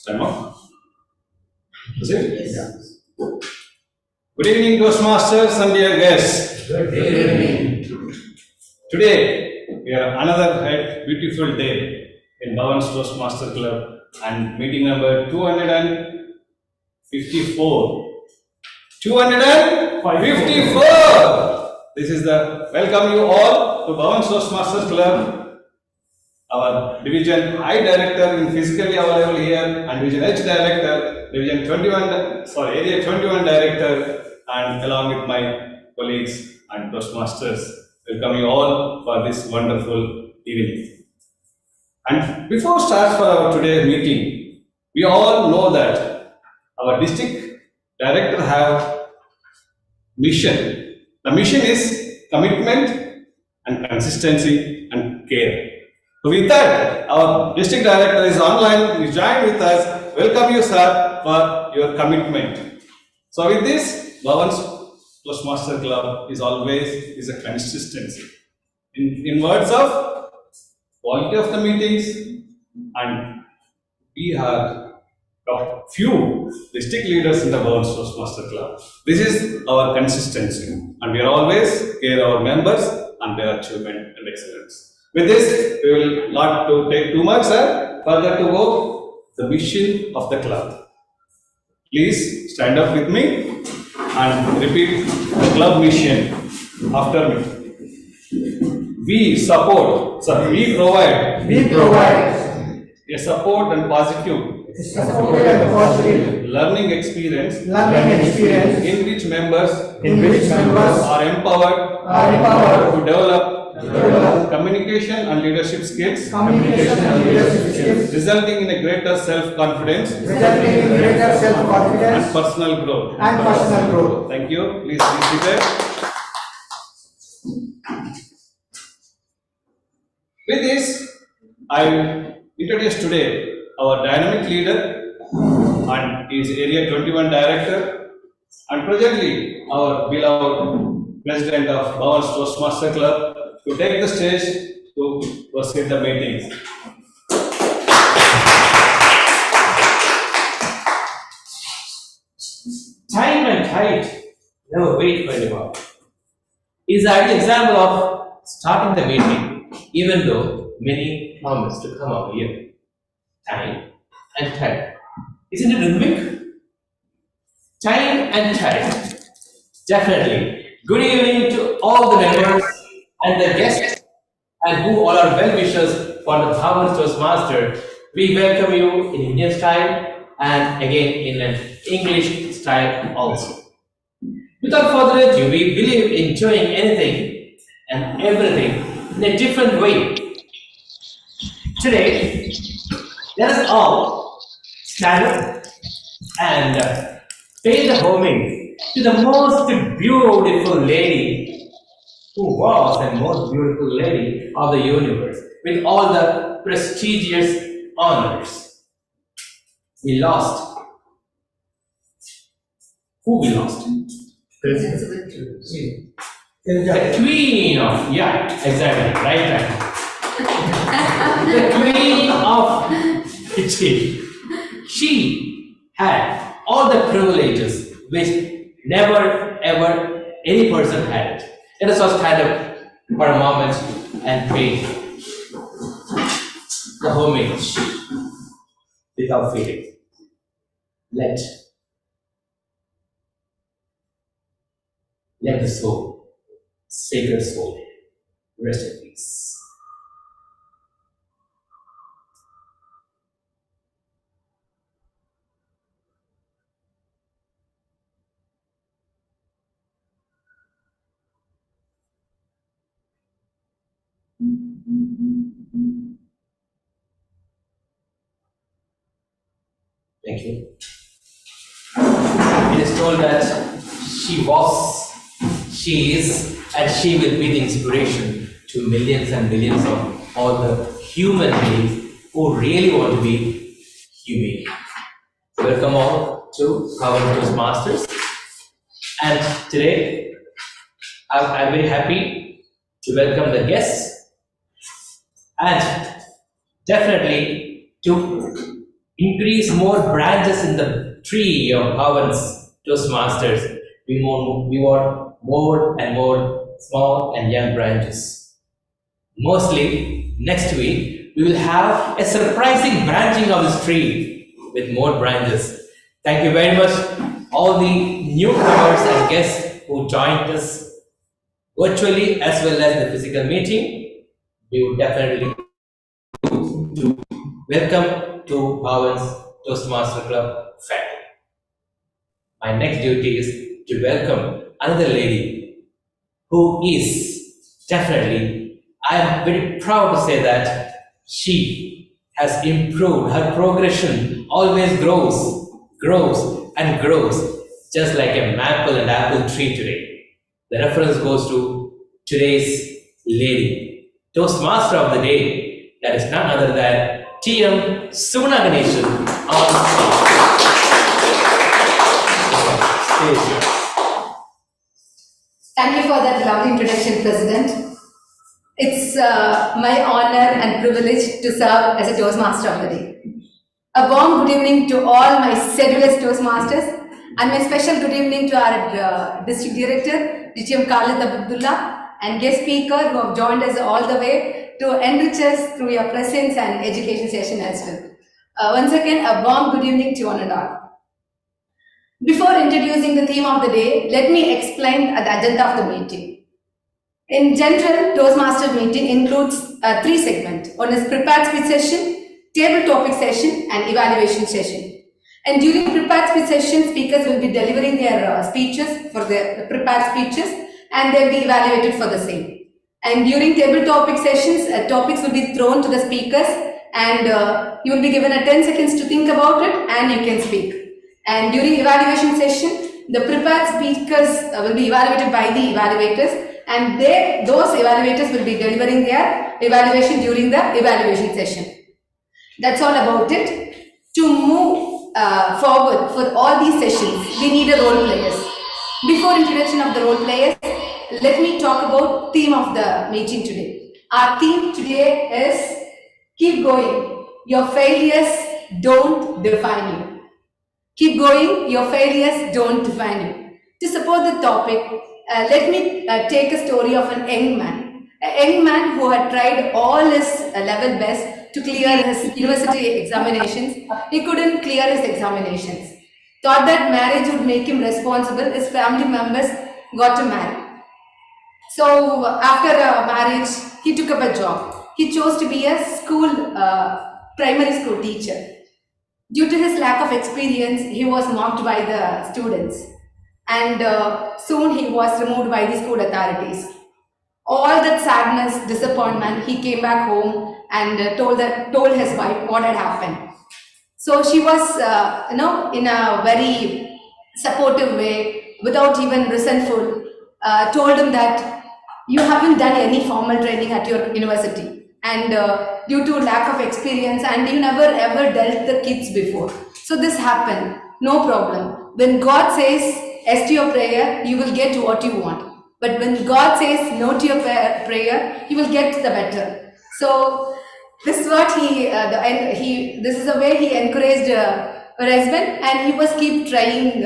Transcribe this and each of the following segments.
Time up. Is it? Yes. Good evening, Toastmasters and dear guests. Good evening. Today, we are another beautiful day in Bhavans Toastmasters Club and meeting number 254. 254! This is the welcome you all to Bhavans Toastmasters Club. Our Division I Director in physically available here and Division H Director, Area 21 Director, and along with my colleagues and Toastmasters, welcome you all for this wonderful evening. And before start for our today's meeting, we all know that our district director have mission. The mission is commitment and consistency and care. So with that, our district director is online, he joined with us. Welcome you, sir, for your commitment. So with this, Bhavans Toastmaster Club is always a consistency. In words of quality of the meetings, and we have got few district leaders in the Bhavans Toastmaster Club. This is our consistency, and we are always care our members and their achievement and excellence. With this, we will not to take too much, sir. Further to go, the mission of the club. Please stand up with me and repeat the club mission after me. We support, so we provide a support and positive learning experience in which members are empowered to develop communication and leadership skills, resulting in a greater self-confidence and personal growth. Thank you. Please be seated. With this, I introduce today our dynamic leader and his Area 21 Director, and presently our beloved President of Bhavans Toastmaster Club, to take the stage to proceed the meetings. Time and tide never wait for anyone. Is an example of starting the meeting, even though many promise to come over here. Time and tide. Isn't it rhythmic? Time and tide. Definitely. Good evening to all the members and the guests, and who all are well-wishers for the Bhavans Toastmaster. We welcome you in Indian style and again in an English style also. Without further ado, we believe in doing anything and everything in a different way. Today, let us all stand up and pay the homage to the most beautiful lady who was the most beautiful lady of the universe, with all the prestigious honors. We lost. Who we lost? The Queen of, yeah, exactly, right. The Queen of Italy. She had all the privileges which never ever any person had it. Let us all stand up for a moment and pay the homage without feeling. Let the soul, sacred soul, rest in peace. Thank you. It is told that she was, she is, and she will be the inspiration to millions and millions of all the human beings who really want to be humane. Welcome all to Bhavans Toastmasters. And today, I'm very happy to welcome the guests and definitely to increase more branches in the tree of Bhavans Toastmasters. We want more and more small and young branches. Mostly next week, we will have a surprising branching of this tree with more branches. Thank you very much, all the newcomers and guests who joined us virtually as well as the physical meeting. We would definitely to welcome to Bhavans Toastmaster Club family. My next duty is to welcome another lady who is definitely, I am very proud to say that she has improved. Her progression always grows and grows, just like a maple and apple tree today. The reference goes to today's lady, Toastmaster of the day, that is none other than T.M. Suna Ganeshan on stage. Thank you for that lovely introduction, President. It's my honor and privilege to serve as a Toastmaster of the day. A warm good evening to all my sedulous Toastmasters, and my special good evening to our District Director, DTM Khalid Abdullah, and guest speaker who have joined us all the way to enrich us through your presence and education session as well. Once again, a warm good evening to one and all. Before introducing the theme of the day, let me explain the agenda of the meeting. In general, Toastmaster meeting includes 3 segments. One is prepared speech session, table topic session, and evaluation session. And during prepared speech session, speakers will be delivering their speeches for the prepared speeches, and they'll be evaluated for the same. And during table topic sessions, topics will be thrown to the speakers, and you will be given a 10 seconds to think about it, and you can speak. And during evaluation session, the prepared speakers will be evaluated by the evaluators, and those evaluators will be delivering their evaluation during the evaluation session. That's all about it. To move forward for all these sessions, we need a role players. Before introduction of the role players, let me talk about theme of the meeting today. Our theme today is keep going. Your failures don't define you. Keep going, your failures don't define you. To support the topic, let me take a story of an young man. A young man who had tried all his level best to clear his university examinations. He couldn't clear his examinations. Thought that marriage would make him responsible. His family members got to marry. So after marriage, he took up a job. He chose to be a primary school teacher. Due to his lack of experience, he was mocked by the students, and soon he was removed by the school authorities. All that sadness, disappointment, he came back home and told his wife what had happened. So she was, in a very supportive way, without even resentful, told him that you haven't done any formal training at your university. And due to lack of experience, and you never ever dealt the kids before. So this happened, no problem. When God says yes to your prayer, you will get what you want. But when God says no to your prayer, you will get the better. So this is what this is the way he encouraged her husband, and he was keep trying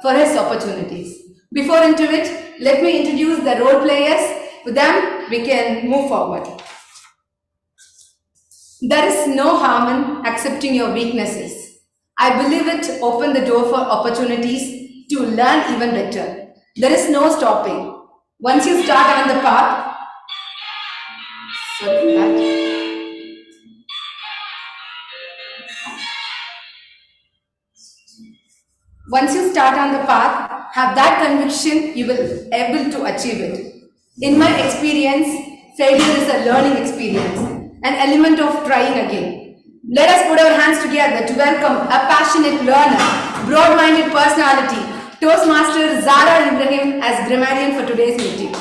for his opportunities. Before into it, let me introduce the role players. With them, we can move forward. There is no harm in accepting your weaknesses. I believe it opens the door for opportunities to learn even better. There is no stopping. Once you start on the path, Once you start on the path, have that conviction, you will be able to achieve it. In my experience, failure is a learning experience, an element of trying again. Let us put our hands together to welcome a passionate learner, broad-minded personality, Toastmaster Zara Ibrahim as grammarian for today's meeting.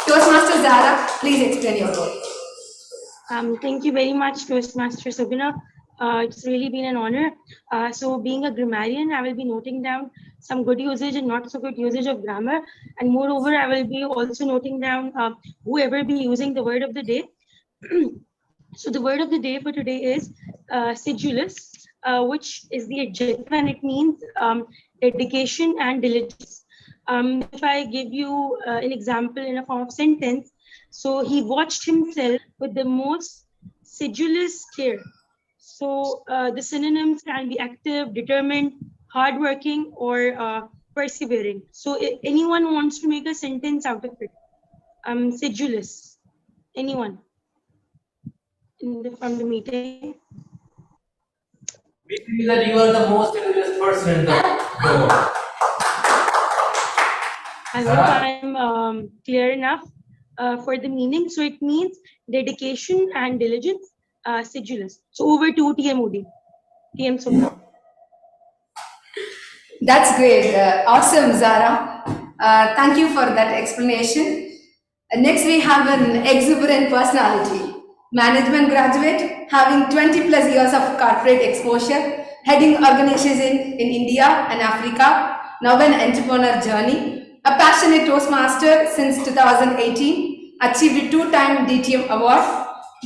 Toastmaster Zara, please explain your role. Thank you very much, Toastmaster Subina. It's really been an honor. So being a grammarian, I will be noting down some good usage and not so good usage of grammar. And moreover, I will be also noting down whoever be using the word of the day. So the word of the day for today is sedulous. which is the adjective, and it means dedication and diligence. If I give you an example in a form of sentence, so he watched himself with the most sedulous care. So the synonyms can be active, determined, hardworking, or persevering. So if anyone wants to make a sentence out of it, sedulous. Anyone from the meeting? We feel that you are the most serious person in the world. I hope I'm clear enough for the meaning. So it means dedication and diligence, sedulous. So over to TMOD. TM Subha. That's great. Awesome, Zara. Thank you for that explanation. Next, we have an exuberant personality. Management graduate, having 20 plus years of corporate exposure, heading organizations in India and Africa, now an entrepreneur journey, a passionate Toastmaster since 2018, achieved a 2-time DTM award,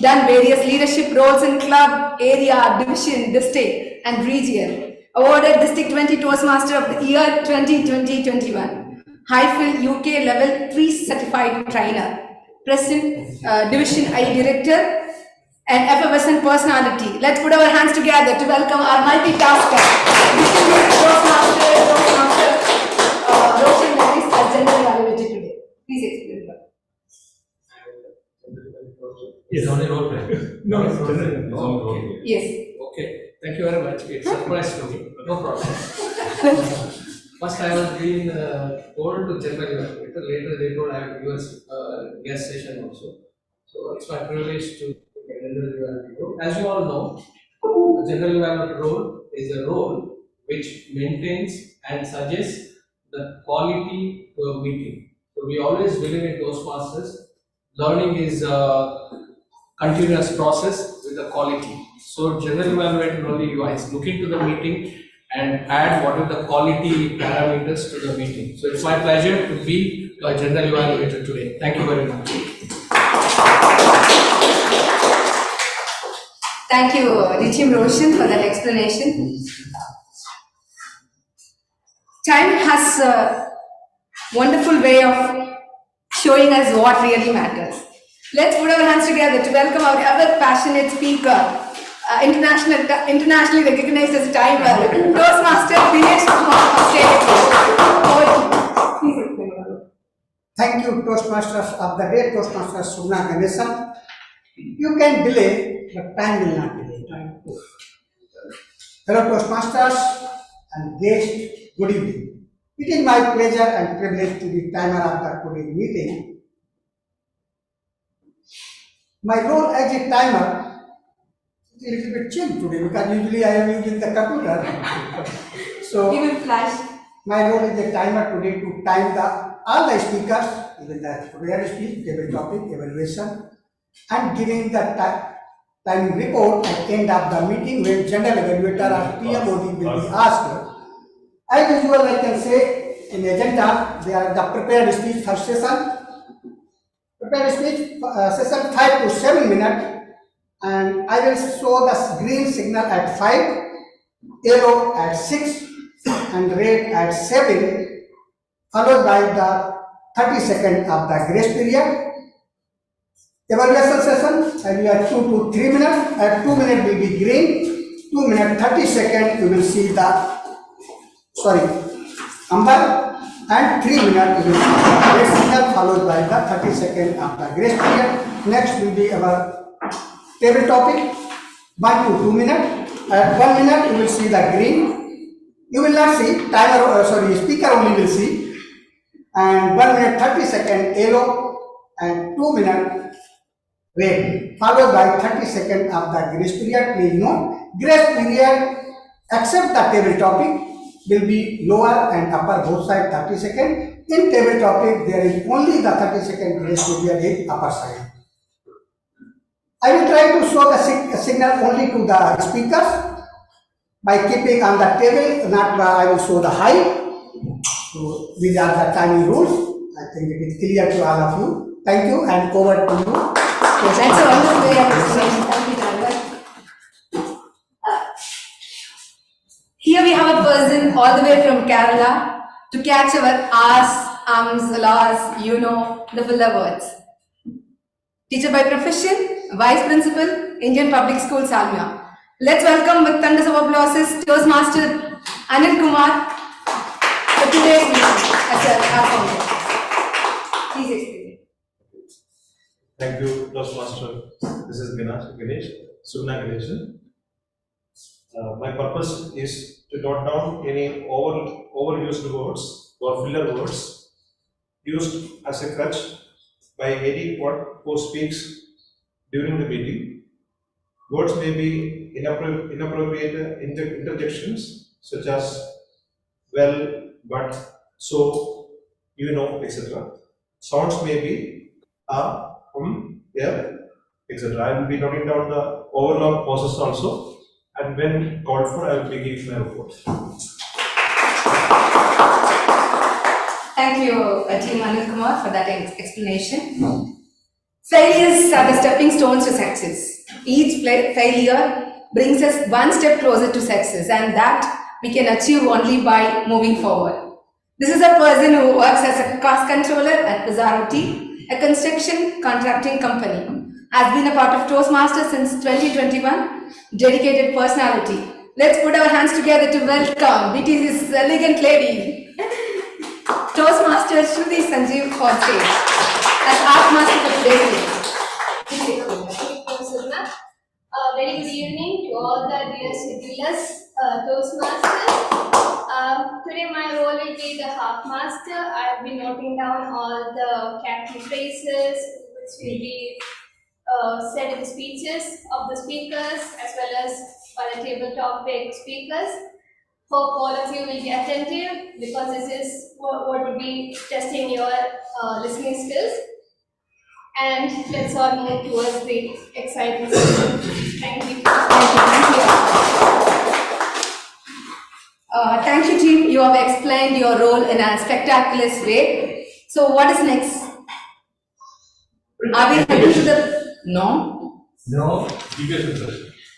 done various leadership roles in club, area, division, district, and region. Awarded District 20 Toastmaster of the Year 2020-21. Highfield UK Level 3 Certified Trainer. President, Division I Director, and effervescent personality. Let's put our hands together to welcome our multitasker. Toastmaster, Roshan Lewis as general evaluated today. Please explain that. Yes, only role play. No, it's only role play. Yes. Okay, thank you very much. It's a surprise to me. No problem. First, I was being told to general evaluator. Later, they told I have to give a guest session also. So it's my privilege to be a general evaluator. As you all know, the general evaluator role is a role which maintains and suggests the quality to a meeting. So we always believe in Toastmasters. Learning is a continuous process with the quality. So general evaluator only is look into the meeting and add what are the quality parameters to the meeting. So it's my pleasure to be a general evaluator today. Thank you very much. Thank you, Richim Roshan, for that explanation. Time has a wonderful way of showing us what really matters. Let's put our hands together to welcome our ever passionate speaker, internationally recognized as a timer, Toastmaster Dinesh Kumar on stage. Thank you, Toastmasters of the day, Toastmasters Subna Ganesan. You can delay, but time will not delay. Hello, Toastmasters and guests, good evening. It is my pleasure and privilege to be timer of the today's meeting. My role as a timer is a little bit changed today because usually I am using the computer. So He will flash. my role is a timer today to time all the speakers, even the rare speech, table topic, evaluation, and giving the time report at the end of the meeting when general evaluator or TMOD will be asked. As usual, I can say in agenda, there are the prepared speech first session. Prepared speech session 5 to 7 minutes, and I will show the green signal at 5, yellow at 6, and red at 7, followed by the 30 seconds of the grace period. Evaluation session, and we are 2 to 3 minutes. At 2 minutes will be green, 2 minutes 30 seconds you will see the amber, and 3 minutes you will see the red signal followed by the 30 seconds of the grace period. Next will be our table topic, 1 to 2 minutes. At 1 minute you will see the green. You will not see speaker only will see. And 1 minute 30 seconds yellow, and 2 minutes red, followed by 30 seconds of the grace period. Please note, grace period except the table topic will be lower and upper both sides 30 seconds. In table topic there is only the 30 second grace period in upper side. I will try to show the signal only to the speakers by keeping on the table, not I will show the height. So these are the timing rules. I think it is clear to all of you. Thank you, and over to you. That's a wonderful way of explaining. Thank you, Driver. all the way from Kerala to catch our ums, laws, the fuller words. Teacher by profession, Vice Principal, Indian Public School, Salmia. Let's welcome with thunders of applause Toastmaster Anil Kumar for today's meeting as our founder. Please explain. Thank you, Toastmaster. This is Ganesh, Sumna Ganeshan. My purpose is to note down any overused words or filler words used as a crutch by anyone who speaks during the meeting. Words may be inappropriate interjections such as well, but, so, etc. Sounds may be yeah, etc. I will be noting down the overlap pauses also, and when called for, I will be giving my report. Thank you, Team Anil Kumar, for that explanation. Failures are the stepping stones to success. Each failure brings us one step closer to success, and that we can achieve only by moving forward. This is a person who works as a cost controller at Pizarro, a construction contracting company. Has been a part of Toastmasters since 2021. Dedicated personality. Let's put our hands together to welcome BTC's elegant lady, Toastmaster Shruti Sanjeev on stage as art master for today's meeting. Very good evening to all the dear schedulers, Toastmasters. Today my role will be the half master. I will be noting down all the catchphrases which will be said in the speeches of the speakers as well as by the table topic speakers. Hope all of you will be attentive because this is what will be testing your listening skills. And let's all move towards the exciting session. Thank you. Thank you, team. You have explained your role in a spectacular way. So, what is next? Are we heading to the no? No.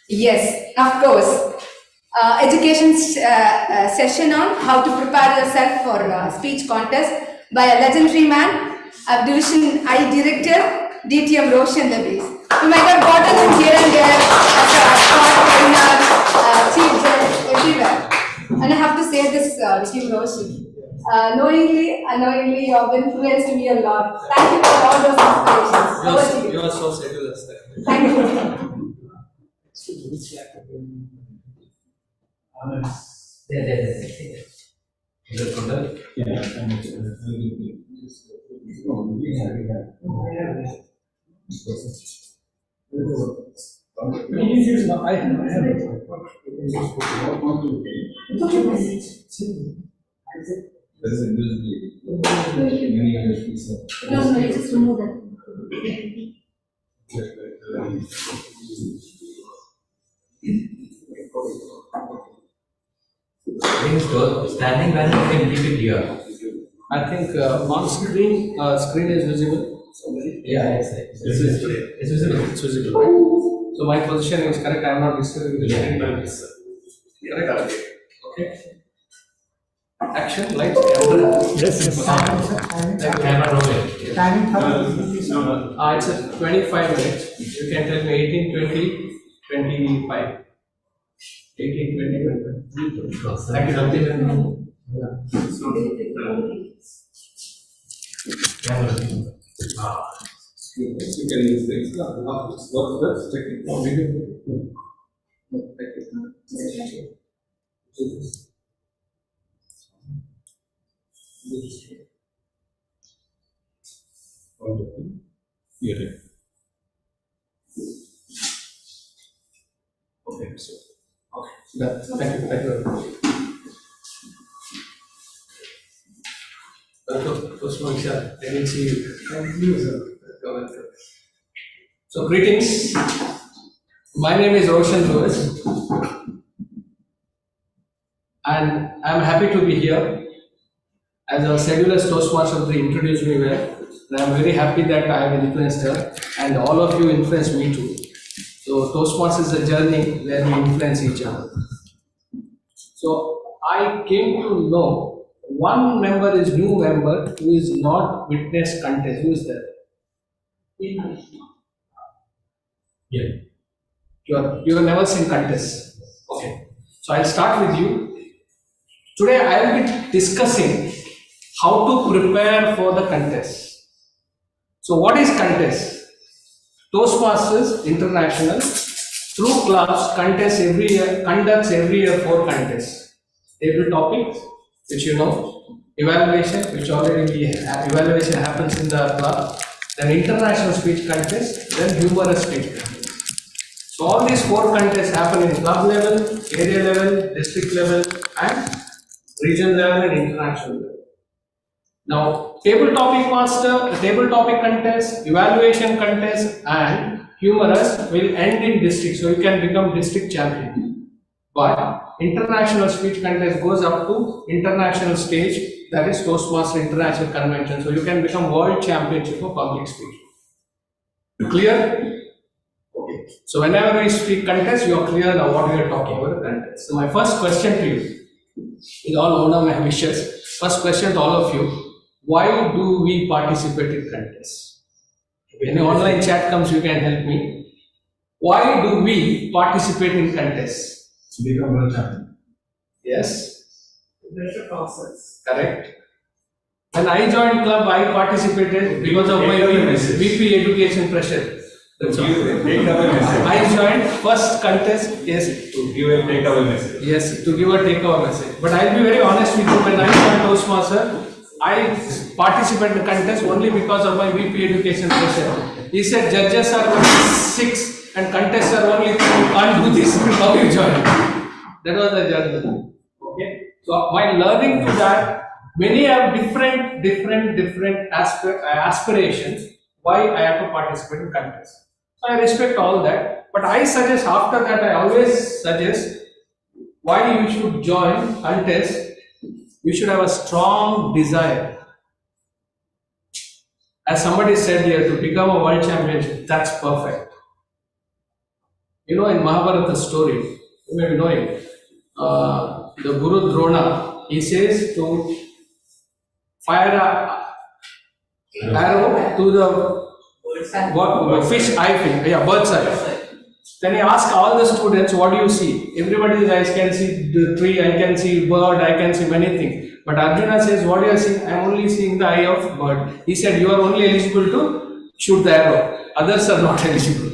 Yes, of course. Education session on how to prepare yourself for a speech contest by a legendary man, a Division I Director, DTM Roshan Levis. You might have gotten him here and there as a chief judge everywhere. And I have to say this, Team Roshan. Knowingly, unknowingly, you have influenced me a lot. Thank you for all those inspirations. You are so sedulous. Thank you. No, you just remove that. Standing banner, you can keep it here. I think on screen, screen is visible. Yeah, it's visible. It's visible. It's visible. Right? So my position is correct. I am not disturbing the screen by this. Correct. Okay. Action, lights, camera. Yes. Camera rolling. Timing It's a 25 minutes. You can tell me 18, 20, 25. 18, 20, 25. Thank you, Dr. Camera. You can use this. What's the technical video? Okay, so thank you very much. Welcome, Toastmaster. I didn't see you. Thank you, sir. Welcome. So greetings. My name is Roshan Lewis, and I'm happy to be here. As our sedulous Toastmaster introduced me well, and I'm very happy that I have influenced her, and all of you influenced me too. So Toastmasters is a journey where we influence each other. So I came to know one member is new member who is not witnessed contest. Who is that? Yeah. You have never seen contest. Okay. So I'll start with you. Today I will be discussing how to prepare for the contest. So what is contest? Toastmasters International through clubs conducts every year 4 contests. Table topics, which you know, evaluation, which already we have, evaluation happens in the club, then international speech contest, then humorous speech contest. So all these 4 contests happen in club level, area level, district level, and region level and international level. Now, table topic contest, evaluation contest, and humorous will end in district, so you can become district champion. But international speech contest goes up to international stage, that is Toastmaster International Convention, so you can become world championship for public speech. Clear? Okay. So whenever we speak contest, you are clear now what we are talking about the contest. So my first question to you, with all honor my wishes, first question to all of you. Why do we participate in contests? If any online chat comes, you can help me. Why do we participate in contests? To become world champion. Yes. There's a process. Correct. When I joined club, I participated because of my VP education pressure. That's all. I joined first contest, yes. To give a takeaway message. Yes, to give a takeover message. But I'll be very honest with you, when I joined Toastmaster, I participated in the contest only because of my VP education pressure. He said judges are only 6 and contests are only 3. You can't do this. How you join? That was the judge. Okay. So while learning to that, many have different aspirations. Why I have to participate in contests? So I respect all that. But I suggest after that, I always suggest why you should join contest. You should have a strong desire. As somebody said here, to become a world champion, that's perfect. You know, in Mahabharata story, you may be knowing, the Guru Drona, he says to fire an arrow to the fish eye, bird's eye. Then he asked all the students, what do you see? Everybody's eyes can see the tree, I can see bird, I can see many things. But Arjuna says, what do you see? I am only seeing the eye of bird. He said, you are only eligible to shoot the arrow. Others are not eligible.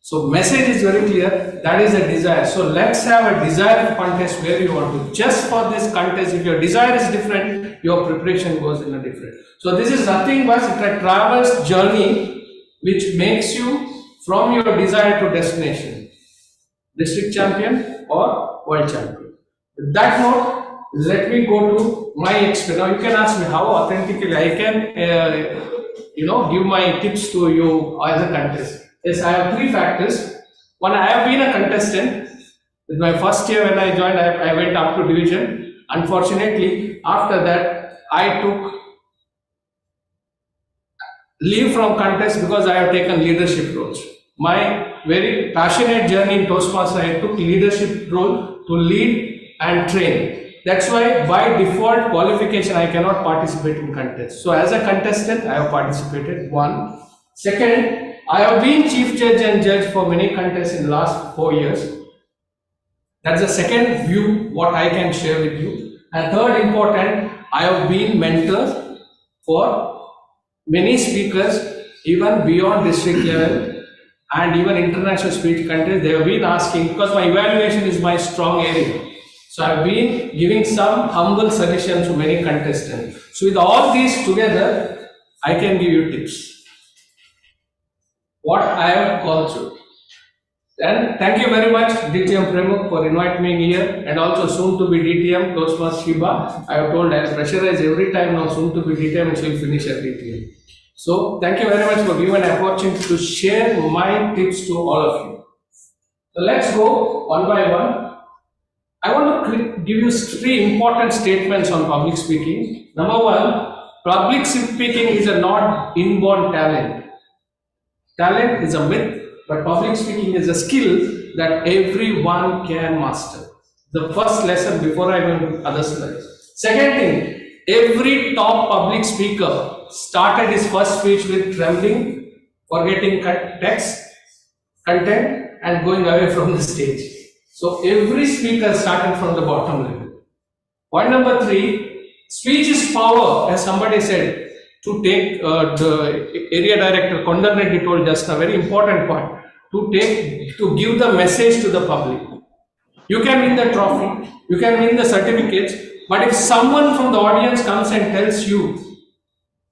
So message is very clear. That is a desire. So let's have a desire for contest where you want to. Just for this contest, if your desire is different, your preparation goes in a different. So this is nothing but a traverse journey which makes you from your desire to destination, district champion or world champion. With that note, let me go to my experience. Now you can ask me how authentically I can, give my tips to you as a contestant. Yes, I have 3 factors. One, I have been a contestant. In my first year when I joined, I went up to division. Unfortunately, after that, I took leave from contest because I have taken leadership roles. My very passionate journey in Toastmasters, I took leadership role to lead and train. That's why by default qualification, I cannot participate in contest. So as a contestant, I have participated. 1. Second, I have been chief judge and judge for many contests in the last 4 years. That's the second view what I can share with you. And third important, I have been mentor for many speakers, even beyond district level and even international speech contests. They have been asking, because my evaluation is my strong area. So I have been giving some humble suggestions to many contestants. So with all these together, I can give you tips. What I have gone through. And thank you very much, DTM Premuk, for inviting me here, and also soon to be DTM, Toastmasters Shiba. I have told I will pressurize every time now, soon to be DTM, and so will finish at DTM. So thank you very much for giving an opportunity to share my tips to all of you. So let's go one by one. I want to give you 3 important statements on public speaking. Number 1, public speaking is a not inborn talent. Talent is a myth, but public speaking is a skill that everyone can master. The first lesson before I go into other slides. Second thing, every top public speaker started his first speech with trembling, forgetting text, content, and going away from the stage. So every speaker started from the bottom level. Point number 3, speech is power, as somebody said. To take the area director Kondan Reddy told just a very important point, to give the message to the public. You can win the trophy, you can win the certificates, but if someone from the audience comes and tells you,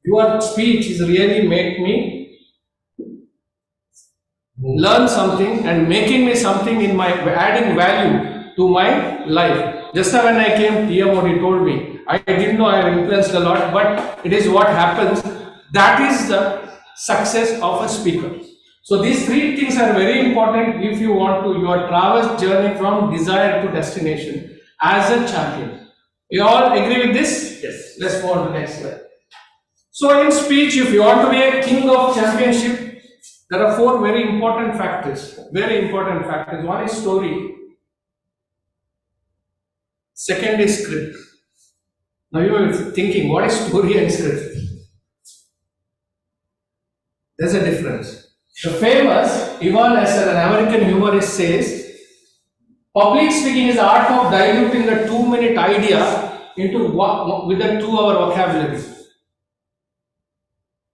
your speech is really make me learn something and making me something in my, adding value to my life. Just now when I came, TMOD told me, I didn't know I have influenced a lot, but it is what happens. That is the success of a speaker. So these 3 things are very important if you want to, your traverse journey from desire to destination as a champion. You all agree with this? Yes. Let's move on to the next slide. So in speech, if you want to be a king of championship, there are 4 very important factors. Very important factors. One is story. Second is script. Now you are thinking, what is story and script? There's a difference. The famous Ivan Esser, an American humorist, says, public speaking is the art of diluting a 2-minute idea into with a 2-hour vocabulary.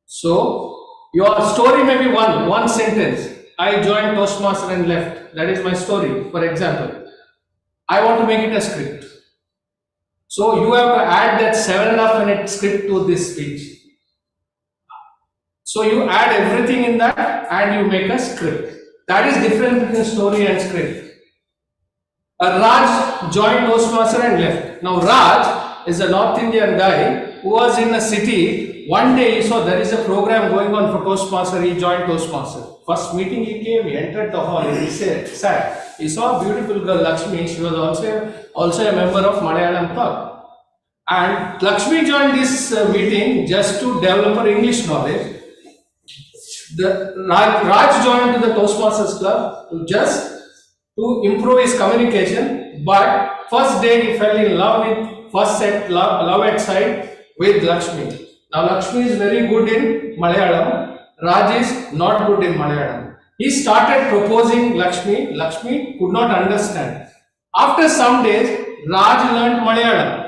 So your story may be one sentence. I joined Toastmaster and left. That is my story, for example. I want to make it a script. So you have to add that 7.5-minute script to this speech. So you add everything in that and you make a script. That is different between story and script. Raj joined Toastmaster and left. Now Raj is a North Indian guy who was in a city. One day he saw there is a program going on for Toastmaster. He joined Toastmaster. First meeting he came, he entered the hall and he sat. He saw a beautiful girl, Lakshmi. She was also a member of Malayalam club. And Lakshmi joined this meeting just to develop her English knowledge. Raj joined the Toastmasters club to improve his communication. But first day he fell in love with love at sight with Lakshmi. Now Lakshmi is very good in Malayalam. Raj is not good in Malayalam. He started proposing Lakshmi. Lakshmi could not understand. After some days, Raj learned Malayalam.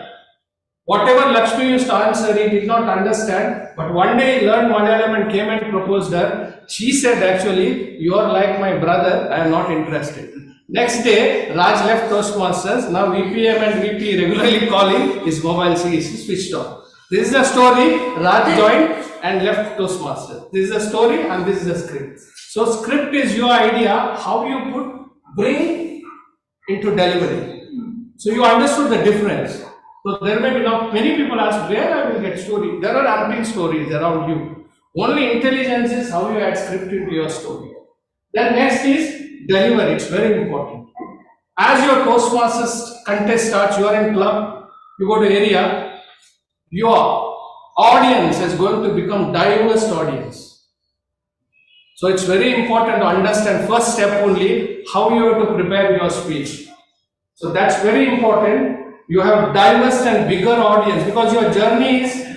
Whatever Lakshmi used to answer, he did not understand. But one day he learned Malayalam and came and proposed her. She said, actually, you are like my brother, I am not interested. Next day, Raj left Toastmasters. Now VPM and VP regularly calling, his mobile is switched off. This is the story. Raj joined and left Toastmasters. This is the story and this is the script. So script is your idea, how you bring into delivery. So you understood the difference. So there may be now many people ask, where I will get story? There are umpteen stories around you. Only intelligence is how you add script into your story. Then next is delivery. It's very important. As your Toastmasters contest starts, you are in club, you go to area, your audience is going to become diverse audience. So it's very important to understand first step only how you have to prepare your speech. So that's very important. You have diverse and bigger audience because your journey is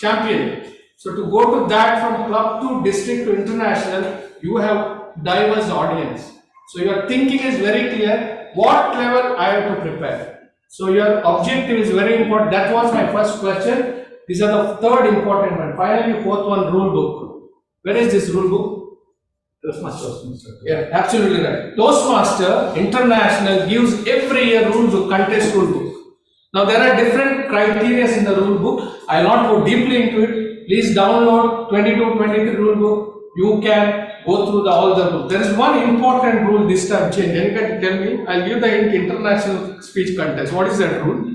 champion. So to go to that from club to district to international, you have diverse audience. So your thinking is very clear. What level I have to prepare? So your objective is very important. That was my first question. These are the third important one. Finally, fourth one, rule book. Where is this rule book? Toastmaster. Yeah, absolutely right. Toastmaster International gives every year rule book, contest rule book. Now there are different criteria in the rule book. I will not go deeply into it. Please download 22-23 rule book. You can go through all the rules. There is one important rule this time changed. Anyone can tell me? I'll give the international speech contest. What is that rule?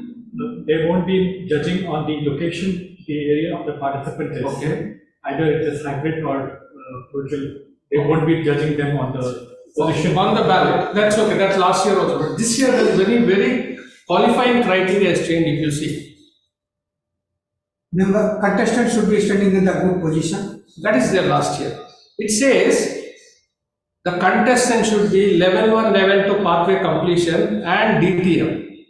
They won't be judging on the location, the area of the participant is. Okay. Either it is hybrid or virtual. They won't be judging them on the position. On the ballot. That's okay. That's last year also. But this year there is very qualifying criteria has changed if you see. The contestant should be standing in the good position. That is there last year. It says the contestant should be level 1, level 2 pathway completion and DTM.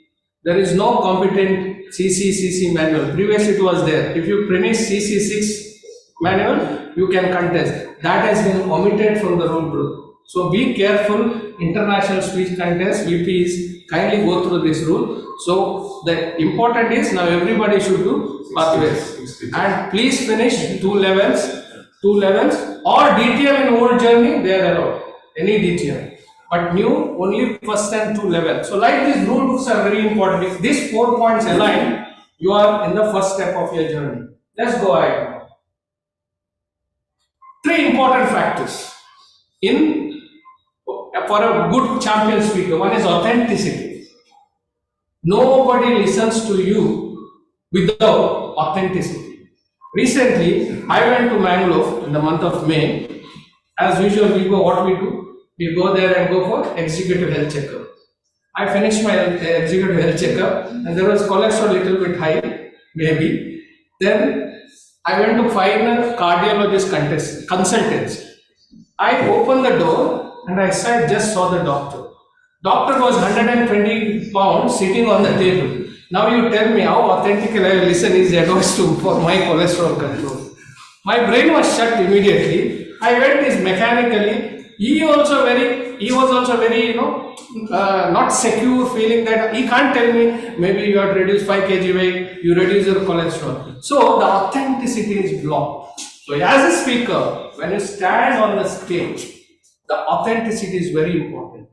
There is no competent CC manual. Previously it was there. If you finish CC6 manual, you can contest. That has been omitted from the rule book. So be careful. International speech contest, VPs, kindly go through this rule. So the important is now everybody should do pathways. And please finish two levels, or DTM in old journey, they are allowed. Any DTM. But new, only first and two levels. So like these rule books are very important. If these 4 points align, you are in the first step of your journey. Let's go ahead now. 3 important factors for a good champion speaker. One is authenticity. Nobody listens to you without authenticity. Recently, I went to Mangalore in the month of May. As usual, we go, what we do? We go there and go for executive health checkup. I finished my executive health checkup and there was cholesterol a little bit high, maybe. Then I went to find a cardiologist consultant. I opened the door and I just saw the doctor. Doctor was 120 pounds sitting on the table. Now you tell me how authentically I will listen his advice for my cholesterol control. My brain was shut immediately. I went this mechanically. He was also very, not secure, feeling that he can't tell me maybe you have reduced 5 kg weight, you reduce your cholesterol. So the authenticity is blocked. So as a speaker, when you stand on the stage, the authenticity is very important.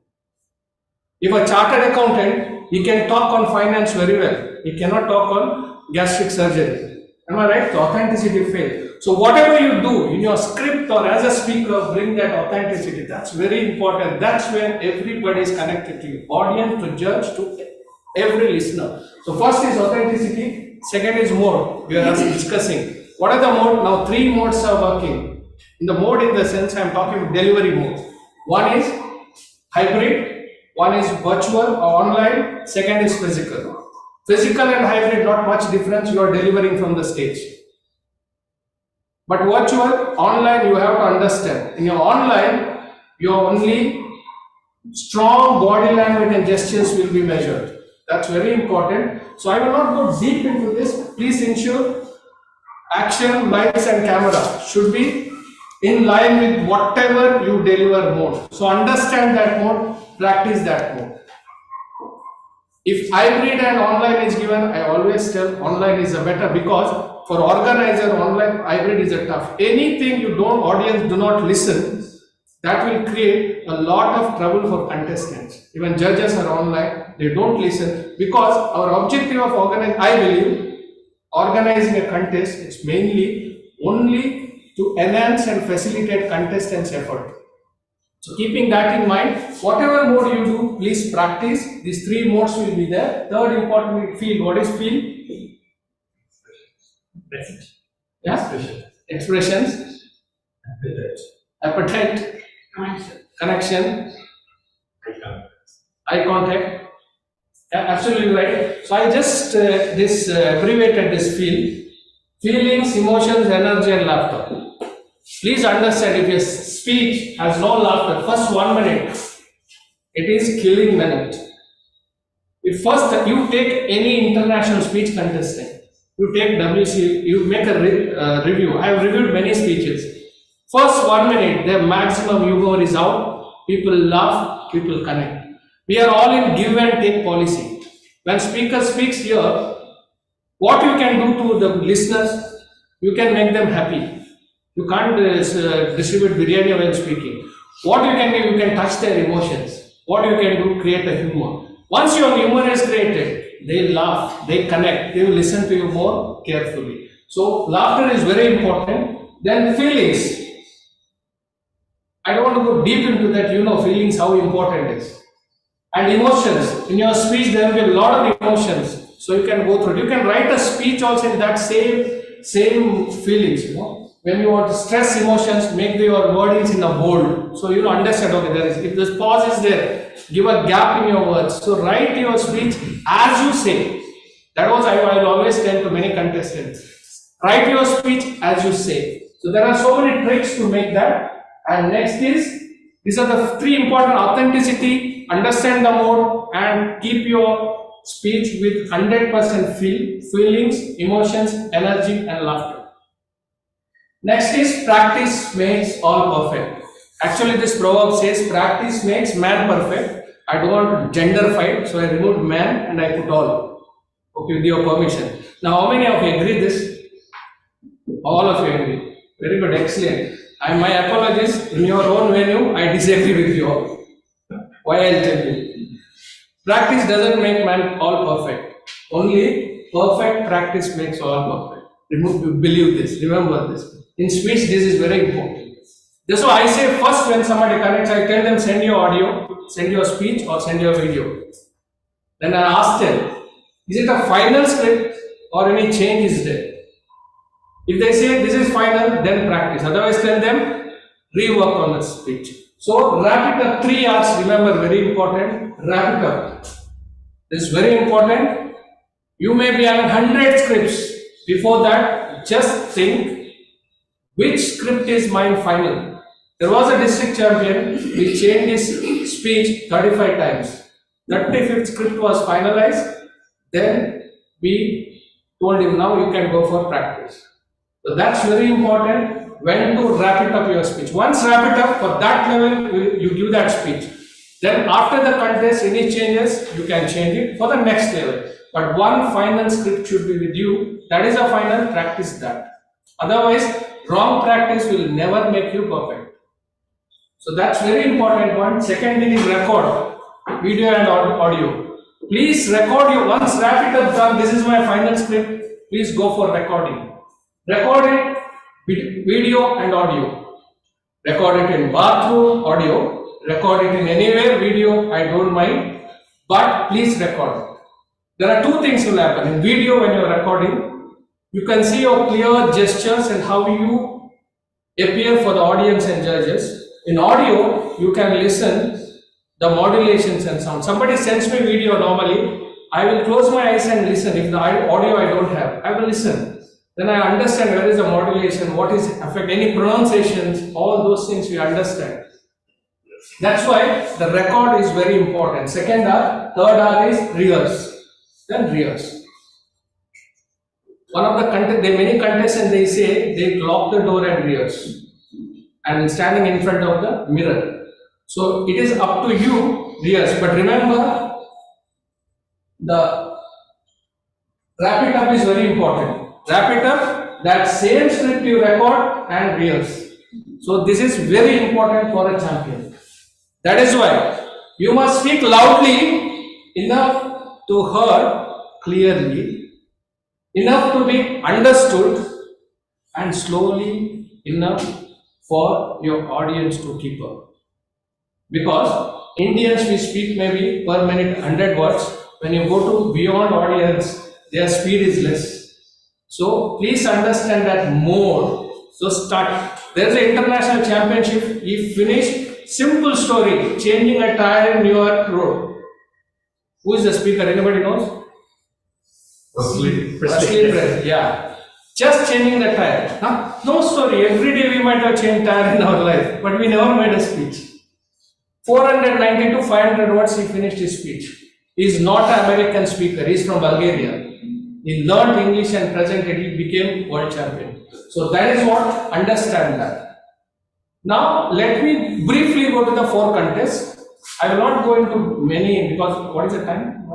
If a chartered accountant, he can talk on finance very well. He cannot talk on gastric surgery. Am I right? The authenticity fails. So whatever you do in your script or as a speaker, bring that authenticity. That's very important. That's when everybody is connected to you. Audience to judge to every listener. So first is authenticity. Second is mode. We are discussing. What are the mode? Now 3 modes are working. In the mode in the sense I am talking delivery mode. One is hybrid. One is virtual or online. Second is physical. Physical and hybrid, not much difference. You are delivering from the stage. But virtual, online, you have to understand. In your online, your only strong body language and gestures will be measured. That's very important. So I will not go deep into this. Please ensure action, lights and camera should be in line with whatever you deliver mode. So understand that mode, practice that mode. If hybrid and online is given, I always tell online is a better, because for organizer, online hybrid is a tough. Anything you don't, audience do not listen, that will create a lot of trouble for contestants. Even judges are online, they don't listen, because our objective of I believe, organizing a contest, it's mainly only to enhance and facilitate contestants' effort. So keeping that in mind, whatever mode you do, please practice. These 3 modes will be there. Third important, feel. What is feel? Yeah? Expressions. Appetite. Connection. Eye contact. Yeah, absolutely right. So I just abbreviated this feel. Feelings, emotions, energy and laughter. Please understand, if your speech has no laughter, first 1 minute, it is killing minute. If first you take any international speech contestant, you take WC, you make a review. I have reviewed many speeches. First 1 minute, their maximum humor is out. People laugh, people connect. We are all in give and take policy. When speaker speaks here, what you can do to the listeners, you can make them happy. You can't distribute biryani while speaking. What you can do, you can touch their emotions. What you can do, create a humor. Once your humor is created, they laugh, they connect, they will listen to you more carefully. So laughter is very important. Then feelings. I don't want to go deep into that, feelings, how important it is. And emotions. In your speech, there will be a lot of emotions. So you can go through it. You can write a speech also in that same feelings, When you want to stress emotions, make your wordings in a bold. So you understand, okay, if this pause is there, give a gap in your words. So write your speech as you say. That was I will always tell to many contestants. Write your speech as you say. So there are so many tricks to make that. And next is, these are the 3 important: authenticity, understand the mode, and keep your speech with 100% feelings, emotions, energy, and laughter. Next is practice makes all perfect. Actually, this proverb says practice makes man perfect. I don't want to gender fight, so I removed man and I put all. Okay, with your permission. Now, how many of you agree this? All of you agree. Very good, excellent. And my apologies. In your own venue, I disagree with you all. Why I'll tell you. Practice doesn't make man all perfect. Only perfect practice makes all perfect. Believe this. Remember this. In speech, this is very important. That's why I say first when somebody connects, I tell them send your audio, send your speech, or send your video. Then I ask them, is it a final script or any change is there? If they say this is final, then practice. Otherwise, tell them rework on the speech. So wrap it up 3 hours. Remember, very important. Wrap it up. This is very important. You may be having 100 scripts. Before that, just think which script is mine final. There was a district champion. We changed his speech 35 times. 35th script was finalized. Then we told him now you can go for practice. So that's very important, when to wrap it up your speech. Once wrap it up, for that level, you give that speech. Then after the contest, any changes, you can change it for the next level. But one final script should be with you. That is a final, practice that. Otherwise, wrong practice will never make you perfect. So that's very important one. Second thing is record, video and audio. Please record your, once wrap it up done, this is my final script, please go for recording. Record it, video and audio. Record it in bathroom, audio. Record it in anywhere, video, I don't mind. But please record it. There are 2 things will happen. In video, when you are recording, you can see your clear gestures and how you appear for the audience and judges. In audio, you can listen the modulations and sound. Somebody sends me video normally, I will close my eyes and listen. If the audio I don't have, I will listen. Then I understand where is the modulation, what is affect, any pronunciations, all those things we understand. That's why the record is very important. Second R, third R is rehearse. Then rehearse. One of the many contestants they say they lock the door and rehearse. And standing in front of the mirror. So it is up to you, rehearse. But remember, the wrap it up is very important. Wrap it up, that same script you record and rehearse. So this is very important for a champion. That is why you must speak loudly enough to hear clearly, enough to be understood, and slowly enough for your audience to keep up. Because Indians we speak maybe per minute 100 words. When you go to beyond audience, their speed is less. So please understand that more. So start. There is an international championship. He finished simple story, changing a tire in New York road. Who is the speaker? Anybody knows? Presley. Yeah. Just changing the tire. Huh? No story. Every day we might have changed tire in our life, but we never made a speech. 490 to 500 words he finished his speech. He is not an American speaker. He is from Bulgaria. He learned English and presented, he became world champion. So that is what, understand that. Now let me briefly go to the 4 contests. I will not go into many because what is the time?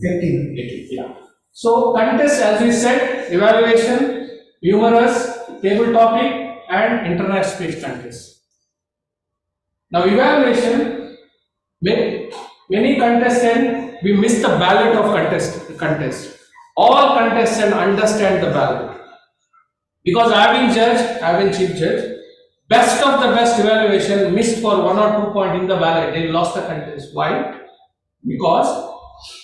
18. Yeah. So contests, as we said, evaluation, humorous, table topic and international speech contest. Now evaluation, many contestants, we miss the ballot of contest. All contestants understand the ballot. Because I have been judge, I have been chief judge. Best of the best evaluation missed for 1 or 2 points in the ballot. They lost the contest. Why? Because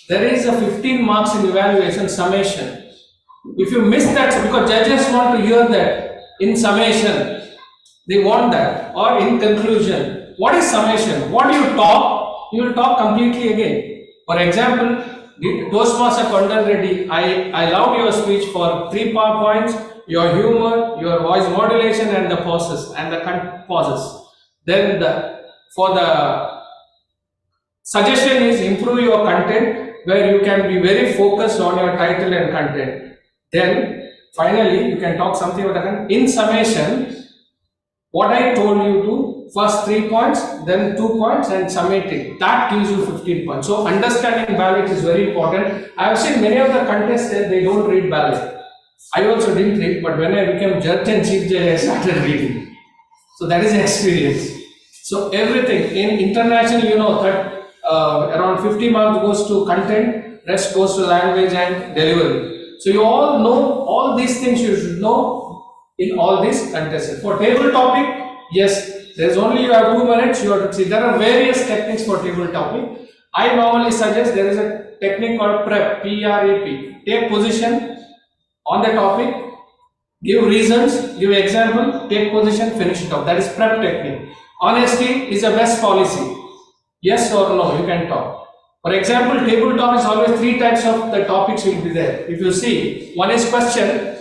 there is a 15 marks in evaluation summation. If you miss that, because judges want to hear that in summation, they want that, or in conclusion. What is summation? What do you talk? You will talk completely again. For example, Toastmaster Kondan Reddy, I loved your speech for 3 points, your humor, your voice modulation and the pauses and the pauses. Then for the suggestion is improve your content where you can be very focused on your title and content. Then finally you can talk something about the content. In summation, what I told you to, first 3 points, then 2 points and summate it. That gives you 15 points. So understanding ballot is very important. I have seen many of the contestants, they don't read ballot. I also didn't read, but when I became judge and chief judge, I started reading. So that is the experience. So everything in international, you know that around 50 marks goes to content, rest goes to language and delivery. So you all know all these things you should know in all these contests. For table topic, yes, there's only you have 2 minutes. You have to see there are various techniques for table topic. I normally suggest there is a technique called prep, P-R-E-P. Take position on the topic, give reasons, give example, take position, finish it off. That is prep technique. Honesty is a best policy. Yes or no, you can talk. For example, table talk is always 3 types of the topics will be there. If you see, one is question.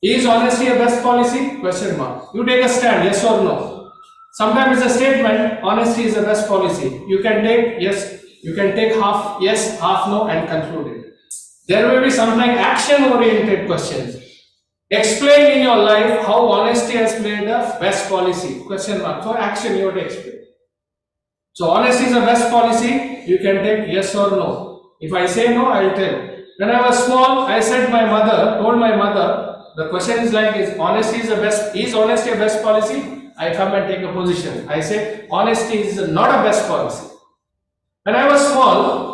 Is honesty a best policy? Question mark. You take a stand, yes or no. Sometimes it's a statement, honesty is the best policy. You can take yes, you can take half yes, half no and conclude it. There will be sometimes action-oriented questions. Explain in your life how honesty has played the best policy. Question mark. For action, you have to explain. So honesty is the best policy. You can take yes or no. If I say no, I will tell. When I was small, I said told my mother, the question is like, is honesty a best policy? I come and take a position. I say, honesty is not a best policy. When I was small,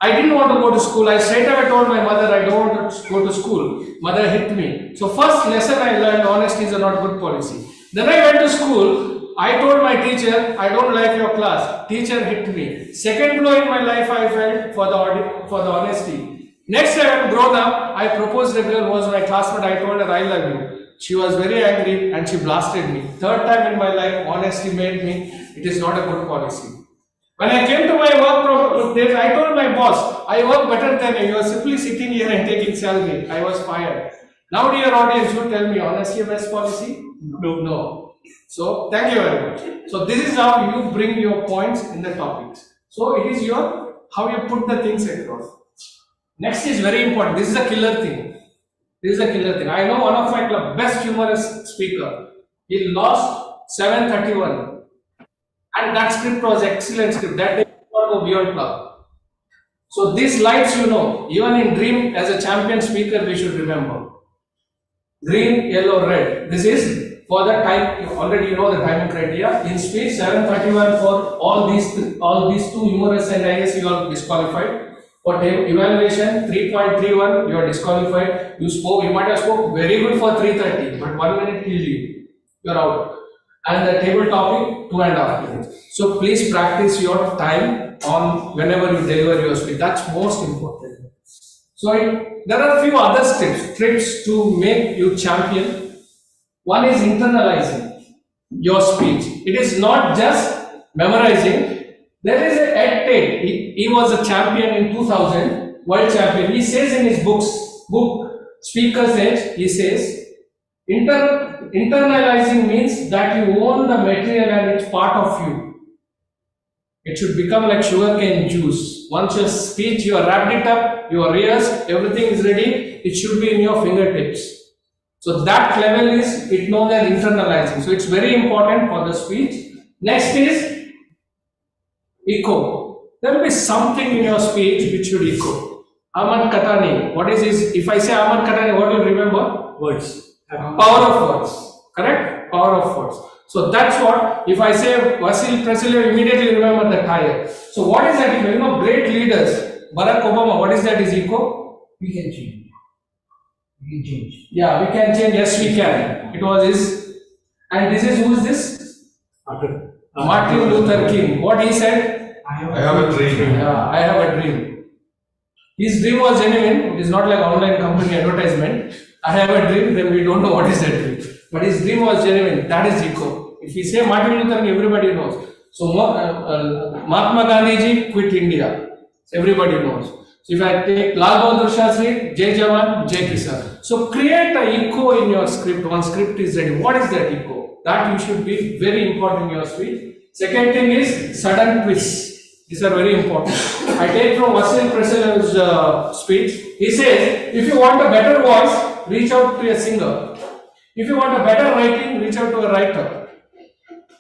I didn't want to go to school. I straight away told my mother, I don't want to go to school. Mother hit me. So first lesson I learned, honesty is not good policy. Then I went to school. I told my teacher, I don't like your class. Teacher hit me. Second blow in my life I felt for the honesty. Next time I grown up, I proposed a girl who was my classmate. I told her I love you. She was very angry and she blasted me. Third time in my life, honesty made me, it is not a good policy. When I came to my work place, I told my boss, I work better than you. You are simply sitting here and taking salary. I was fired. Now dear audience, you tell me, honesty best policy? No. So thank you very much. So this is how you bring your points in the topics. So it is how you put the things across. Next is very important. This is a killer thing. I know one of my best humorous speaker. He lost 731. And that script was excellent script. That day go beyond club. So these lights, even in dream as a champion speaker, we should remember. Green, yellow, red. This is for the time. Already you know the timing criteria. In speech 731 for all these 2 humorous and IS you are disqualified. For evaluation 3.31 you are disqualified. You might have spoke very good for 330, but 1 minute killed you. You are out. And the table topic 2.5 minutes. So please practice your time on whenever you deliver your speech. That's most important. So there are a few other tricks to make you champion. One is internalizing your speech. It is not just memorizing. There is a Ed Tate. He was a champion in 2000, world champion. He says in his book Speaker's Edge, he says, internalizing means that you own the material and it's part of you. It should become like sugarcane juice. Once your speech, you have wrapped it up, you are rehearsed, everything is ready, it should be in your fingertips. So that level is it known as internalizing. So it's very important for the speech. Next is echo. There will be something in your speech which should echo. Ahmad Katani. What is his? If I say Ahmad Katani, what do you remember? Words. Power of words. Correct? Power of words. So that's what, if I say Vasil Presley, you immediately remember the tire. So what is that echo? Great leaders. Barack Obama, what is that is echo? We can change. Yeah, we can change. Yes, we can. It was his. And this is, who is this? Martin Luther King. What he said? I have a dream. Yeah, I have a dream. His dream was genuine. It is not like online company advertisement. I have a dream, then we don't know what is that dream. But his dream was genuine. That is echo. If we say Martin Luther King, everybody knows. So Mahatma Gandhi ji quit India. Everybody knows. So if I take Lal Bahadur Shastri, Jai Jawan, Jai Kisan. So create a echo in your script. One script is ready. What is that echo? That you should be very important in your speech. Second thing is sudden twists. These are very important. I take from Vasil Preselev's speech. He says, if you want a better voice, reach out to a singer. If you want a better writing, reach out to a writer.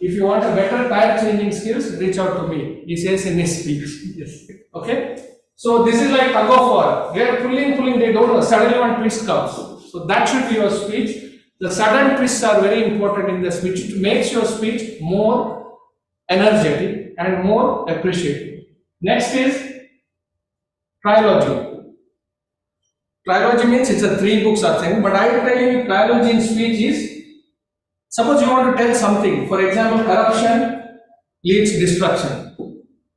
If you want a better tire changing skills, reach out to me. He says in his speech. Yes. Okay. So this is like tug of war. They are pulling, they don't know. Suddenly one twist comes. So that should be your speech. The sudden twists are very important in the speech. It makes your speech more energetic and more appreciative. Next is trilogy. Trilogy means it's a 3 books are thing, but I will tell you trilogy in speech is, suppose you want to tell something, for example, corruption leads destruction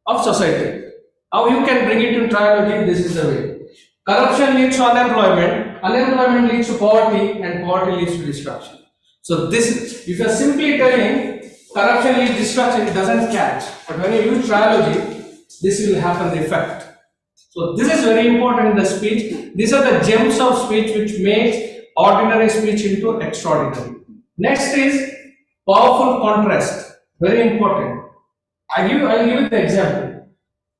of society. How you can bring it to trilogy? This is the way. Corruption leads to unemployment, unemployment leads to poverty, and poverty leads to destruction. So this, if you are simply telling corruption leads to destruction, it doesn't catch. But when you use trilogy, this will happen the effect. So this is very important in the speech. These are the gems of speech which makes ordinary speech into extraordinary. Next is powerful contrast. Very important. I'll give you the example.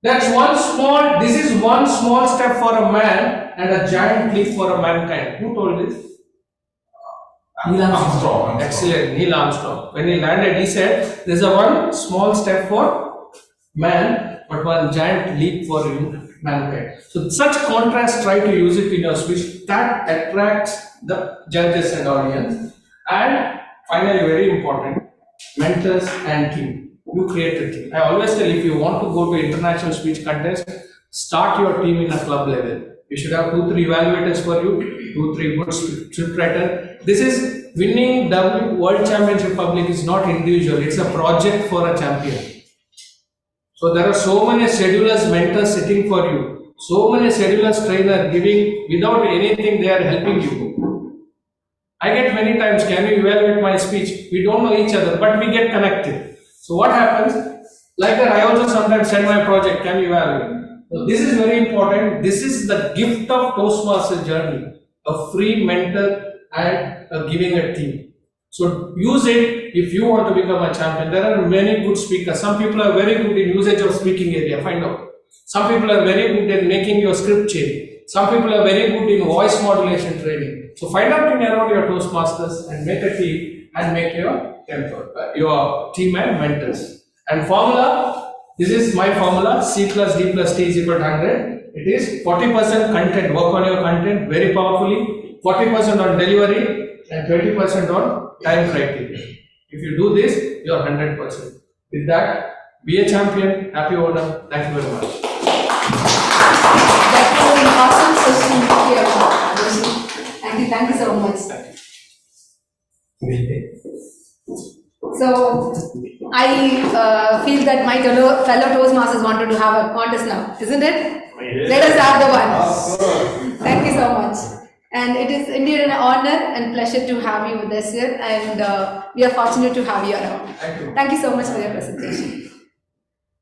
This is one small step for a man and a giant leap for a mankind. Who told this? Neil Armstrong. Excellent, Neil Armstrong. When he landed, he said, there's a one small step for man, but one giant leap for mankind. So such contrast, try to use it in your speech. That attracts the judges and audience. And finally, very important, mentors and team. You create a team. I always tell, if you want to go to international speech contest, start your team in a club level. You should have 2-3 evaluators for you, 2-3 good script writer. This is winning World Championship public is not individual, it's a project for a champion. So there are so many schedulers, mentors sitting for you, so many schedulers, trainer giving without anything, they are helping you. I get many times, can you evaluate my speech? We don't know each other, but we get connected. So what happens? Like that, I also sometimes send my project, can you evaluate? So this is very important. This is the gift of Toastmasters journey, a free mentor and giving a team. So use it if you want to become a champion. There are many good speakers. Some people are very good in usage of speaking area, find out. Some people are very good in making your script change. Some people are very good in voice modulation training. So find out in around your Toastmasters and make a team and make your team and mentors. And formula, this is my formula, C plus D plus T is equal to 100. It is 40% content, work on your content very powerfully, 40% on delivery and 20% on time criteria. If you do this, you are 100%. With that, be a champion, happy owner. Thank you very much. That was an awesome session here. Thank you so much. So, I feel that my fellow Toastmasters wanted to have a contest now, isn't it? Let us have the one. Thank you so much. And it is indeed an honor and pleasure to have you with us here, and we are fortunate to have you around. Thank you so much for your presentation.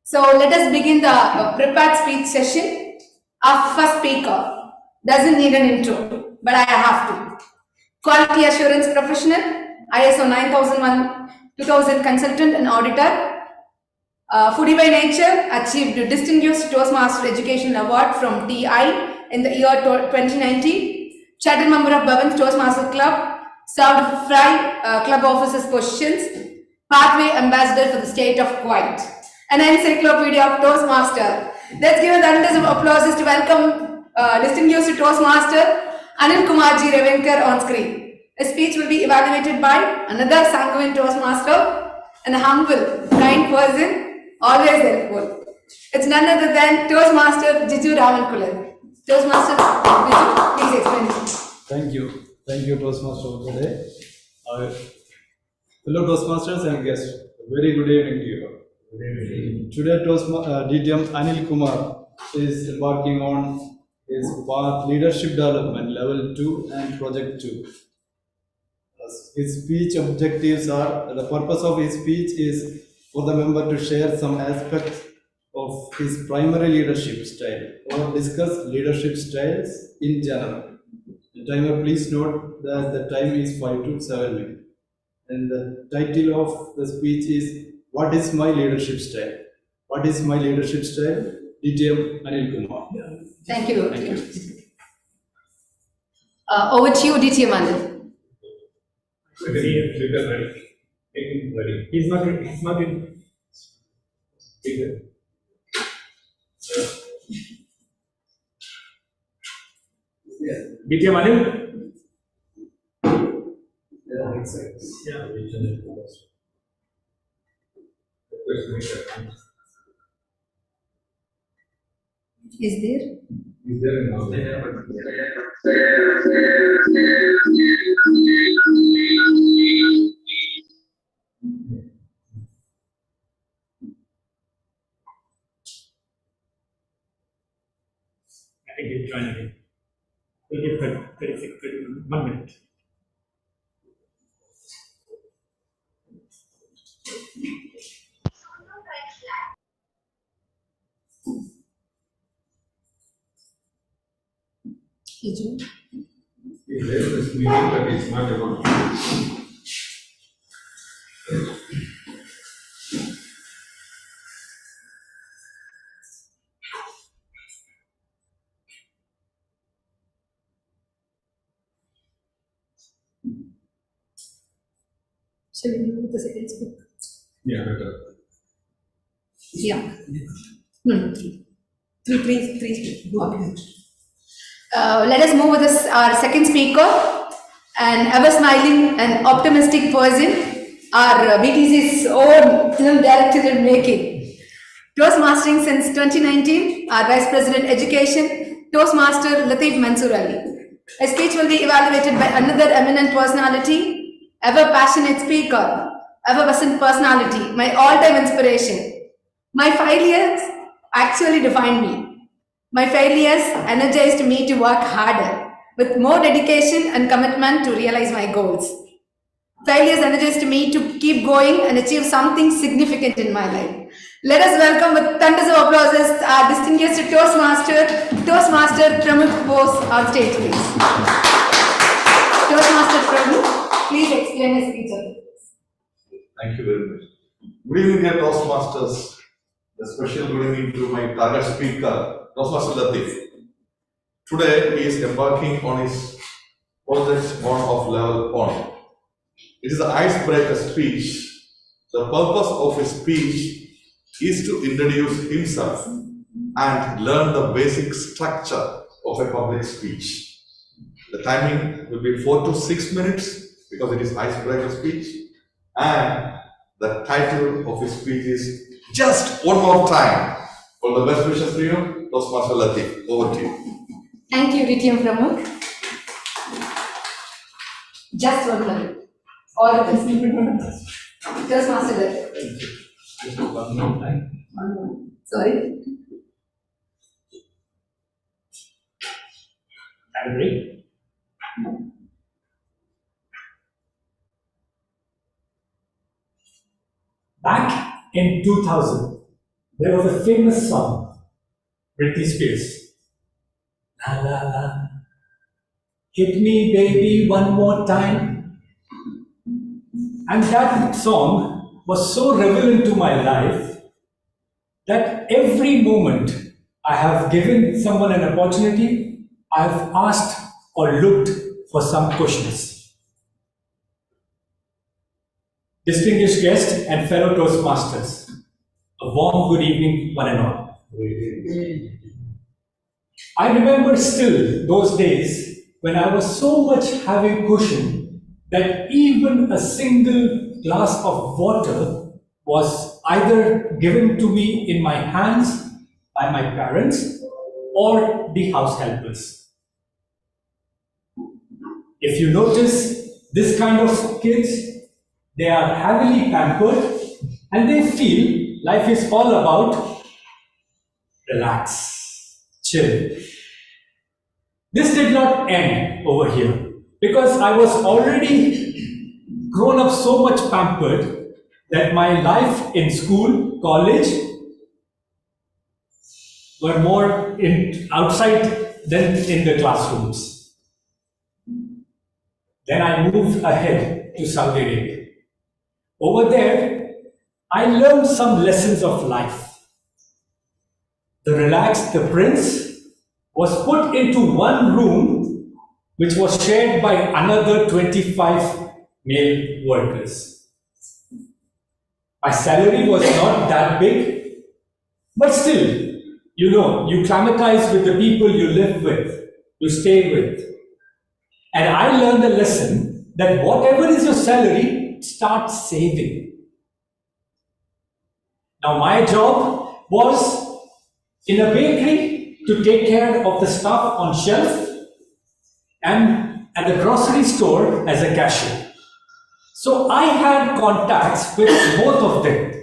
So, let us begin the prepared speech session. Our first speaker doesn't need an intro, but I have to. Quality assurance professional, ISO 9001-2000 consultant and auditor, foodie by nature, achieved distinguished Toastmaster Education Award from TI in the year 2019, charter member of Bhavans Toastmasters Club, served 5 club officers positions, pathway ambassador for the state of Kuwait, an encyclopedia of Toastmaster. Let's give a thunders of applause to welcome distinguished Toastmaster Anil Kumarji Revenkar on screen. A speech will be evaluated by another sanguine Toastmaster, an humble, kind person, always helpful. It's none other than Toastmaster Jiju Ramankulan. Toastmaster Jiju, please explain. Thank you, Toastmaster of the day. Fellow Toastmasters and guests, very good evening to you. Today, DTM Anil Kumar is embarking on his path leadership development level 2 and project 2. His speech objectives are, the purpose of his speech is for the member to share some aspects of his primary leadership style or discuss leadership styles in general. The timer, please note that the time is 5 to 7 minutes. And the title of the speech is, what is my leadership style? What is my leadership style? DTM Anil Kumar. Thank you. Over to you, DTM Anil. He's not in. BTM Anil? Yeah. Is there? I think he'll join again. We'll give 1 minute. Is He's there in this meeting, but he's not able to. Shall we move the second speaker? Yeah, better. Yeah. Three. Okay. Let us move with this, our second speaker, an ever smiling and optimistic person, our BTC's own film director in making. Toastmastering since 2019, our Vice President Education, Toastmaster Latif Mansoor Ali. A speech will be evaluated by another eminent personality, ever passionate speaker, ever present personality, my all-time inspiration. My failures actually defined me. My failures energized me to work harder, with more dedication and commitment to realize my goals. Failures energized me to keep going and achieve something significant in my life. Let us welcome with thunders of applause our distinguished Toastmaster Pramukh Bose on stage, please. Toastmaster Pramukh, please explain his speech. Thank you very much. Good evening, dear Toastmasters. A special good evening to my target speaker, Toastmaster Latif. Today, he is embarking on his project one of level 1. It is an icebreaker speech. The purpose of his speech is to introduce himself and learn the basic structure of a public speech. The timing will be 4 to 6 minutes because it is icebreaker speech, and the title of his speech is Just One More Time. For the best wishes to you, Toastmaster Latif, over to you. Thank you, DTM Pramukh. Just 1 minute. All the best. Toastmaster Latif. Just 1 more time. Sorry. I agree. Back in 2000, there was a famous song, Britney Spears. La la la, hit me baby one more time. And that song was so relevant to my life that every moment I have given someone an opportunity, I have asked or looked for some questions. Distinguished guests and fellow Toastmasters, a warm good evening, one and all. I remember still those days when I was so much having cushion that even a single glass of water was either given to me in my hands by my parents or the house helpers. If you notice, this kind of kids, they are heavily pampered and they feel life is all about relax, chill. This did not end over here because I was already grown up so much pampered that my life in school, college were more outside than in the classrooms. Then I moved ahead to Saudi Arabia. Over there, I learned some lessons of life. the relaxed, the prince, was put into one room which was shared by another 25 male workers. My salary was not that big, but still, you know, you climatize with the people you live with, you stay with. And I learned a lesson that whatever is your salary, start saving. Now, my job was in a bakery to take care of the stuff on shelf and at the grocery store as a cashier. So I had contacts with both of them.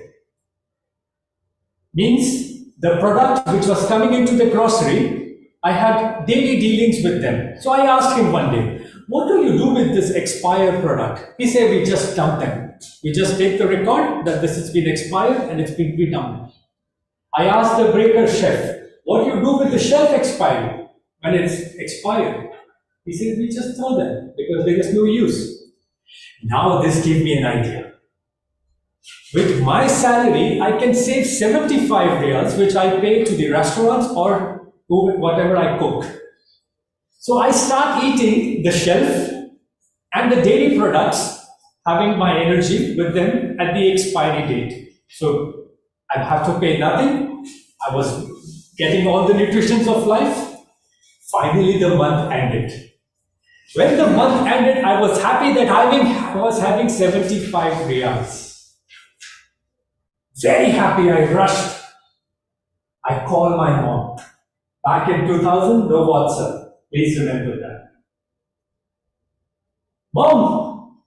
Means the product which was coming into the grocery, I had daily dealings with them. So I asked him one day, what do you do with this expired product? He said, we just dump them. We just take the record that this has been expired and it's been dumped. I asked the baker chef, what do you do with the shelf expiry when it's expired? He said, we just throw them because there is no use. Now this gave me an idea. With my salary, I can save 75 riyals, which I pay to the restaurants or whatever I cook. So I start eating the shelf and the daily products, having my energy with them at the expiry date. So I have to pay nothing. I was getting all the nutritions of life. Finally, the month ended. When the month ended, I was happy that I was having 75 riyals. Very happy, I rushed. I called my mom. Back in 2000, no WhatsApp. Please remember that. Mom,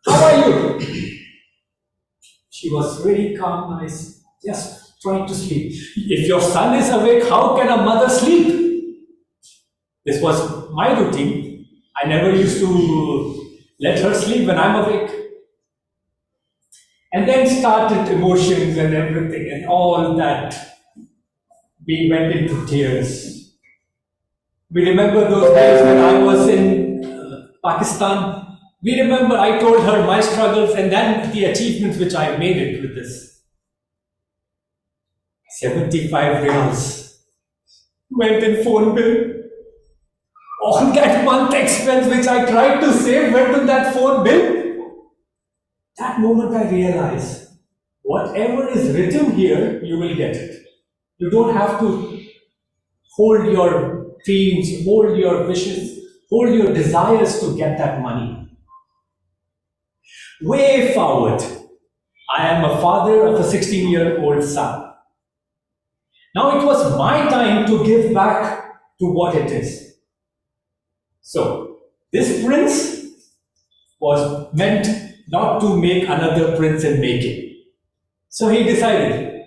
how are you? She was very calm, nice, just trying to sleep. If your son is awake, how can a mother sleep? This was my routine. I never used to let her sleep when I'm awake. And then started emotions and everything and all that. We went into tears. We remember those days when I was in Pakistan. We remember I told her my struggles and then the achievements which I made it with this. 75 riyals went in phone bill. All that month expense which I tried to save went to that phone bill. That moment I realized, whatever is written here, you will get it. You don't have to hold your dreams, hold your wishes, hold your desires to get that money. Way forward, I am a father of a 16-year-old son. Now it was my time to give back to what it is. So, this prince was meant not to make another prince in making. So he decided,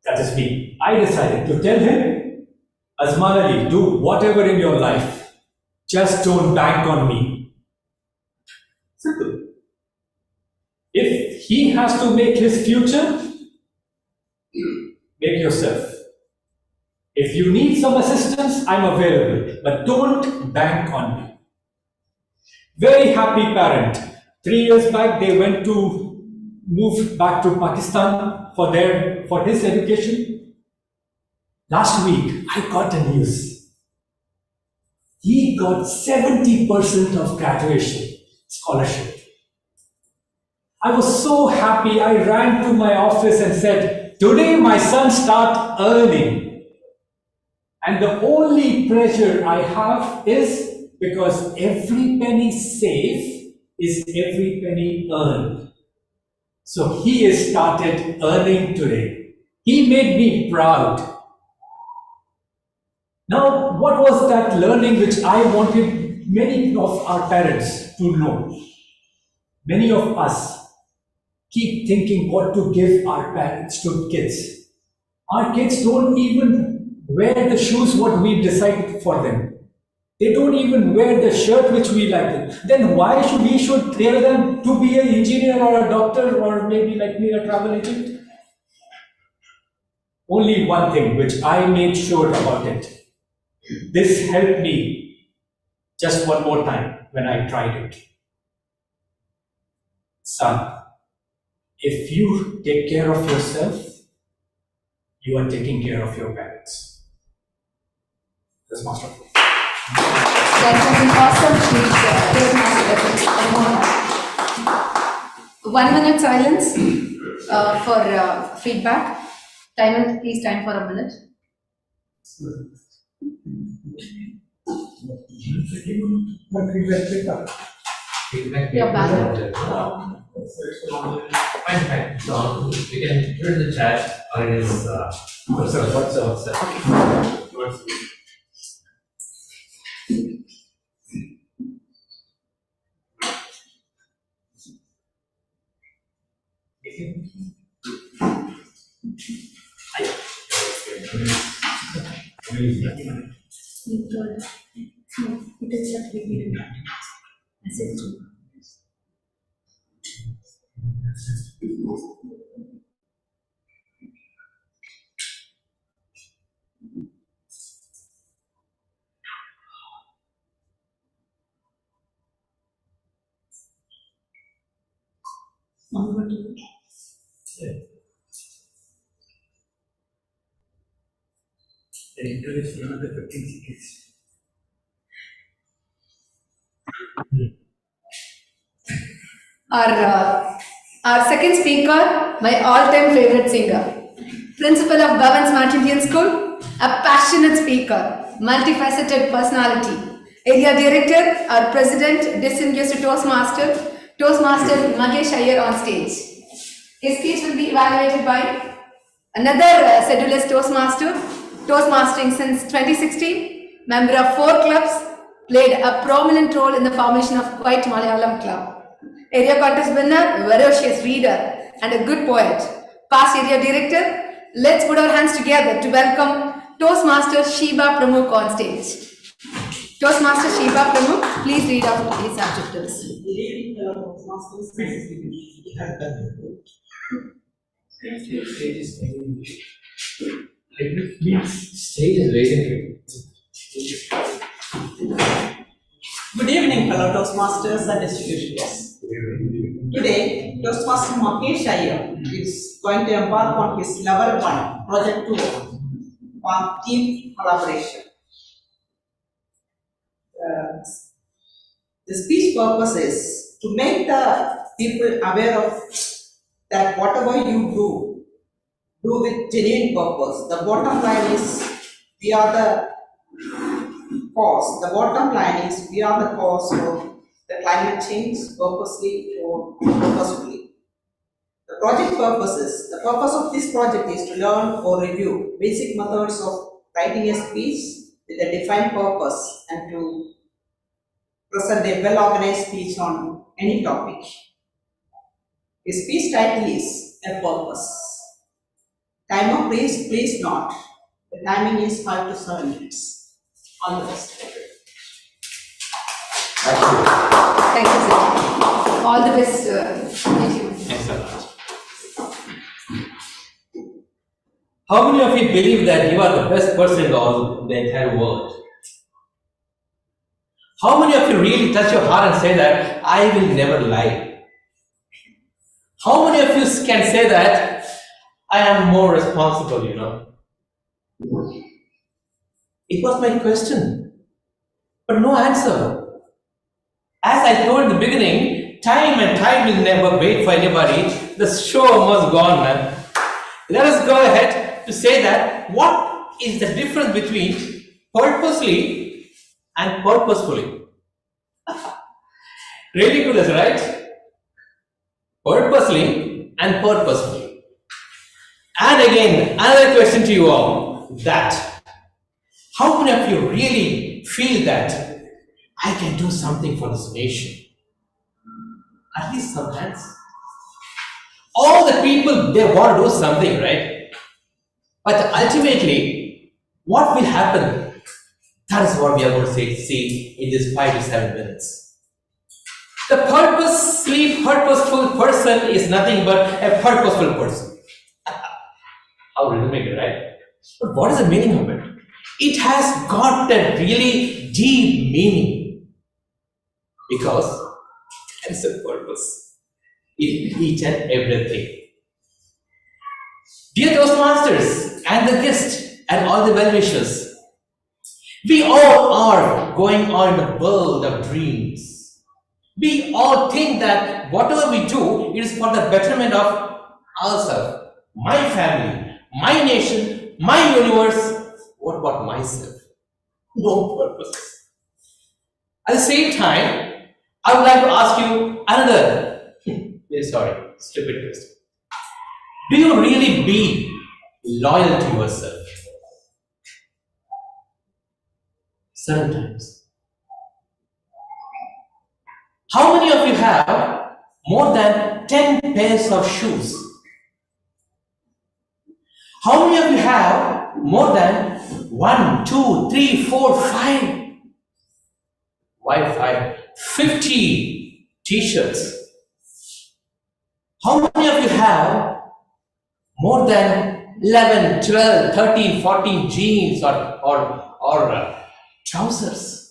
that is me, I decided to tell him, Azman Ali, do whatever in your life, just don't bank on me. Simple. If he has to make his future, make yourself. If you need some assistance, I'm available, but don't bank on me. Very happy parent. 3 years back, they went to move back to Pakistan for his education. Last week, I got the news. He got 70% of graduation scholarship. I was so happy. I ran to my office and said, today my son starts earning. And the only pressure I have is because every penny saved is every penny earned. So he has started earning today. He made me proud. Now, what was that learning which I wanted many of our parents to know? Many of us keep thinking what to give our parents to kids. Our kids don't even wear the shoes what we decide for them. They don't even wear the shirt which we like. Then why should we tell them to be an engineer or a doctor or maybe like me a travel agent? Only one thing which I made sure about it. This helped me just one more time when I tried it. Son, if you take care of yourself, you are taking care of your parents. Toastmaster. That was an awesome speech, Toastmaster. 1 minute silence for feedback. Timer, please time for a minute. Feedback. You're back. Fine. So we can put in the chat or it is WhatsApp. Our second speaker, my all-time favorite singer, principal of Bhavans Toastmasters School, a passionate speaker, multifaceted personality, area director, our president, distinguished Toastmaster Mahesh Iyer on stage. His speech will be evaluated by another sedulous Toastmaster, Toastmastering since 2016, member of 4 clubs, played a prominent role in the formation of Quiet Malayalam Club. Area contest winner, ferocious reader, and a good poet. Past area director, let's put our hands together to welcome Toastmaster Shiba Pramukh on stage. Toastmaster Shiba Pramukh, please read out his adjectives. Leading the Toastmasters. Stage is waiting Good evening, fellow Toastmasters and distinguished guests. Today, Toastmaster Mahesh Iyer is going to embark on his level 1 project 2 on team collaboration. The speech purpose is to make the people aware of that whatever you do with genuine purpose. The bottom line is we are the cause. The bottom line is we are the cause of the climate change, purposely or purposefully. The project purposes. The purpose of this project is to learn or review basic methods of writing a speech with a defined purpose and to present a well-organized speech on any topic. A speech title is a purpose. Timer, please not. The timing is 5 to 7 minutes. All the best. Thank you, sir. All the best. Thank you. Thanks a lot. How many of you believe that you are the best person in the entire world? How many of you really touch your heart and say that I will never lie? How many of you can say that I am more responsible, It was my question, but no answer. As I told in the beginning, time will never wait for anybody. The show must go on, man. Let us go ahead to say that what is the difference between purposely and purposefully? Really good, right? Purposely and purposefully. And again, another question to you all, that how many of you really feel that I can do something for this nation? At least some hands. All the people, they want to do something, right? But ultimately, what will happen? That is what we are going to see in this 5 to 7 minutes. The purposeful person is nothing but a purposeful person. How rhythmic, right? But what is the meaning of it? It has got a really deep meaning because there is a purpose in each and everything. Dear Toastmasters, and the guests and all the well-wishers. We all are going on in a world of dreams. We all think that whatever we do, it is for the betterment of ourselves, my family, my nation, my universe. What about myself? No purpose. At the same time, I would like to ask you another, stupid question. Do you really be loyal to yourself? Sometimes. How many of you have more than 10 pairs of shoes? How many of you have more than 1, 2, 3, 4, 5? Why 5? 50 t-shirts. How many of you have more than 11, 12, 13, 14 jeans or trousers?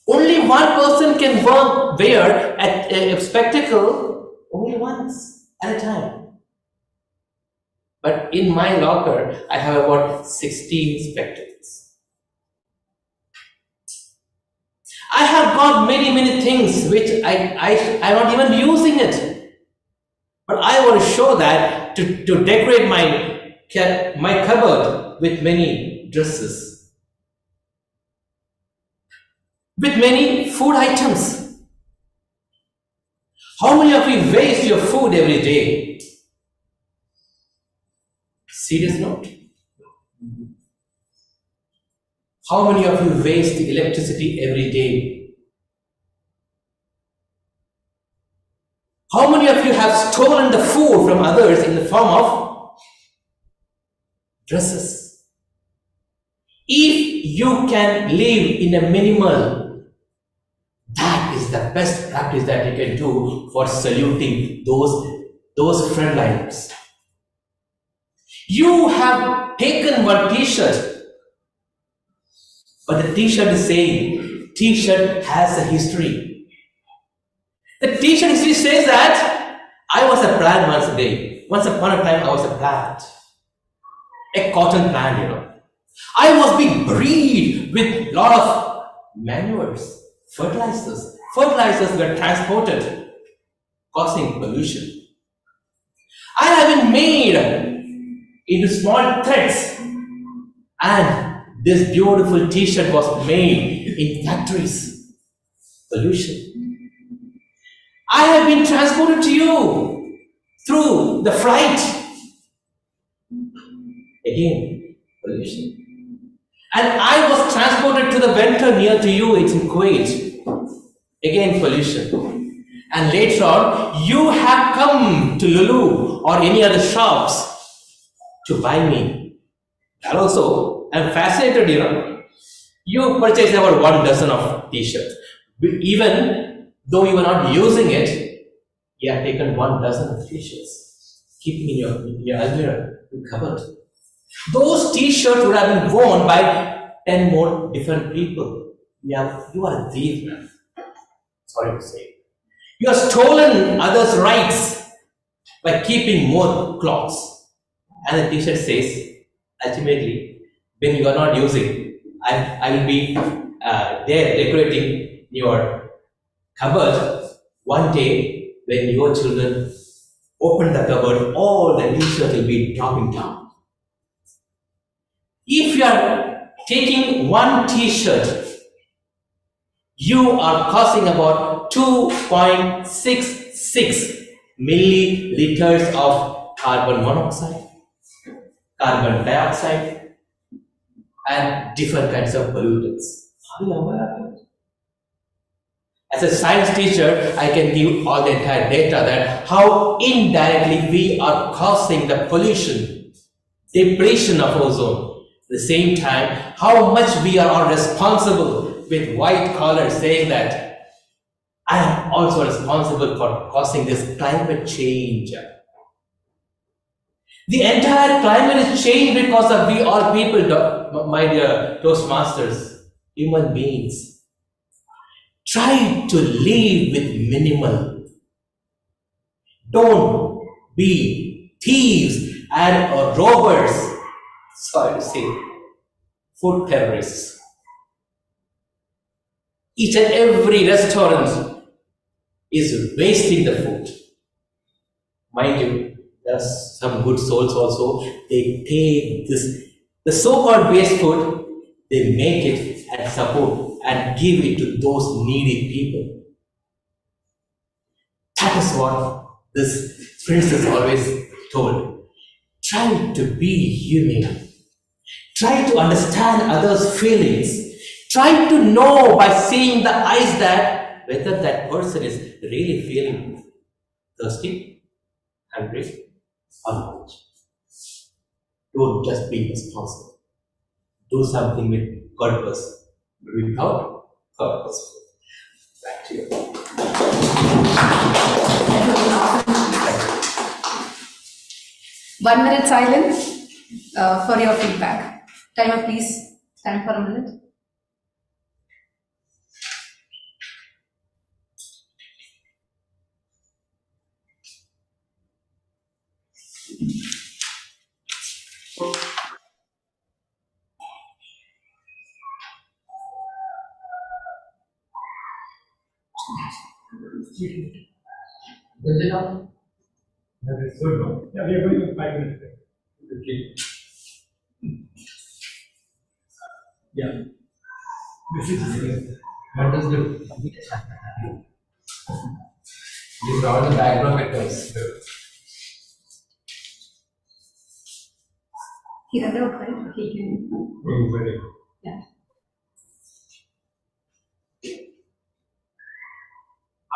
Only one person can wear a spectacle only once at a time. But in my locker, I have about 16 spectacles. I have got many things which I'm not even using it. But I want to show that to decorate my cupboard with many dresses, with many food items. How many of you waste your food every day? Serious note. How many of you waste the electricity every day? How many of you have stolen the food from others in the form of dresses? If you can live in a minimal, that is the best practice that you can do for saluting those front liners. You have taken one t-shirt, but the t-shirt is saying, t-shirt has a history. The t-shirt history says that I was a plant once upon a time I was a plant. A cotton plant, I was being breathed with lot of manures, fertilizers. Fertilizers were transported, causing pollution. I have been made into small threads, and this beautiful t-shirt was made in factories. Pollution. I have been transported to you through the flight. Again, pollution. And I was transported to the winter near to you, it's in Kuwait. Again, pollution. And later on, you have come to Lulu or any other shops to buy me. And also, I'm fascinated, You purchased about 1 dozen of t-shirts. Even though you were not using it, you have taken 1 dozen of t-shirts. Keep in your almirah, your cupboard. Those t-shirts would have been worn by 10 more different people. You are a thief, man. Sorry to say. You have stolen others' rights by keeping more clothes. And the t-shirt says, ultimately, when you are not using, I will be there decorating your cupboard. One day, when your children open the cupboard, all the t-shirts will be dropping down. If you are taking 1 t-shirt, you are causing about 2.66 milliliters of carbon monoxide, carbon dioxide, and different kinds of pollutants. Are you aware of it? As a science teacher, I can give all the entire data that how indirectly we are causing the pollution, depletion of ozone. At the same time, how much we are all responsible with white collar saying that I am also responsible for causing this climate change. The entire climate is changed because of we all people, my dear Toastmasters, human beings. Try to live with minimal. Don't be thieves and robbers, sorry to say, food terrorists. Each and every restaurant is wasting the food. Mind you, there's some good souls also. They take this, the so-called waste food, they make it and support and give it to those needy people. That is what this princess always told. Try to be human. Try to understand others' feelings. Try to know by seeing the eyes that whether that person is really feeling thirsty, hungry, or not. Don't just be responsible. Do something with purpose, without purpose. Back to you. One minute silence for your feedback. Timer, please. Time for a minute. That is good, no? Yeah, we are going to 5 minutes. Okay. Yeah. This is What is the these are all the background vectors. He read out, right? Okay, you can. very good. Yeah.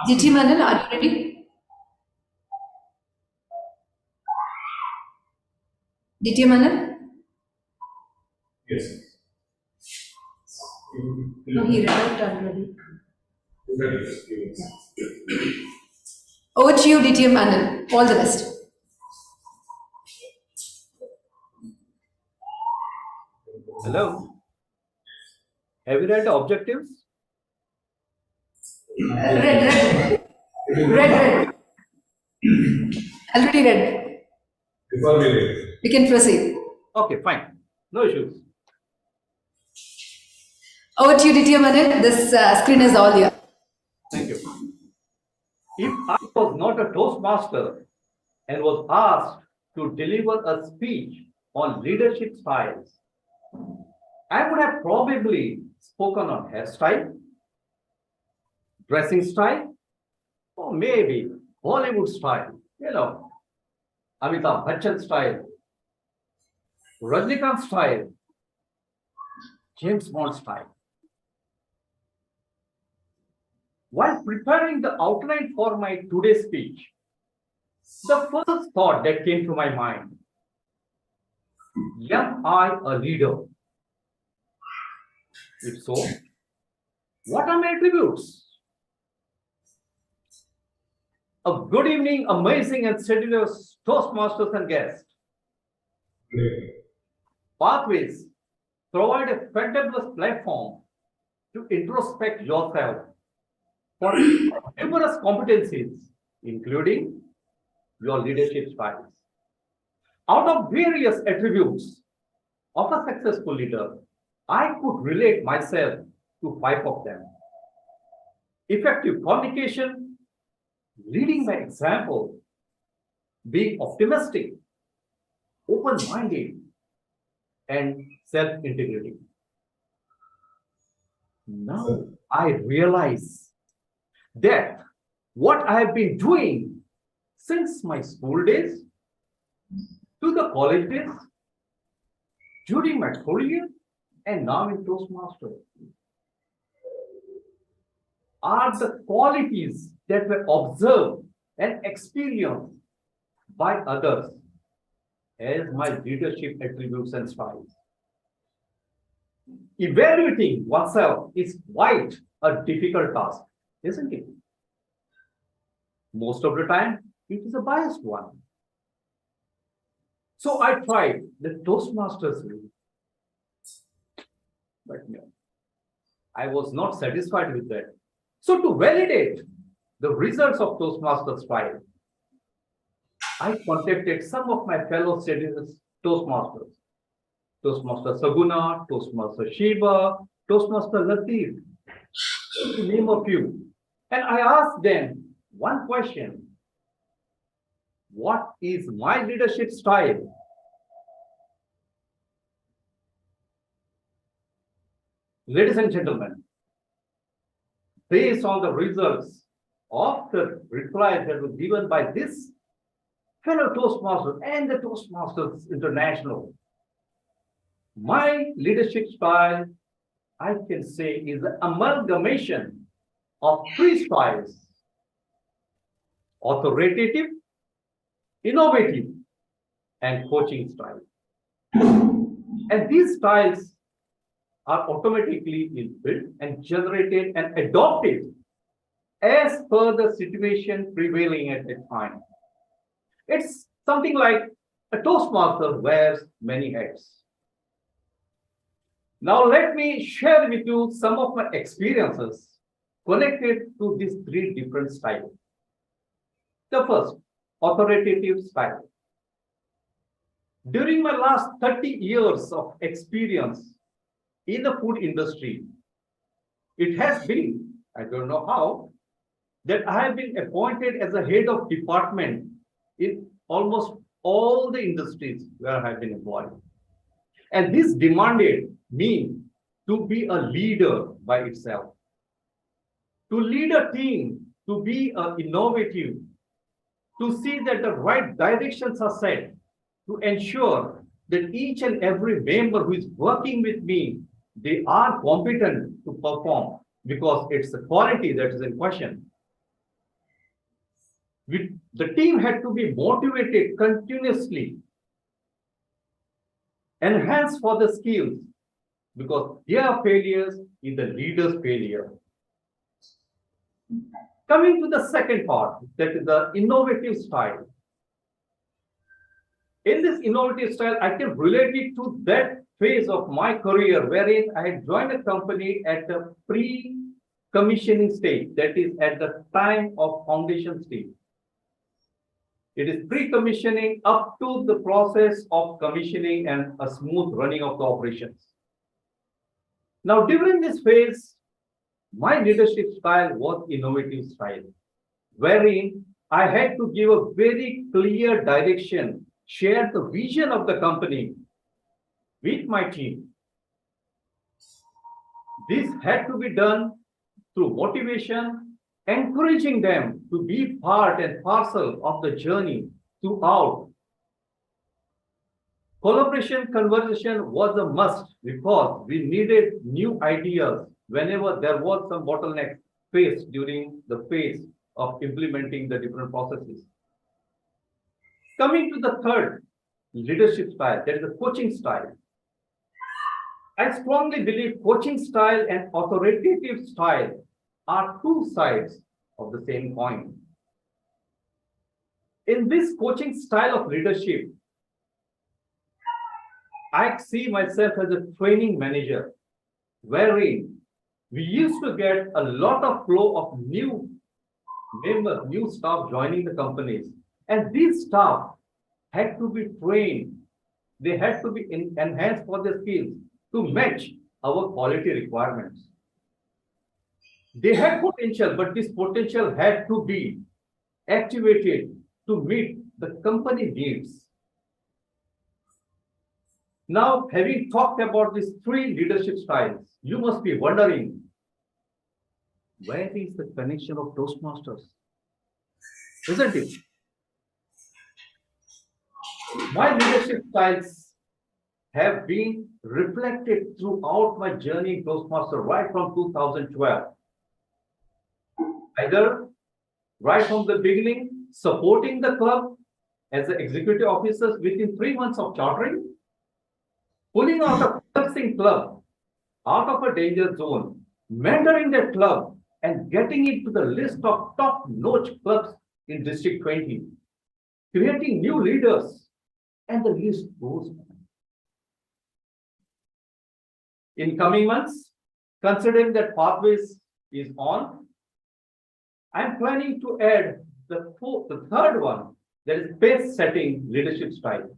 GT Manan, are you ready? GT Manan? Yes. No, he read out already. Ready. Over to you, DTM Manan. All the best. Hello. Have you read the objectives? Red. Already read. Before we leave. We can proceed. Okay, fine. No issues. Over to you, DTM Manan. This screen is all yours. Thank you. If I was not a Toastmaster and was asked to deliver a speech on leadership styles, I would have probably spoken on hairstyle, dressing style, or maybe Bollywood style, Amitabh Bachchan style, Rajnikant style, James Bond style. While preparing the outline for my today's speech, the first thought that came to my mind, am I a leader? If so, what are my attributes? A good evening, amazing and sedulous Toastmasters and guests. Pathways provide a fabulous platform to introspect yourself for numerous competencies, including your leadership styles. Out of various attributes of a successful leader, I could relate myself to 5 of them. Effective communication, leading by example, being optimistic, open-minded, and self-integrity. Now I realize that what I have been doing since my school days to the college days, during my career, and now in Toastmasters, are the qualities that were observed and experienced by others as my leadership attributes and styles. Evaluating oneself is quite a difficult task, isn't it? Most of the time, it is a biased one. So I tried the Toastmasters route. But no, I was not satisfied with that. So to validate the results of Toastmasters trial, I contacted some of my fellow citizens, Toastmasters, Toastmaster Saguna, Toastmaster Shiva, Toastmaster Latif, to name a few. And I asked them one question: what is my leadership style? Ladies and gentlemen, based on the results of the replies that were given by this fellow Toastmasters and the Toastmasters International, my leadership style, I can say, is an amalgamation of three styles: authoritative, innovative, and coaching style. And these styles are automatically inbuilt and generated and adopted as per the situation prevailing at the time. It's something like a Toastmaster wears many hats. Now let me share with you some of my experiences connected to these three different styles. The first, authoritative style. During my last 30 years of experience in the food industry, it has been, I don't know how, that I have been appointed as a head of department in almost all the industries where I have been employed. And this demanded me to be a leader by itself, to lead a team, to be innovative, to see that the right directions are set, to ensure that each and every member who is working with me, they are competent to perform, because it's the quality that is in question. The team had to be motivated continuously, enhanced for the skills, because their failures is the leader's failure. Coming to the second part, that is the innovative style. In this innovative style, I can relate it to that phase of my career wherein I had joined a company at the pre-commissioning stage, that is at the time of foundation stage. It is pre-commissioning up to the process of commissioning and a smooth running of the operations. Now, during this phase, my leadership style was innovative style, wherein I had to give a very clear direction, share the vision of the company with my team. This had to be done through motivation, encouraging them to be part and parcel of the journey throughout. Collaboration conversation was a must because we needed new ideas whenever there was some bottleneck faced during the phase of implementing the different processes. Coming to the third leadership style, that is the coaching style. I strongly believe coaching style and authoritative style are two sides of the same coin. In this coaching style of leadership, I see myself as a training manager, wherein we used to get a lot of flow of new members, new staff joining the companies. And these staff had to be trained. They had to be enhanced for their skills to match our quality requirements. They had potential, but this potential had to be activated to meet the company needs. Now, having talked about these three leadership styles, you must be wondering, where is the connection of Toastmasters? Isn't it? My leadership styles have been reflected throughout my journey in Toastmaster right from 2012. Either right from the beginning, supporting the club as the executive officers within 3 months of chartering, pulling out a collapsing club out of a danger zone, mentoring that club and getting it to the list of top-notch clubs in District 20, creating new leaders, and the list goes on. In coming months, considering that pathways is on, I'm planning to add the third one, that is pace-setting leadership style.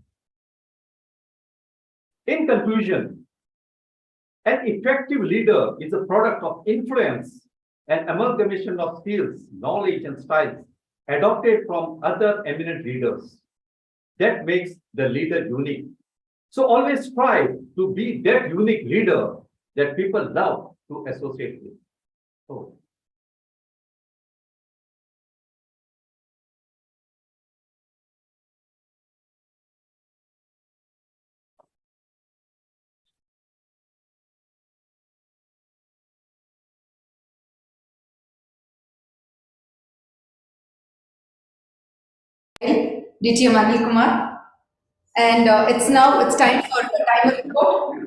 In conclusion, an effective leader is a product of influence and amalgamation of skills, knowledge, and styles adopted from other eminent leaders. That makes the leader unique. So always strive to be that unique leader that people love to associate with. Oh. DTM Anil Kumar. And it's time for the timer report.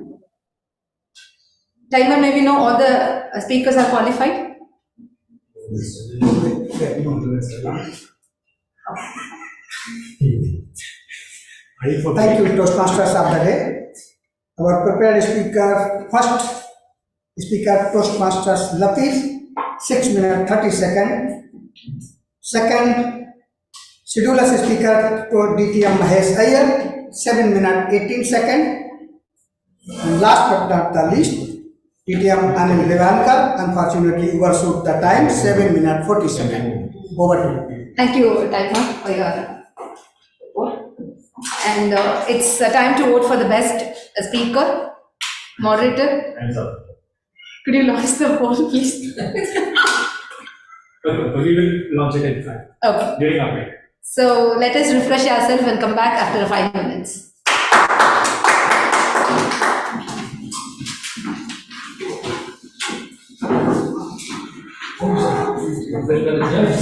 Timer, may we know all the speakers are qualified? Thank you, Toastmasters of the day. Our prepared speaker, first speaker, Toastmasters Latif, 6 minutes 30 seconds. Second, scheduled speaker, DTM Mahesh Iyer, 7 minutes 18 seconds. And last but not the least, DTM Anil Revankar, unfortunately overshoot the time, 7 minutes 40 seconds. Over to you. Thank you, timer, for your report. And it's time to vote for the best speaker, moderator. Hands up. Could you launch the poll, please? But we will launch it in 5. Okay. During our break. So let us refresh ourselves and come back after 5 minutes.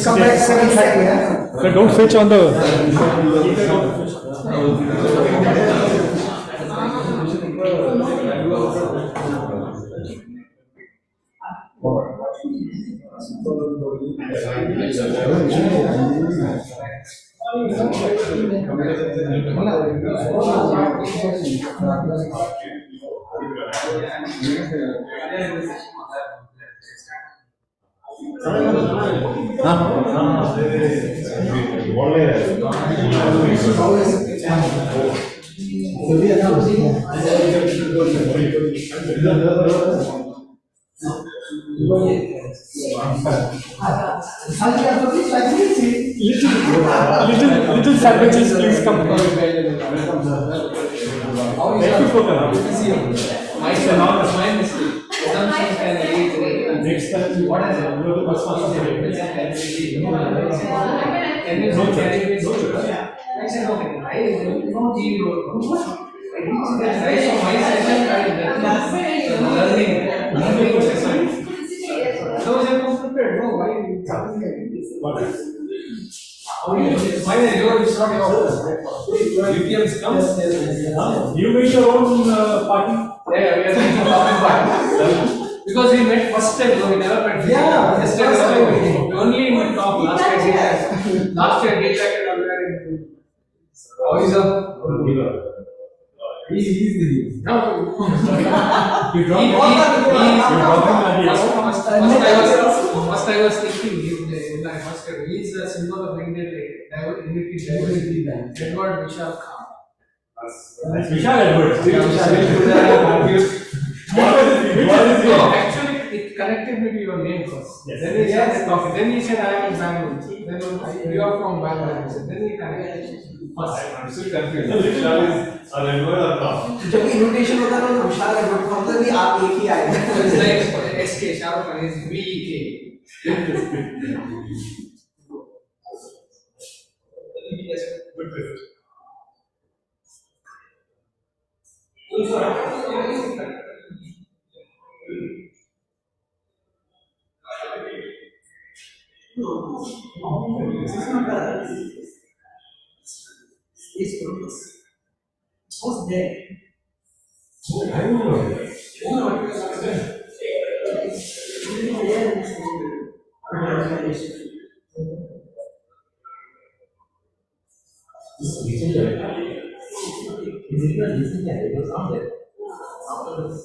Come back 7:30. So don't switch on the. Little sandwiches, please come. Next time, what is it? No, you make your own party. Yeah, we are making a party. Because we met first time, we never met. Yeah, first time. We only met top last year. Last year, we tracked on there. How is up? He is the. No. You First I was thinking, he is the symbol of Indian diversity. Edward Vishal Khan. That's Vishal Edwards. Actually, it connected me to your name first. Yes. Then he started talking. Then he said, I am in Bangalore. Then you are from Bangalore. Then he connected. I'm still confused. Vishal is a Edward or not? जब invitation होता है तो विशाल है but मतलब भी आप एक ही आए हैं. It's like SK Shahrukh Khan is VK. This is not the. It's purpose. What's there? I don't know. This recent is it not recent? It was not there. After this,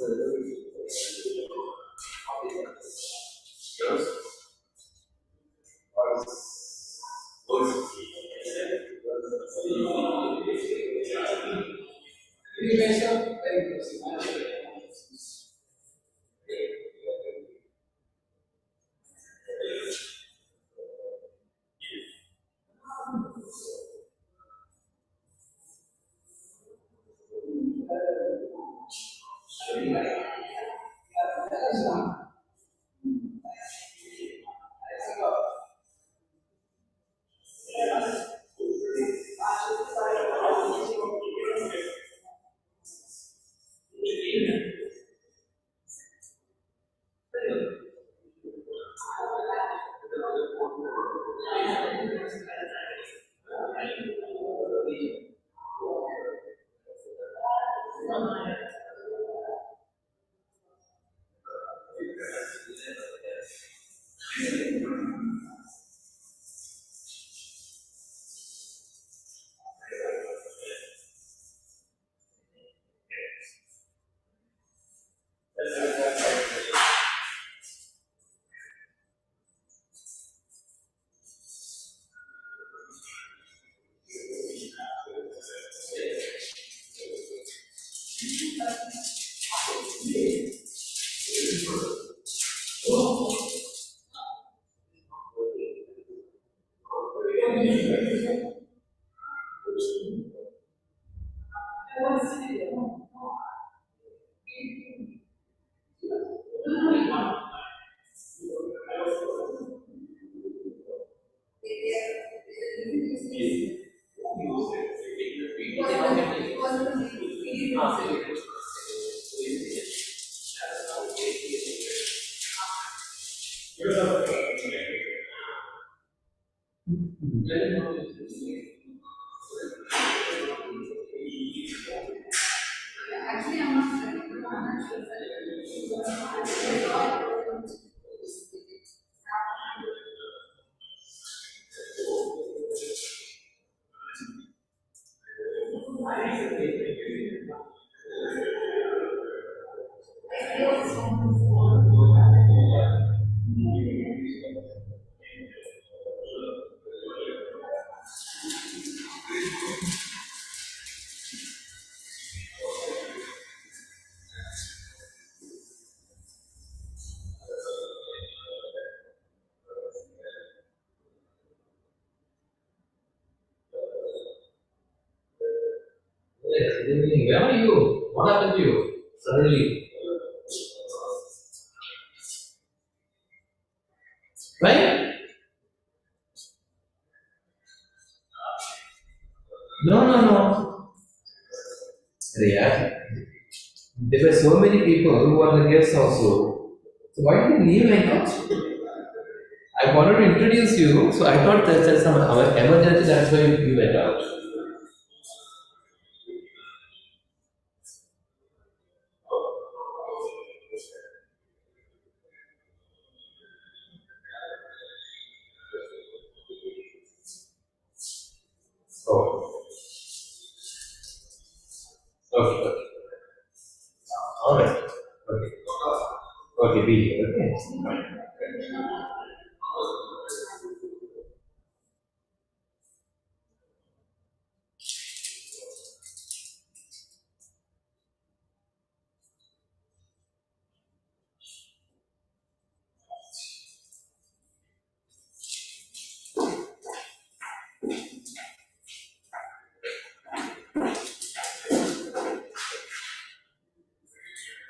Where are you? What happened to you? Suddenly. Right? No. Yeah. There were so many people who were the guests also. So why did you leave like that? I wanted to introduce you, so I thought there's some emergency, that's why you went out. Oh. Okay. Alright. Okay. Okay, be here. Okay.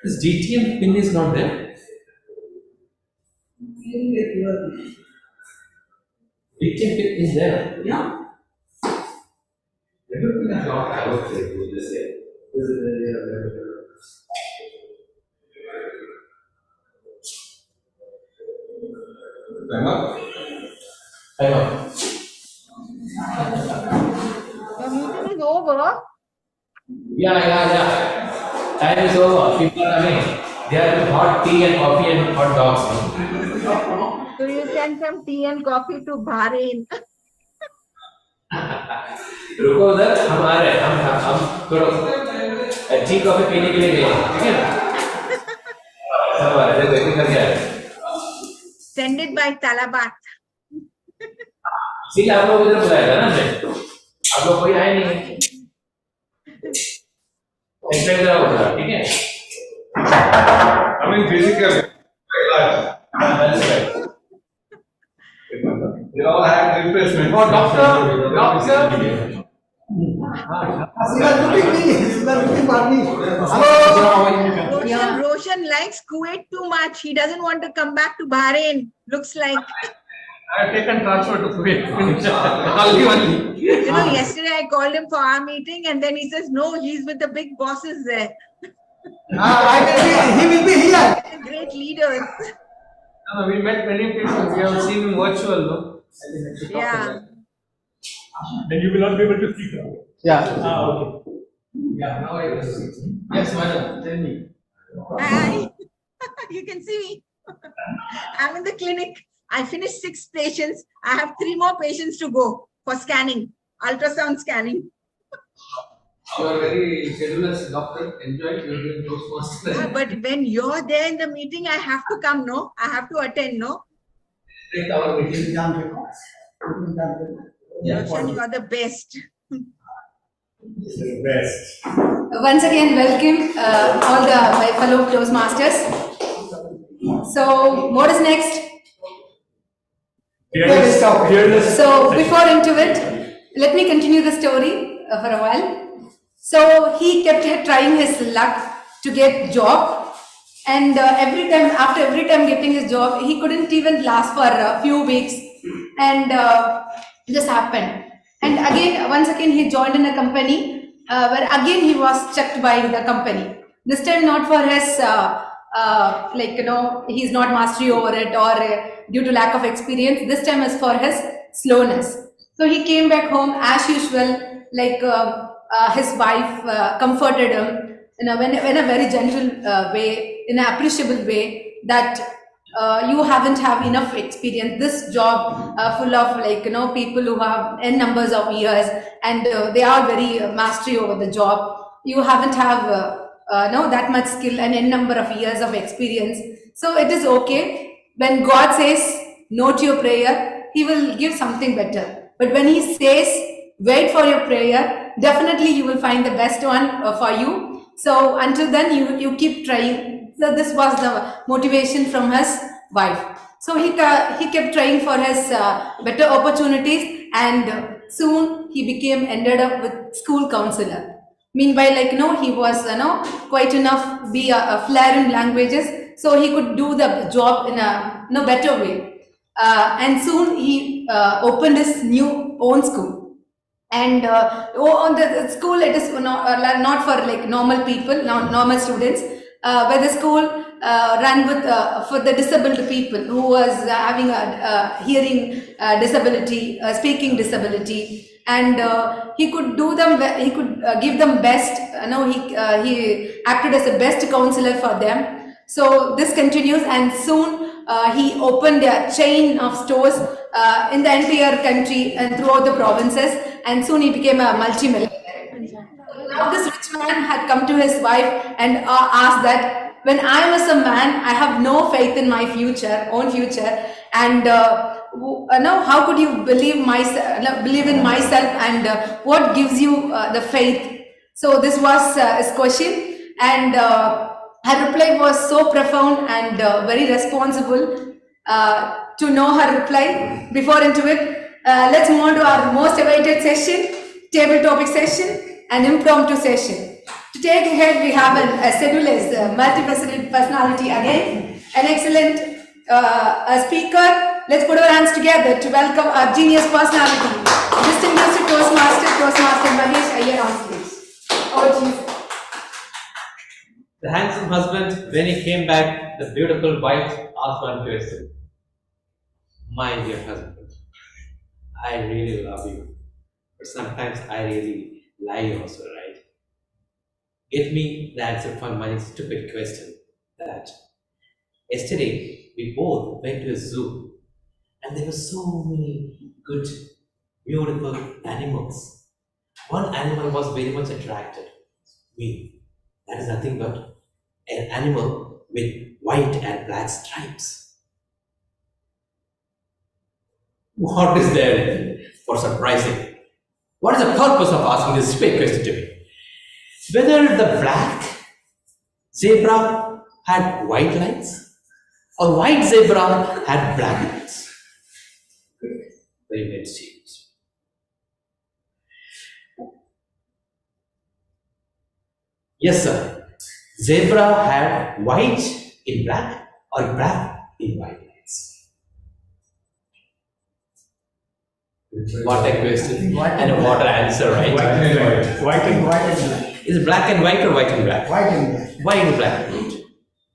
This DTM pin is not there. DTM pin is there. Yeah. Everything is not out there. This way. Time up. The meeting is over. Yeah. Time is over. People are coming. They have hot tea and coffee and hot dogs. So you send some tea and coffee to Bahrain. रुको उधर हम आ रहे हैं हम थोड़ा tea coffee पीने के लिए गए ठीक है सब आ रहे हैं करके आ रहे Send it by Talabat. इसीलिए आप लोग इधर बुलाया था ना मैं आप लोग कोई आए नहीं एक्सप्लेन करा होगा, ठीक है? Coming physically, That's right. they all had replacement. Oh, doctor. You are looking me, you are looking for me. Roshan likes Kuwait too much. He doesn't want to come back to Bahrain. Looks like. I have taken transfer to Kuwait. Only. You know, yesterday I called him for our meeting and then he says, no, he's with the big bosses there. He will be here. The great leaders. We met many people. We have seen him virtual, no? Yeah. Then you will not be able to speak now. Yeah. Okay. Yeah, now I will see. Yes, madam. Tell me. Hi. You can see me. I'm in the clinic. I finished 6 patients. I have 3 more patients to go for scanning, ultrasound scanning. You are very schedulous doctor. Enjoy. You are doing Toastmasters. But when you're there in the meeting, I have to come, no? I have to attend, no? Take our meeting. Roshan, you are the best. Best. Once again, welcome all my fellow Toastmasters. So, what is next? Fearless. So, before into it, let me continue the story for a while. So, he kept trying his luck to get job, and after every time getting his job, he couldn't even last for a few weeks, and this happened. And once again, he joined in a company where again he was checked by the company. This time, not for his he's not mastery over it or due to lack of experience. This time is for his slowness. So he came back home as usual, his wife comforted him in a very gentle way, in an appreciable way, that you haven't have enough experience. This job full of people who have n numbers of years and they are very mastery over the job. You haven't have that much skill and n number of years of experience. So it is okay. When God says no to your prayer, He will give something better. But when He says wait for your prayer, definitely you will find the best one for you. So until then, you keep trying. So this was the motivation from his wife. So he kept trying for his better opportunities, and soon he ended up with school counselor. Meanwhile, he was quite enough be a flair in languages, so he could do the job in a better way. And soon he opened his own school. And on the school, it is not for normal people, normal students. Where the school ran with for the disabled people who was having a hearing disability, speaking disability, and he could do them. He could give them best. He acted as the best counselor for them. So this continues, and soon he opened a chain of stores in the entire country and throughout the provinces. And soon he became a multi-millionaire. Now this rich man had come to his wife and asked that, when I was a man, I have no faith in my own future, and now how could you believe in myself, and what gives you the faith? So this was his question, and her reply was so profound and very responsible. To know her reply, before into it, let's move on to our most awaited session, table topic session, an impromptu session. To take ahead, we have a sedulous, multifaceted personality again, an excellent speaker. Let's put our hands together to welcome our genius personality, distinguished Toastmaster Mahesh Iyer on stage. Over to you. The handsome husband, when he came back, the beautiful wife asked one question. My dear husband, I really love you, but sometimes I really lie also, right? Get me the answer for my stupid question. That yesterday we both went to a zoo, and there were so many good, beautiful animals. One animal was very much attracted to me. That is nothing but an animal with white and black stripes. What is there for surprising? What is the purpose of asking this stupid question to me? whether the black zebra had white lines or white zebra had black lines. Very well stated. Yes, sir. Zebra had white in black or black in white lines. What a question and what an answer, right? White and white. White and black. Is it black and white or white and black? White and black. Why in black?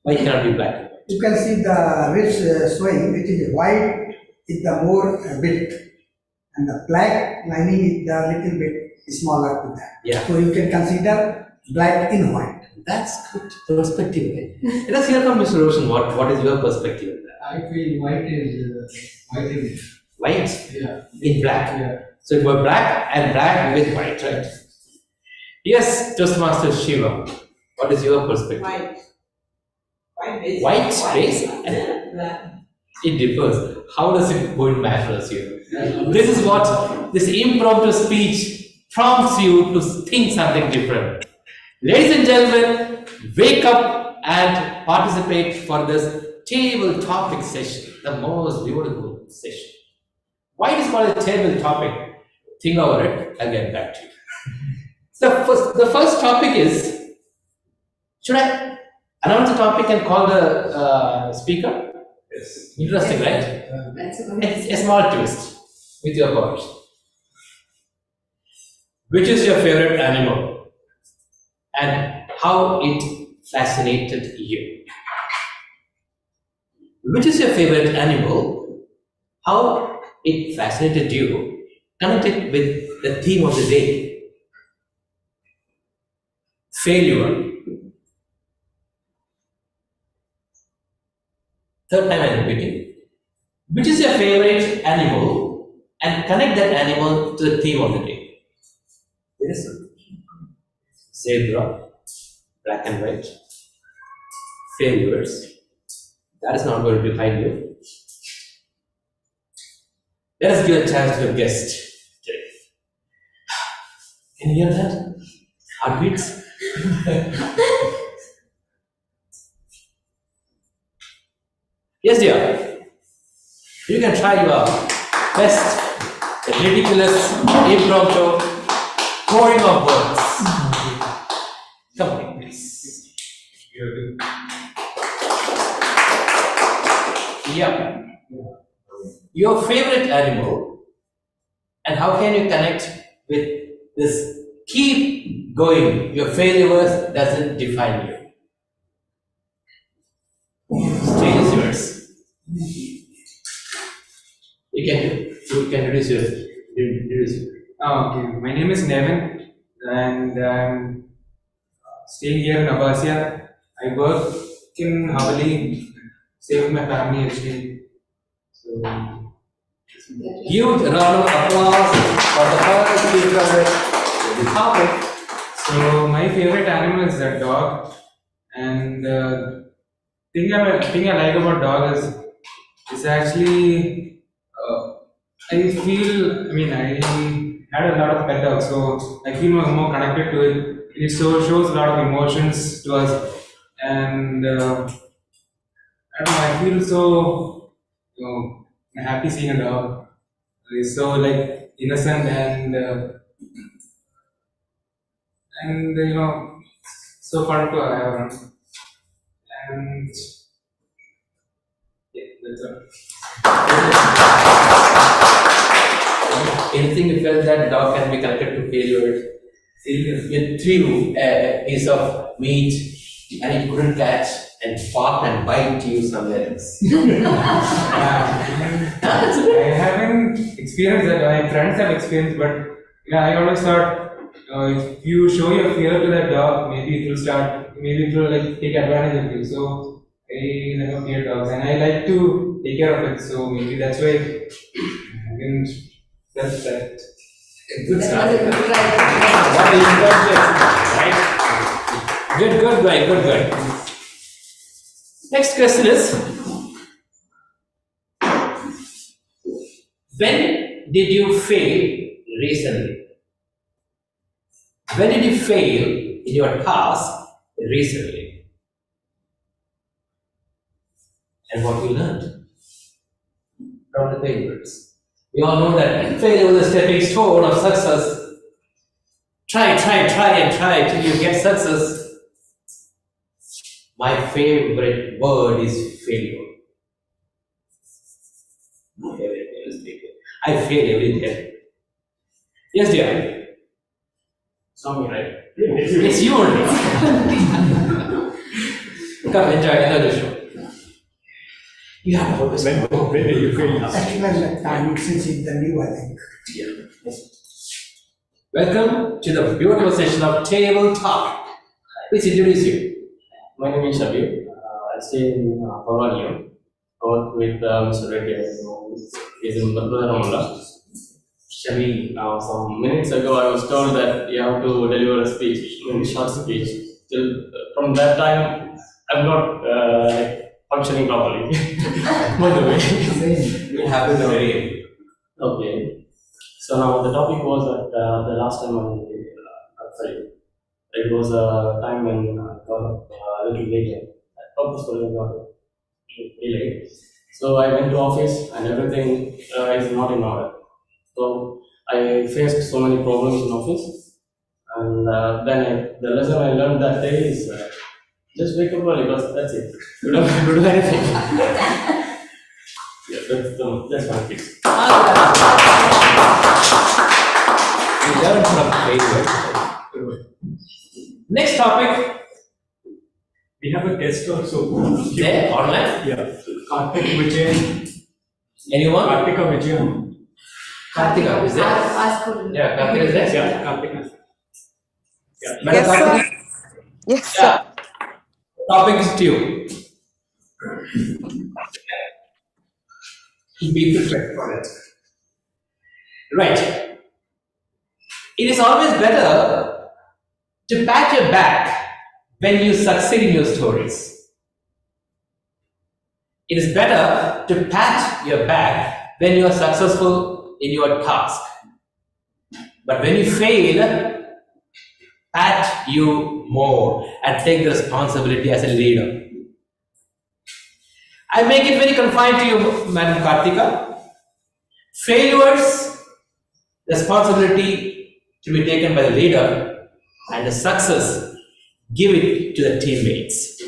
Why cannot be black? You can see the rich showing which is white is the more bit and the black lining is the little bit smaller to that. Yeah. So you can consider black in white. That's good perspective. Right? Let us hear from Mr. Roshan. What is your perspective on that? I feel white is White yeah. in black. Yeah. So it was black and black with white, right? Yes, Toastmaster Shiva. What is your perspective? White. White base. White base and black. it differs. How does it going matters here? This is what this impromptu speech prompts you to think something different. Ladies and gentlemen, wake up and participate for this table topic session, the most beautiful session. Why it is called a table topic? Think over it, I'll get back to you. The first topic is, should I announce the topic and call the speaker? Yes. Interesting, right? That's a good It's a small twist with your powers. Which is your favorite animal and how it fascinated you? Which is your favorite animal? How it fascinated you? Connected with the theme of the day. Failure. Third time I'm repeating. Which is your favorite animal and connect that animal to the theme of the day? Yes, sir. Zebra, black and white, failures. That is not going to define you. Let us give a chance to a guest today. Can you hear that? Heartbeats? Yes, dear. You can try your best, the ridiculous, impromptu, pouring of words. Come on, please. Yeah. Your favorite animal and how can you connect with this? Keep going. Your failures doesn't define you. Stage is yours. You can introduce yourself. Okay, my name is Nevin and I'm staying here in Abbassia. I work in Havali, stay with my family actually. So, Huge round of applause for the first speaker of the topic. so my favorite animal is a dog, and thing I like about dog is it's actually I feel I had a lot of pet dogs, so I feel more connected to it. It shows a lot of emotions to us, and I don't know. I feel so happy seeing a dog. It's so like innocent and so fun to have around. And yeah, that's all. Anything you felt that dog can be connected to failures? You threw a piece of meat and it couldn't catch and fought and bite you somewhere else. I haven't experienced that. My friends have experienced, but I always thought if you show your fear to that dog, maybe it will like take advantage of you. So I never fear dogs, and I like to take care of it. So maybe that's why I didn't. That's that. Good That start. was a good try. What is your right? Good. Next question is, when did you fail recently? When did you fail in your task recently? And what you learned from the failures. We all know that failure is a stepping stone of success. Try till you get success. My favorite word is failure. My favorite word is failure. I fail every day. Yes, dear. It's not me, right? It's you only. Come enjoy another show. You have to focus. When you fail last? Excellent time since in the new, I think. Yeah. Welcome to the beautiful session of Table Talk. Please introduce you. My name is Shabir. I stay in Pavalion. I work with Mr. Reddy, who is in Ramala. Shabir, some minutes ago I was told that you have to deliver a speech, a short speech. Till from that time, I'm not functioning properly. By the way, it happens very. Okay. So now the topic was that the last time sorry, it was a time when I got a little later. I purposefully got delayed. So I went to office and everything is not in order. So I faced so many problems in office, and then the lesson I learned that day is just wake up early, because that's it. You don't have to do anything. Yeah, that's my fix. We learn from failure. Next topic. We have a guest also. There, online? Yeah. Karthik Vijay. Anyone? Karthika Vijay. Karthika, is there? Yeah, Karthika is there? Yeah, Karthika. Yeah. Madam Karthika? Yes, sir. Yeah. Topic is due. Be prepared for it. Right. It is always better to pat your back when you succeed in your stories. It is better to pat your back when you are successful in your task. But when you fail, pat you more and take the responsibility as a leader. I make it very confined to you, Madam Karthika. Failures, responsibility to be taken by the leader, and the success, give it to the teammates.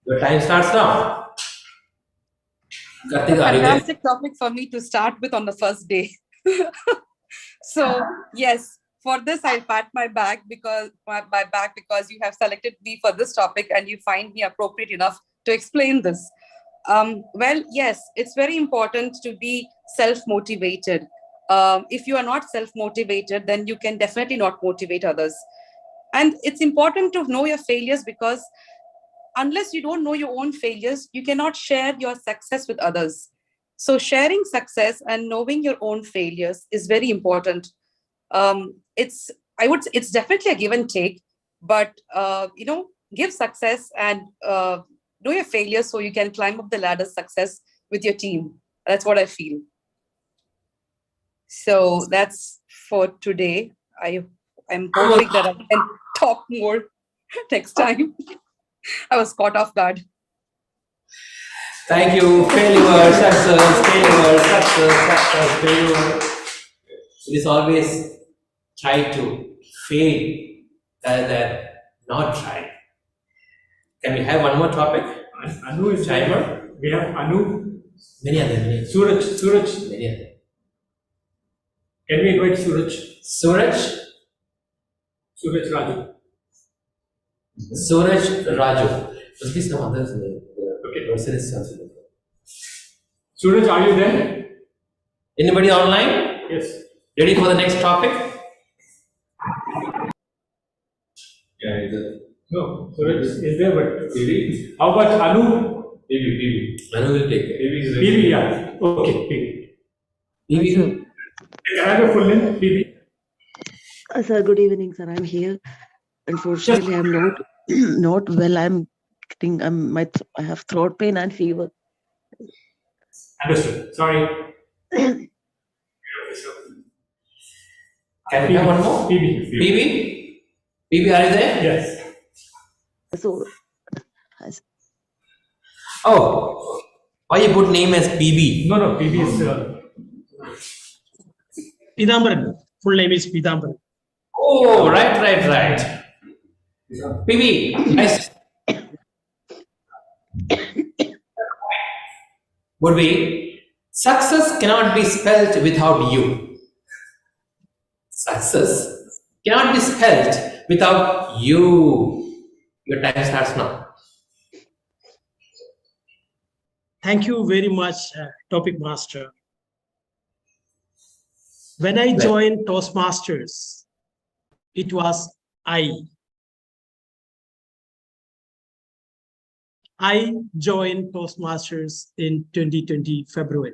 Your time starts now. Karthika, are you there? Fantastic topic for me to start with on the first day. So yes, for this I'll pat my back because you have selected me for this topic and you find me appropriate enough to explain this. Well, yes, it's very important to be self-motivated. If you are not self-motivated, then you can definitely not motivate others. And it's important to know your failures, because unless you don't know your own failures, you cannot share your success with others. So sharing success and knowing your own failures is very important. It's definitely a give and take, but give success and know your failures so you can climb up the ladder success with your team. That's what I feel. So that's for today. I'm hoping that I can talk more next time. I was caught off guard. Thank you. Failure, success, failure. It is always try to fail rather than not try. Can we have one more topic? Anu is timer. We have Anu. Many other. Suraj. Many other. Can we invite Suraj? Suraj Raju. Suraj Raju. Was this some other name? Okay. Suraj, are you there? Anybody online? Yes. Ready for the next topic? Yeah, no, Suraj is there, but maybe. How about Anu? PB. Anu will take it. PB, yeah. Okay, PB. Can I have a full name? PB. Sir, good evening, sir. I'm here. Unfortunately, I'm not well. I have throat pain and fever. Understood. Sorry. Can we have one more? PB. PB? PB, are you there? Yes. So, Oh, why you put name as PB? No, PB is Pidambaran. Full name is Pidambaran. Oh, right. PB, nice. Would be success cannot be spelled without you. Success cannot be spelled without you. Your time starts now. Thank you very much, Topic Master. When I joined Toastmasters, it was I joined Toastmasters in 2020 February.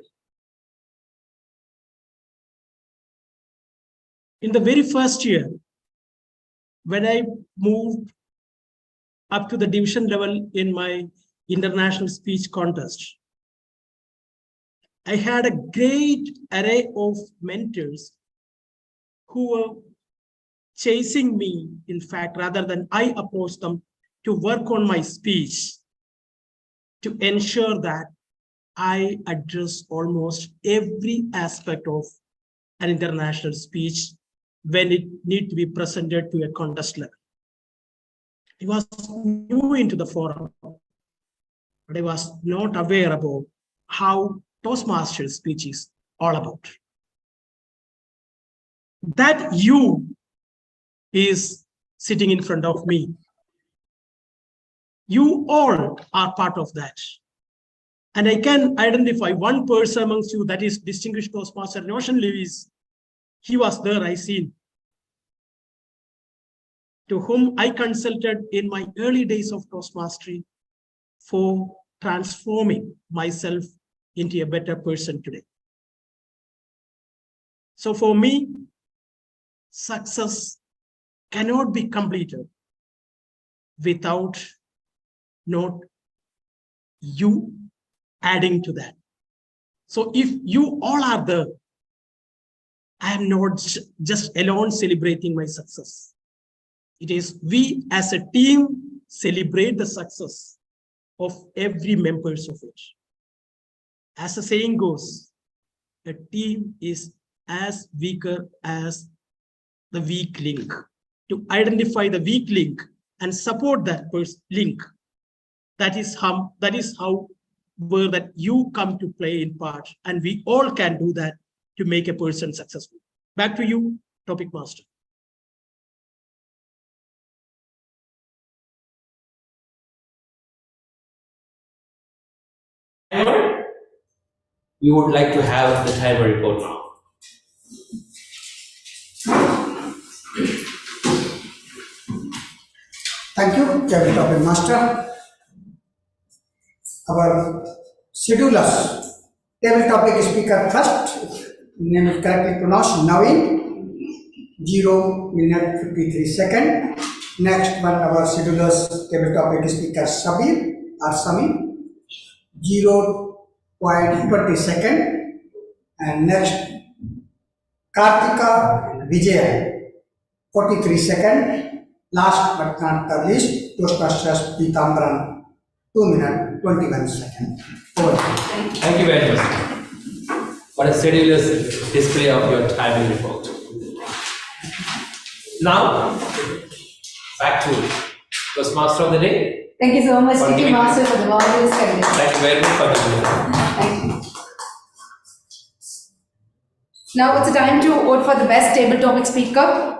In the very first year, when I moved up to the division level in my international speech contest, I had a great array of mentors who were chasing me, in fact, rather than I approach them to work on my speech, to ensure that I address almost every aspect of an international speech when it needs to be presented to a contest level. I was new into the forum, but I was not aware about how Toastmasters speech is all about. That you is sitting in front of me. You all are part of that. And I can identify one person amongst you, that is distinguished Toastmaster Notion Lewis. He was there, I seen, to whom I consulted in my early days of Toastmastery for transforming myself into a better person today. So for me, success cannot be completed without not you adding to that. So if you all are there, I am not just alone celebrating my success. It is we as a team celebrate the success of every members of it. As the saying goes, a team is as weaker as the weak link. To identify the weak link and support that link, that is how where that you come to play in part, and we all can do that to make a person successful. Back to you, Topic Master. We would like to have the timer report now. Thank you, Chairman Topic Master. Our schedulers, table topic speaker first, name is correctly pronounced, Naveen, 0 minute 53 second. Next one, our schedulers, table topic speaker Sabir or Sami, 0.20 second. And next, Kartika Vijay, 43 second. Last but not the least, Toastmasters Pitambaran, 2 minutes 21 seconds. Over. Thank you very much. What a sedulous display of your timing report. Now, back to Toastmaster of the day. Thank you so much, Tiki Master, for the marvelous guidance. Thank you very much for the Thank you. Now it's the time to vote for the best table topic speaker.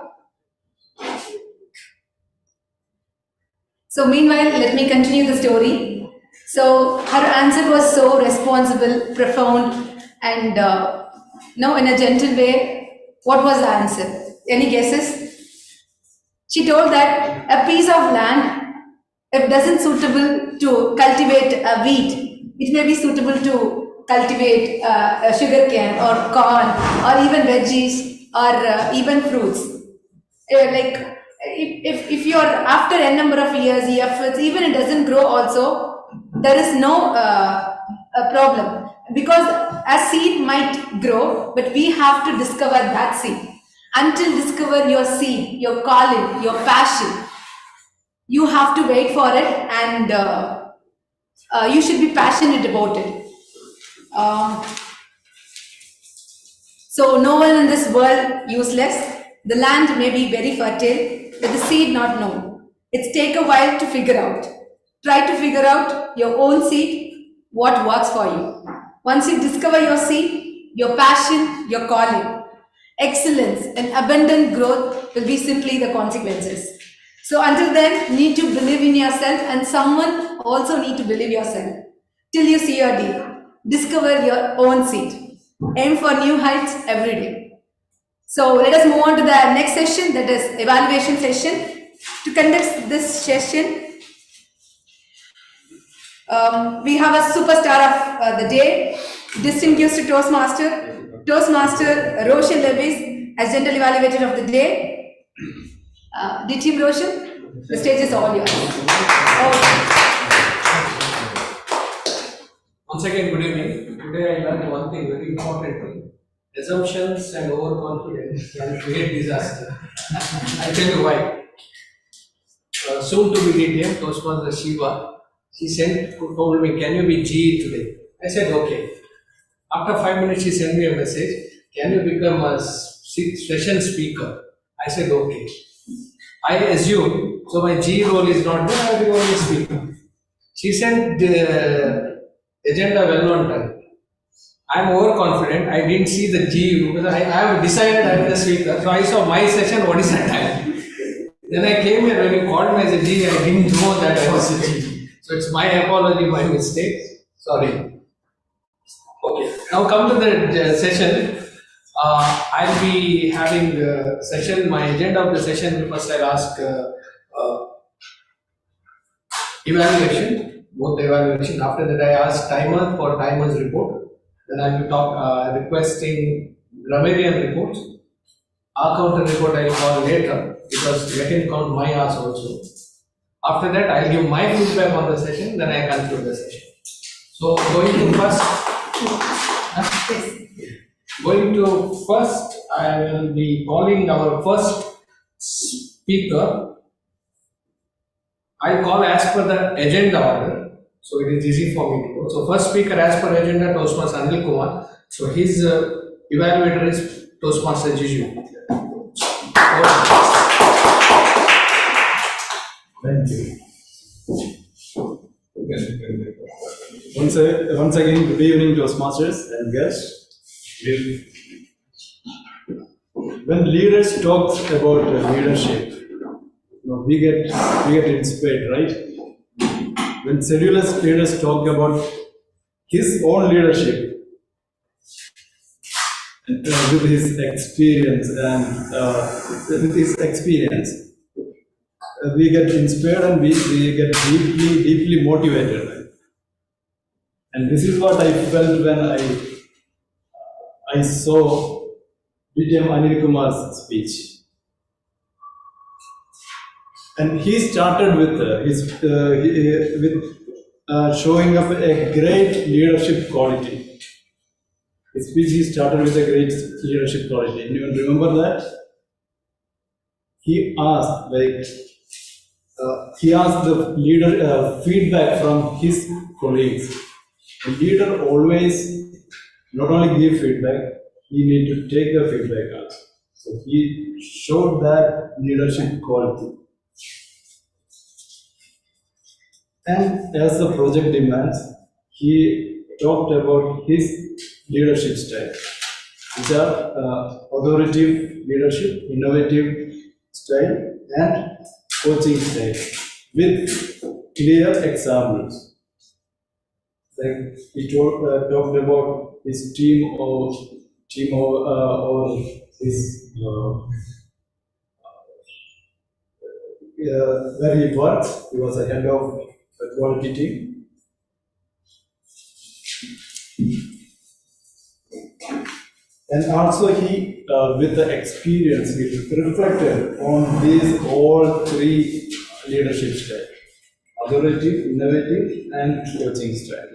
So meanwhile, let me continue the story. So her answer was so responsible, profound, and in a gentle way. What was the answer? Any guesses? She told that a piece of land, if doesn't suitable to cultivate a wheat, it may be suitable to cultivate a sugar cane or corn or even veggies or even fruits. Like if you're after a number of years, efforts, even it doesn't grow also, there is no a problem, because a seed might grow, but we have to discover that seed. Until discover your seed, your calling, your passion, you have to wait for it, and you should be passionate about it. So no one in this world useless. The land may be very fertile, but the seed not known. It's take a while to figure out. Try to figure out your own seed, what works for you. Once you discover your seed, your passion, your calling, excellence and abundant growth will be simply the consequences. So until then, need to believe in yourself, and someone also need to believe yourself. Till you see your deed, discover your own seed. Aim for new heights every day. So let us move on to the next session, that is evaluation session. To conduct this session, we have a superstar of the day, distinguished Toastmaster Roshan Lewis as General Evaluator of the day. Team Roshan, the stage is all yours. Once again, good evening. Today I learned one thing very important thing. Assumptions and overconfidence can create disaster. I'll tell you why. Soon to be DTM, Toastmaster Shiva, she told me, can you be GE today? I said, okay. After 5 minutes, she sent me a message, can you become a session speaker? I said, okay. I assumed, so my G role is not there, I will be only speaker. She sent the agenda well on time. I am overconfident, I didn't see the G because I have decided I am the speaker. So I saw my session, what is the time? Then I came here, when you called me as a G, I didn't know that I was a G. So it's my apology, my mistake. Sorry. Okay, now come to the session. I'll be having the session, my agenda of the session. First I'll ask evaluation, both evaluation. After that I ask timer for timer's report. Then I'll be requesting grammarian reports. Our counter report I'll call later because let him count my hours also. After that I'll give my feedback on the session, then I conclude the session. So I will be calling our first speaker. I'll call as per the agenda order, so it is easy for me to go. So first speaker as per agenda, Toastmaster Anil Kumar. So his evaluator is Toastmaster Jiju. Thank you. Once again, good evening, Toastmasters and guests. When leaders talk about leadership, we get inspired, right? When sedulous leaders talk about his own leadership and with his experience we get inspired and we get deeply motivated. And this is what I felt when I saw DTM Anil Kumar's speech. And he started with showing up a great leadership quality. His speech he started with a great leadership quality. Anyone remember that? He asked the leader feedback from his colleagues. The leader always not only give feedback, he need to take the feedback also. So he showed that leadership quality. And as the project demands, he talked about his leadership style, which are authoritative leadership, innovative style, and coaching style, with clear examples. Like he talked about his team or his where he worked. He was a head of a quality team. And also he, with the experience, he reflected on these all three leadership styles: authoritative, innovative, and coaching style.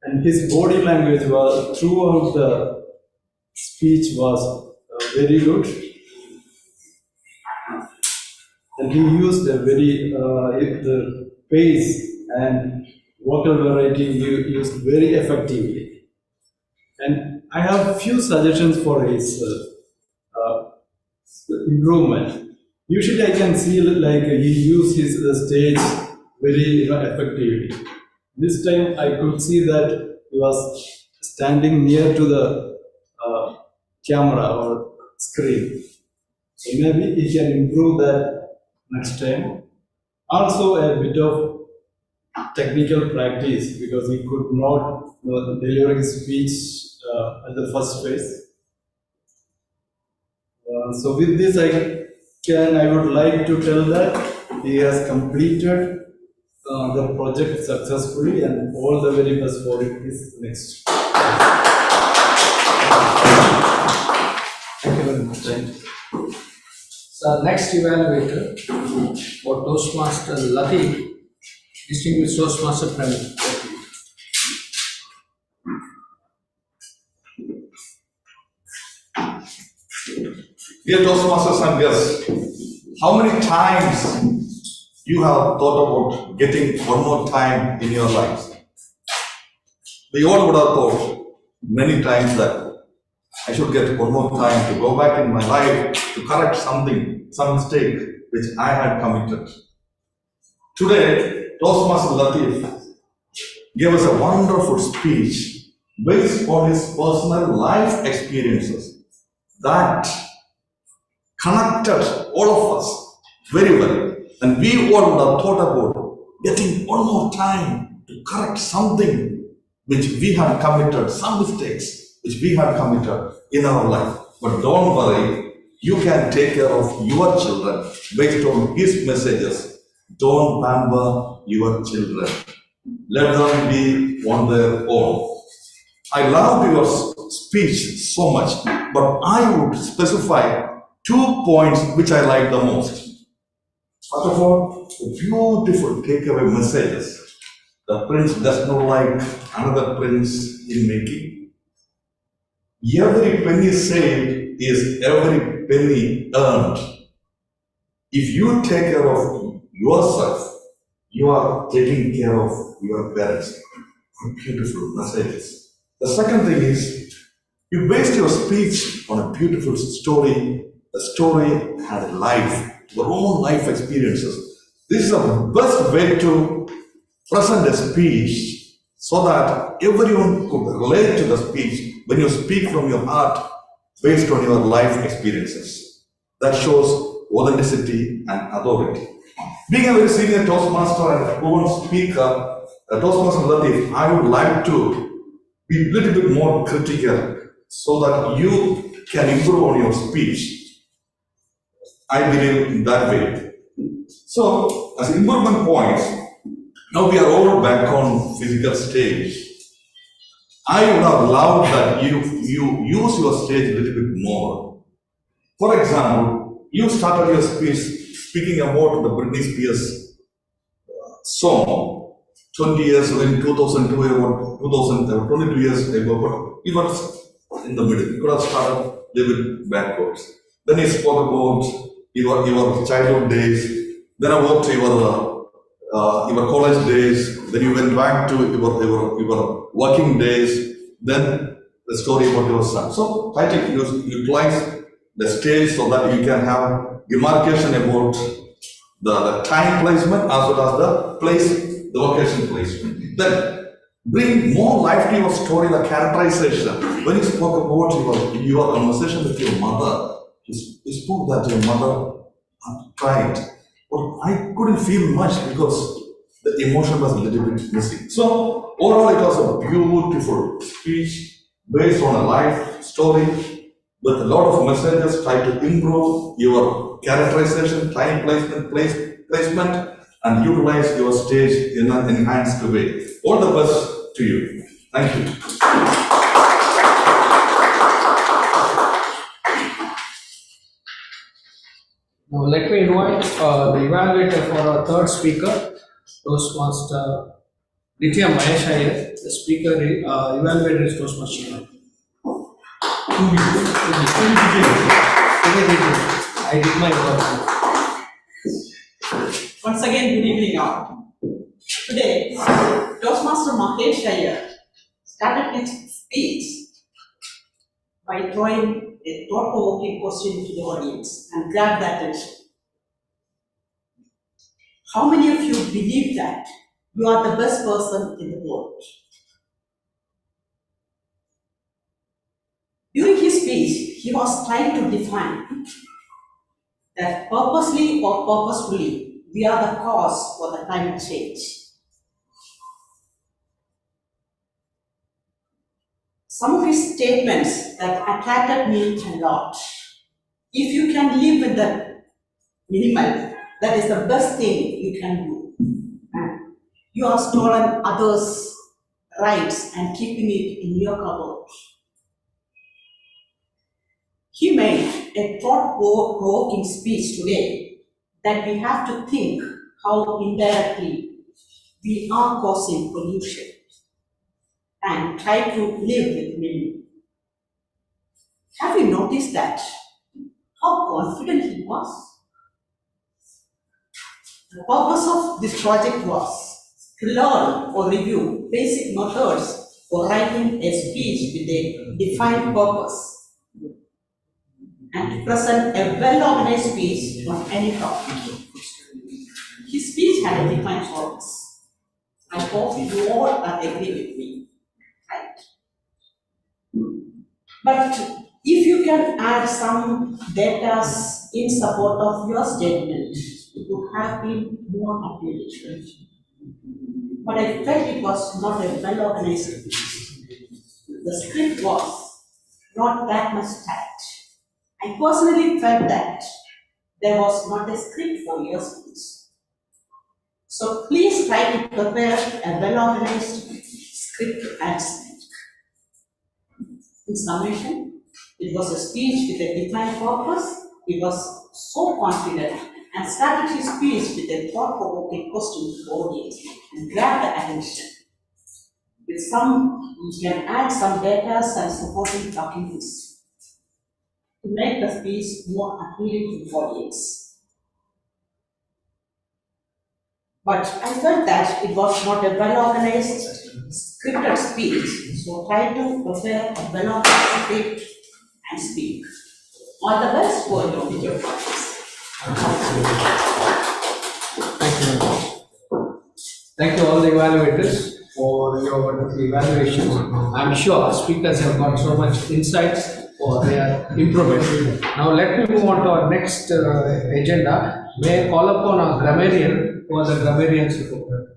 And his body language was throughout the speech was very good, and he used a very the pace and vocal variety he used very effectively. And I have few suggestions for his improvement. Usually I can see like he used his stage very effectively. This time I could see that he was standing near to the camera or screen. So maybe he can improve that next time. Also a bit of technical practice, because he could not deliver his speech at the first phase. So with this I would like to tell that he has completed the project successfully, and all the very best for his next. Thank you very much. So next evaluator for Toastmaster Latif, distinguished Toastmaster Premier. Dear Toastmasters and guests, how many times you have thought about getting one more time in your lives? We all would have thought many times that I should get one more time to go back in my life to correct something, some mistake which I had committed. Today, Toastmaster Latif gave us a wonderful speech based on his personal life experiences that connected all of us very well. And we all would have thought about getting one more time to correct something which we had committed, some mistakes which we had committed in our life. But don't worry, you can take care of your children based on his messages. Don't pamper your children. Let them be on their own. I loved your speech so much, but I would specify 2 points which I like the most. First of all, beautiful takeaway messages. The prince does not like another prince in making. Every penny saved is every penny earned. If you take care of yourself, you are taking care of your parents. Beautiful messages. The second thing is, you based your speech on a beautiful story. The story had a life, your own life experiences. This is the best way to present a speech so that everyone could relate to the speech when you speak from your heart based on your life experiences. That shows authenticity and authority. Being a very senior Toastmaster and a proven speaker, Toastmaster Latif, I would like to be a little bit more critical so that you can improve on your speech. I believe in that way. So, as improvement points, now we are all back on physical stage. I would have loved that you use your stage a little bit more. For example, you started your speech speaking about the Britney Spears song 20 years ago, in 2002, or 22 years ago, but you were in the middle. You could have started a little bit backwards. Then you spoke about your childhood days, then about your college days, then you went back to your working days, then the story about your son. So try to utilize the stage so that you can have demarcation about the time placement as well as the place, the location placement. Then bring more life to your story, the characterization. When you spoke about your conversation with your mother, you spoke that your mother cried, but I couldn't feel much because the emotion was a little bit missing. So overall, it was a beautiful speech based on a life story with a lot of messages. Try to improve your characterization, time placement, and utilize your stage in an enhanced way. All the best to you. Thank you. Now let me invite the evaluator for our third speaker, Toastmaster Nitya Mahesh Iyer. The speaker evaluator is Toastmaster. I did my work. Once again, good evening all. Today, Toastmaster Mahesh Iyer started his speech by throwing a thought-provoking question to the audience and grabbed the attention. How many of you believe that you are the best person in the world? During his speech, he was trying to define that purposely or purposefully, we are the cause for the climate change. Some of his statements that attracted me a lot. If you can live with the minimal, that is the best thing you can do. And you have stolen others' rights and keeping it in your cupboard. He made a thought-provoking speech today that we have to think how indirectly we are causing pollution and try to live with minimum. Have you noticed that? How confident he was? The purpose of this project was to learn or review basic methods for writing a speech with a defined purpose and to present a well-organized speech on any topic. His speech had a defined purpose. I hope you all are agree with me, right? But if you can add some data in support of your statement, it would have been more appealing. But I felt it was not a well-organized speech. The script was not that much tight. I personally felt that there was not a script for your speech. So please try to prepare a well-organized script and speech. In summation, it was a speech with a defined purpose. He was so confident and started his speech with a thought-provoking question to the audience and grabbed the attention. With some, you can add some data and supporting documents to make the speech more appealing to the audience. But I felt that it was not a well-organized, scripted speech, so try to prepare a well-organized script and speak. All the best for your video projects. Thank you very much. Thank you all the evaluators for your wonderful evaluations. I'm sure speakers have got so much insights for their improvement. Now let me move on to our next agenda. May I call upon our grammarian for the grammarian's report.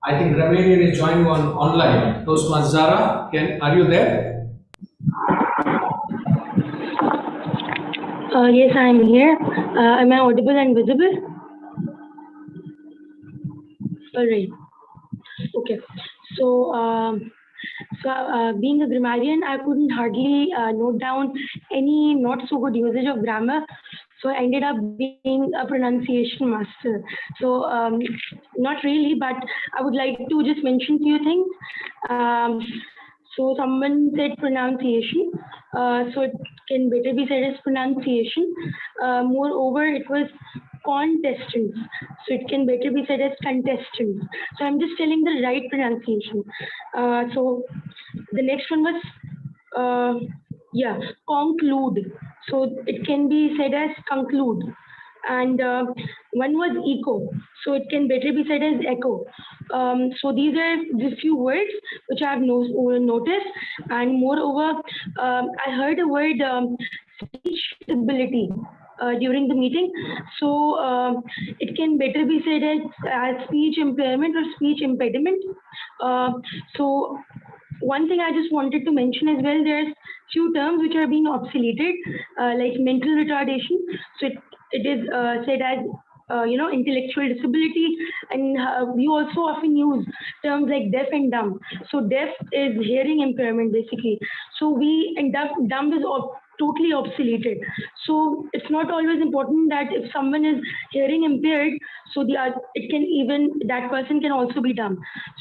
I think grammarian is joining on online. Toastmaster Zara, are you there? Yes, I am here. Am I audible and visible? All right. Okay. So, being a grammarian, I couldn't hardly note down any not so good usage of grammar. So I ended up being a pronunciation master. So not really, but I would like to just mention few things. So someone said pronunciation. So it can better be said as pronunciation. Moreover, it was contestants. So it can better be said as contestants. So I'm just telling the right pronunciation. So the next one was, conclude. So it can be said as conclude. And one was echo. So it can better be said as echo. So these are the few words which I have noticed. And moreover, I heard the word speech ability during the meeting. So it can better be said as speech impairment or speech impediment. So one thing I just wanted to mention as well, there's few terms which are being obsoleted, like mental retardation. So it is said as intellectual disability, and we also often use terms like deaf and dumb. So deaf is hearing impairment basically. So dumb is totally obsoleted. So it's not always important that if someone is hearing impaired, so it can even, that person can also be dumb.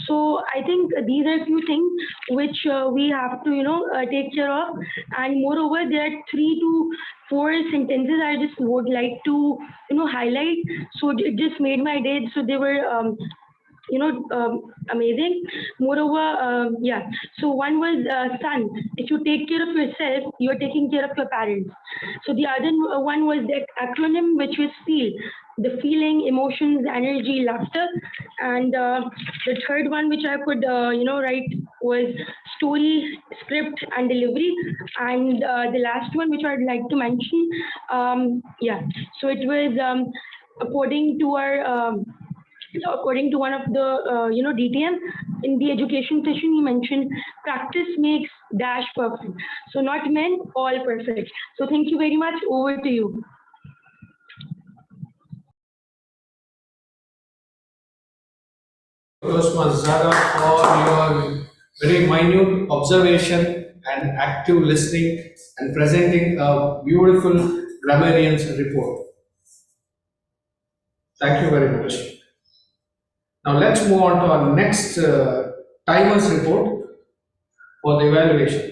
So I think these are few things which we have to take care of. And moreover, there are 3 to 4 sentences I just would like to highlight. So it just made my day. So they were amazing. Moreover, yeah. So one was, son, if you take care of yourself, you are taking care of your parents. So the other one was the acronym, which was feel, the feeling, emotions, energy, laughter. And the third one, which I could write, was story, script, and delivery. And the last one, which I'd like to mention, yeah. So it was according to our. According to one of the DTM in the education session, he mentioned practice makes dash perfect. So not meant all perfect. So thank you very much. Over to you. Toastmasters Zara, for your very minute observation and active listening and presenting a beautiful grammarian's report. Thank you very much. Now let's move on to our next timer's report for the evaluation.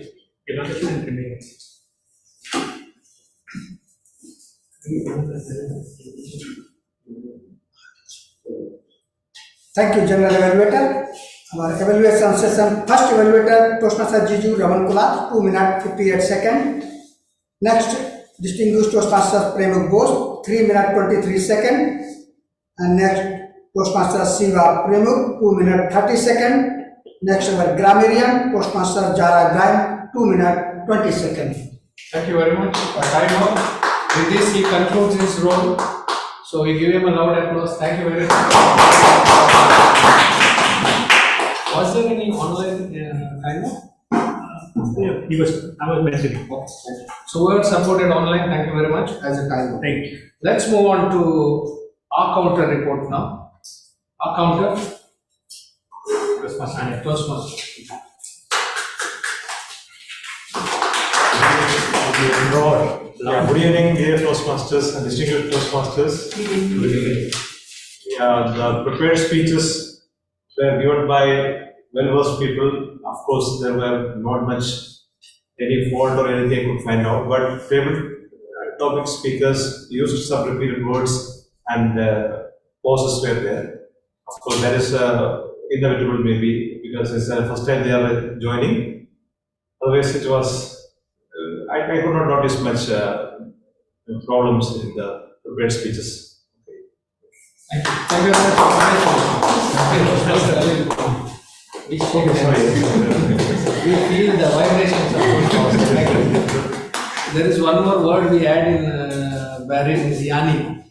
Thank you, General Evaluator. Our evaluation session, first evaluator, Toastmaster Jiju Raman Kulat, 2 minutes 58 seconds. Next, distinguished Toastmaster Premuk Bose, 3 minutes 23 seconds. And next, Toastmaster Siva Premuk, 2 minutes 30 seconds. Next, our grammarian, Toastmaster Jara Grime, 2 minutes 20 seconds. Thank you very much. Time out. With this, he concludes his role. So we give him a loud applause. Thank you very much. Was there any online timer? Yeah, I was mentioning. So we are supported online. Thank you very much as a timer. Thank you. Let's move on to our counter report now. Our counter. Toastmaster. Yeah, good evening, dear Toastmasters and distinguished Toastmasters. Yeah, the prepared speeches were given by well-versed people. Of course, there were not much any fault or anything I could find out, but favorite topic speakers used some repeated words and pauses were there. Of course, that is inevitable maybe because it's the first time they are joining. Otherwise, it was I could not notice much problems in the prepared speeches. Thank you. Thank you very much. We feel the vibrations of there is one more word we add in wherein is yani.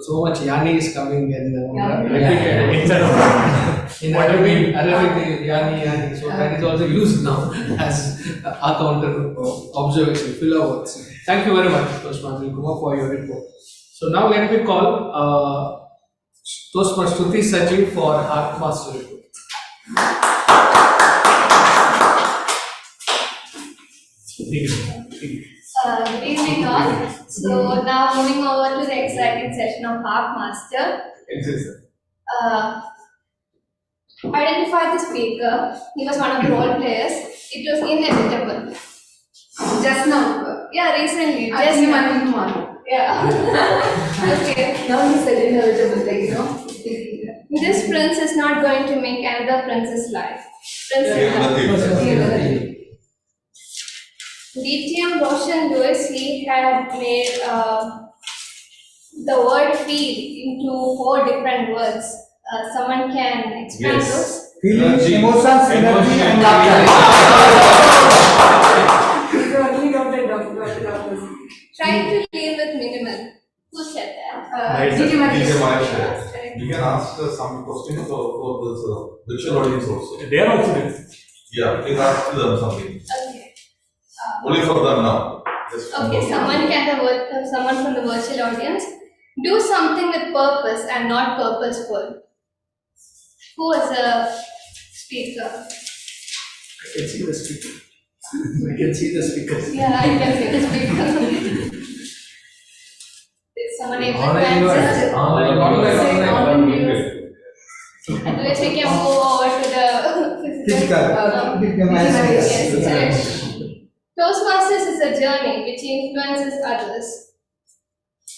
So much yani is coming in repeated instead of in Arabic yani. So that is also used now as our counter observation, filler words. Thank you very much, Toastmaster Kumar, for your report. So now let me call Toastmaster Shruti Sachiv for our master report. Good evening all. So now moving over to the exciting session of Harp Master. Identify the speaker. He was one of the role players. It was inevitable. Just now. Yeah, recently. I Just see now. one more. Yeah. Okay. Now he said inevitable, This prince is not going to make another princess life. DTM Roshan Lewis, he had made the word feel into 4 different words. Someone can expand those? Feelings, emotions, energy, and laughter. Trying to live with minimal. Who said that? You can ask some questions for this virtual audience also. They are also there. Yeah, please ask them something. Okay. Only for them now. Okay, someone from the virtual audience. Do something with purpose and not purposeful. Who was a speaker? I can see the speaker. We can see the speakers. Yeah, I can see the speaker. Is someone able to Online, answer? online. Otherwise, we can move over to the physical. Yes, correct. Toastmasters is a journey which influences others.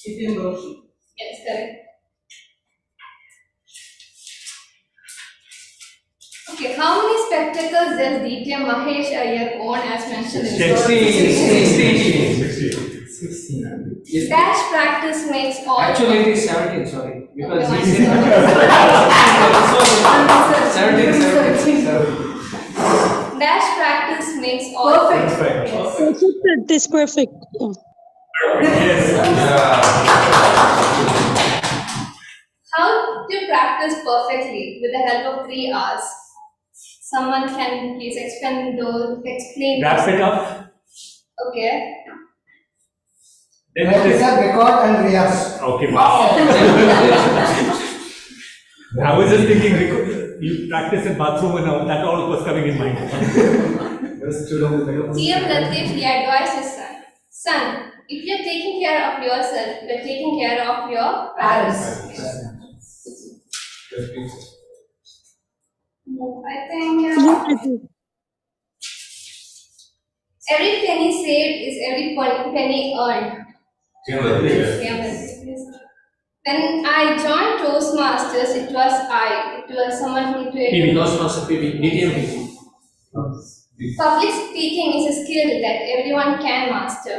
Yes, correct. Okay, how many spectacles does DTM Mahesh Iyer own as mentioned in the 16. Dash practice makes all. Actually, it is 17, sorry. Because Okay, he said 17. Dash practice makes all. Perfect. It is perfect. How to practice perfectly with the help of 3 R's? Someone can please explain those. Explain. Wrap it up. Okay. Then it is record and rehearse. okay. Wow. I was just thinking you practice in bathroom and all, that all was coming in mind. TM Latif, he advised his son. Son, if you're taking care of yourself, you're taking care of your parents. I think every penny saved is every penny earned. When I joined Toastmasters, it was someone who created. Toastmaster PB, DTM. Public speaking is a skill that everyone can master.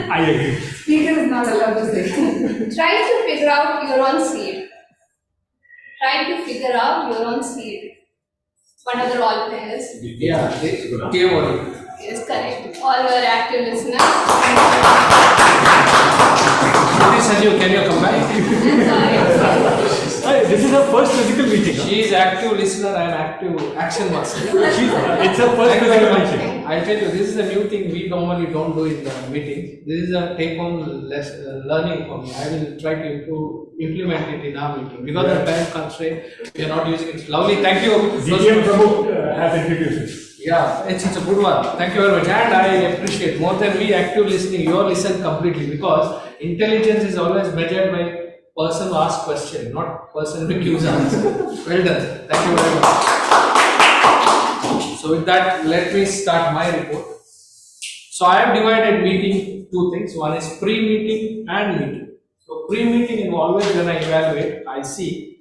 I agree. Speaker is not allowed to say. Try to figure out your own seed. Try to figure out your own seed. One of the role players. Yeah, TM. Yes, correct. All your active listeners. Please, Sanju, can you come back? This is her first physical meeting. She is active listener, I am active action master. It's her first physical meeting. I'll tell you, this is a new thing we normally don't do in the meeting. This is a take-home learning for me. I will try to implement it in our meeting. Because of time constraint, we are not using it. Lovely, thank you. DTM Prabhu has introduced it. Yeah, it's a good one. Thank you very much. And I appreciate more than we active listening, you listen completely, because intelligence is always measured by person who asks question, not person who gives answer. Well done. Thank you very much. So with that, let me start my report. So I have divided meeting two things. One is pre-meeting and meeting. So pre-meeting always when I evaluate, I see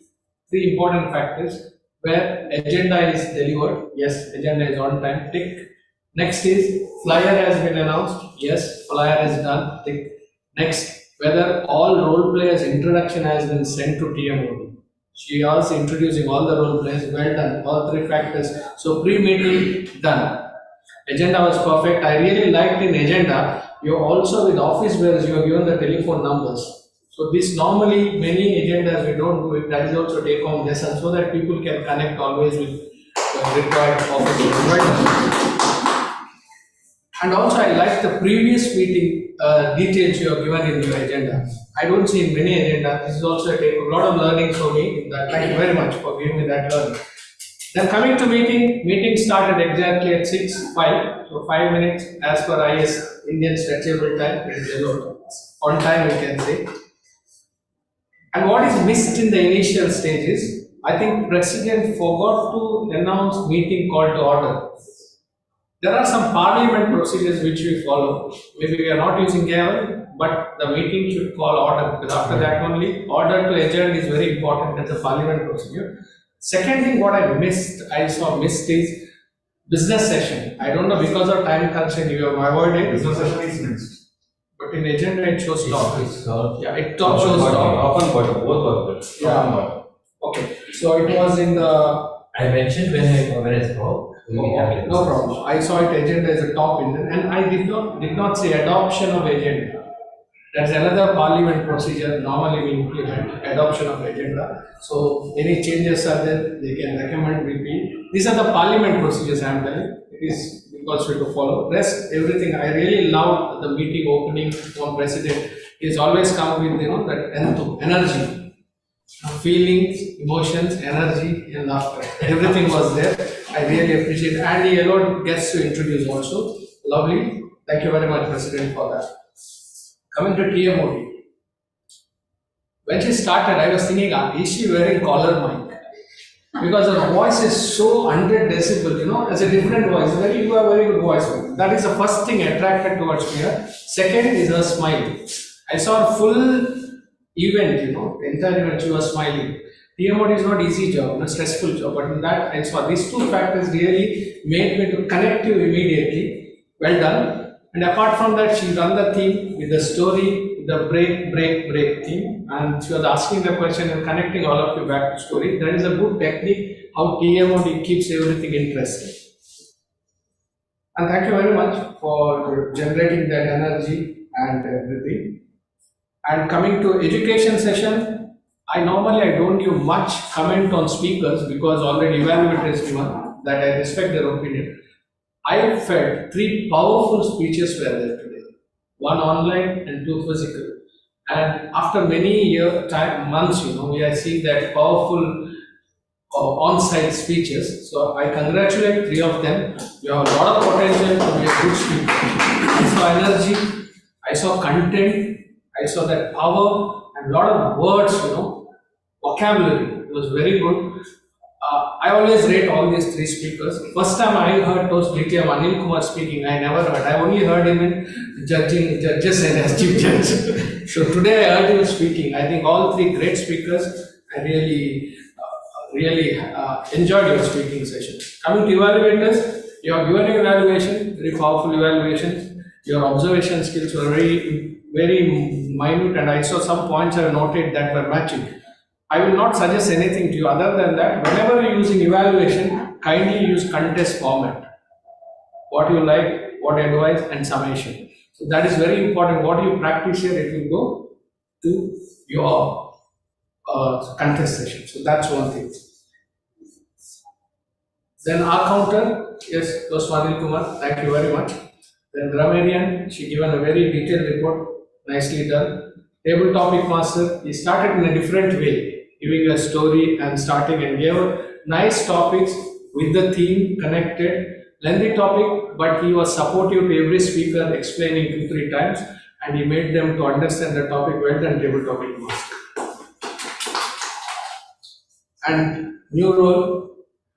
three important factors where agenda is delivered. Yes, agenda is on time. Tick. Next is flyer has been announced. Yes, flyer is done. Tick. Next, whether all role players introduction has been sent to TMOD. She also introducing all the role players. Well done. All three factors. So pre-meeting done. Agenda was perfect. I really liked in agenda. You also with office bearers you have given the telephone numbers. So this normally many agendas we don't do it. That is also take home lesson so that people can connect always with required office. And also I like the previous meeting details you have given in your agenda. I don't see in many agendas. This is also a lot of learning for me. Thank you very much for giving me that learning. Then coming to meeting started exactly at 6:05. So 5 minutes as per IS Indian stretchable time. It is on time we can say. And what is missed in the initial stages, I think President forgot to announce meeting call to order. There are some parliament procedures which we follow. Maybe we are not using gavel, but the meeting should call order because after that only order to adjourn is very important as a parliament procedure. Second thing what I saw missed is business session. I don't know because of time constraint you have avoided. Business session is next. But in agenda it shows top. Yeah, it top Often shows bottom, top. often bottom, both are there. Yeah. Often bottom. Okay, so it was in the. I mentioned when I spoke. Okay, no problem. I saw it agenda as a top in and I did not say adoption of agenda. That's another parliament procedure. Normally we implement adoption of agenda. So any changes are there, they can recommend repeat. These are the parliament procedures I am telling. It is compulsory to follow. Rest everything. I really love the meeting opening from president. He's always come with that energy. feelings, emotions, energy, and laughter. Everything was there. I really appreciate it. And he allowed guests to introduce also. Lovely. Thank you very much, President, for that. Coming to TMOD. When she started, I was thinking, is she wearing collar mic? Because her voice is so 100 decibel, it's a different voice. You have very good voice. That is the first thing attracted towards me. Second is her smile. I saw her full event, the entire event, she was smiling. TMOD is not easy job, a stressful job, but in that I saw these two factors really made me to connect you immediately. Well done. And apart from that, she run the theme with the story, the break theme, and she was asking the question and connecting all of you back to story. That is a good technique how TMOD keeps everything interesting. And thank you very much for generating that energy and everything. And coming to education session, I don't give much comment on speakers because already evaluated is given that I respect their opinion. I felt 3 powerful speeches were there today, 1 online and 2 physical. And after many months, we are seeing that powerful on-site speeches. So I congratulate 3 of them. You have a lot of potential to be a good speaker. I saw energy, I saw content, I saw that power and a lot of words, vocabulary. It was very good. I always rate all these 3 speakers. First time I heard Toast DTM Anil Kumar speaking, I never heard. I only heard him in judges and as chief judge. So today I heard him speaking. I think all 3 great speakers. I really enjoyed your speaking session. Coming to evaluators, you have given an evaluation, very powerful evaluations. Your observation skills were very minute, and I saw some points I noted that were matching. I will not suggest anything to you other than that. Whenever you are using evaluation, kindly use contest format. What you like, what advice, and summation. So that is very important. What you practice here, it will go to your contest session. So that's one thing. Then our counter, yes, Anil Kumar, thank you very much. Then grammarian, she given a very detailed report, nicely done. Table topic master, he started in a different way, giving a story and starting and gave nice topics with the theme connected, lengthy topic, but he was supportive to every speaker, explaining 2-3 times, and he made them to understand the topic. Well done, table topic master. And new role,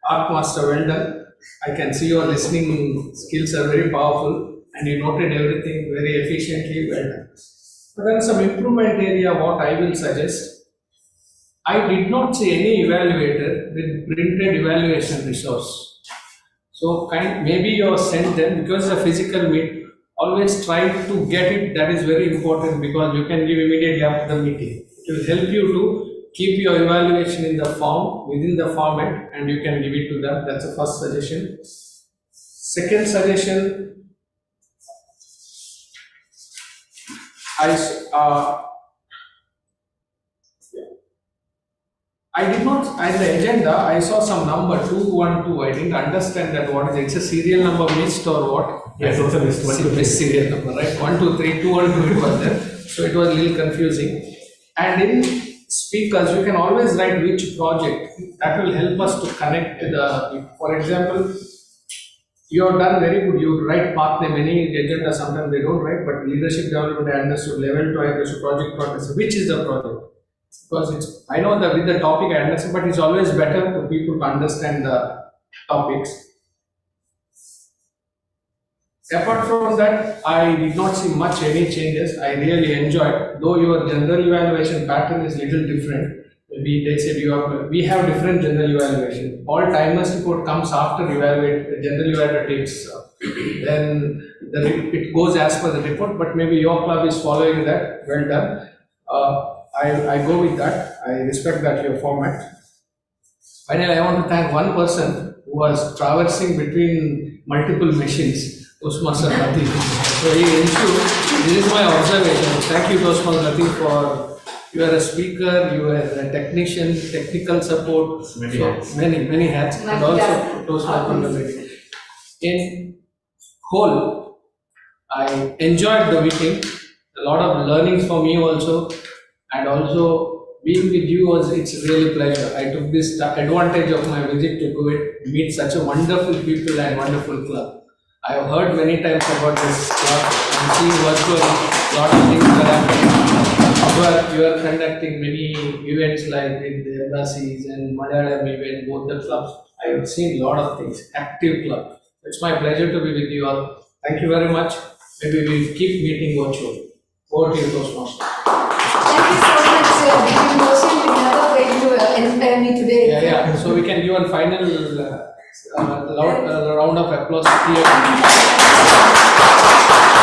Arc Master, well done. I can see your listening skills are very powerful and you noted everything very efficiently, well done. But there is some improvement area what I will suggest. I did not see any evaluator with printed evaluation resource. So maybe you have sent them because it's a physical meet. Always try to get it, that is very important because you can give immediately after the meeting. It will help you to keep your evaluation in the form, within the format, and you can give it to them. That's the first suggestion. Second suggestion, I did not, at the agenda, I saw some number 212. I didn't understand that what is it. It's a serial number missed or what? Yes, it's a missed serial number, right? 1, 2, 3, 212 was there. So it was a little confusing. And in speakers, you can always write which project. That will help us to connect to the, for example, you have done very good. You write path name, many agenda sometimes they don't write, but leadership development I understood, level 2 I understood, project progress. Which is the project? Because it's, I know that with the topic I understand, but it's always better for people to understand the topics. Apart from that, I did not see much any changes. I really enjoyed, though your general evaluation pattern is little different. Maybe they said we have different general evaluation. All timers report comes after general evaluator takes, then it goes as per the report, but maybe your club is following that. Well done. I go with that. I respect that your format. Finally, I want to thank one person who was traversing between multiple machines, Toastmaster Latif. So he ensured, this is my observation. Thank you, Toastmaster Latif, for you are a speaker, you are a technician, technical support, many hats, and also Toastmaster. In whole, I enjoyed the meeting. A lot of learnings for me also. And also being with you it's really pleasure. I took this advantage of my visit to Kuwait, meet such a wonderful people and wonderful club. I have heard many times about this club and seen virtually lot of things that are happening. You are conducting many events like with the embassies and Malayalam event, both the clubs. I have seen a lot of things, active club. It's my pleasure to be with you all. Thank you very much. Maybe we'll keep meeting virtually. Over to you, Toastmasters. Thank you so much, Big Motion. You never failed to inspire me today. Yeah. So we can give a final round of applause here.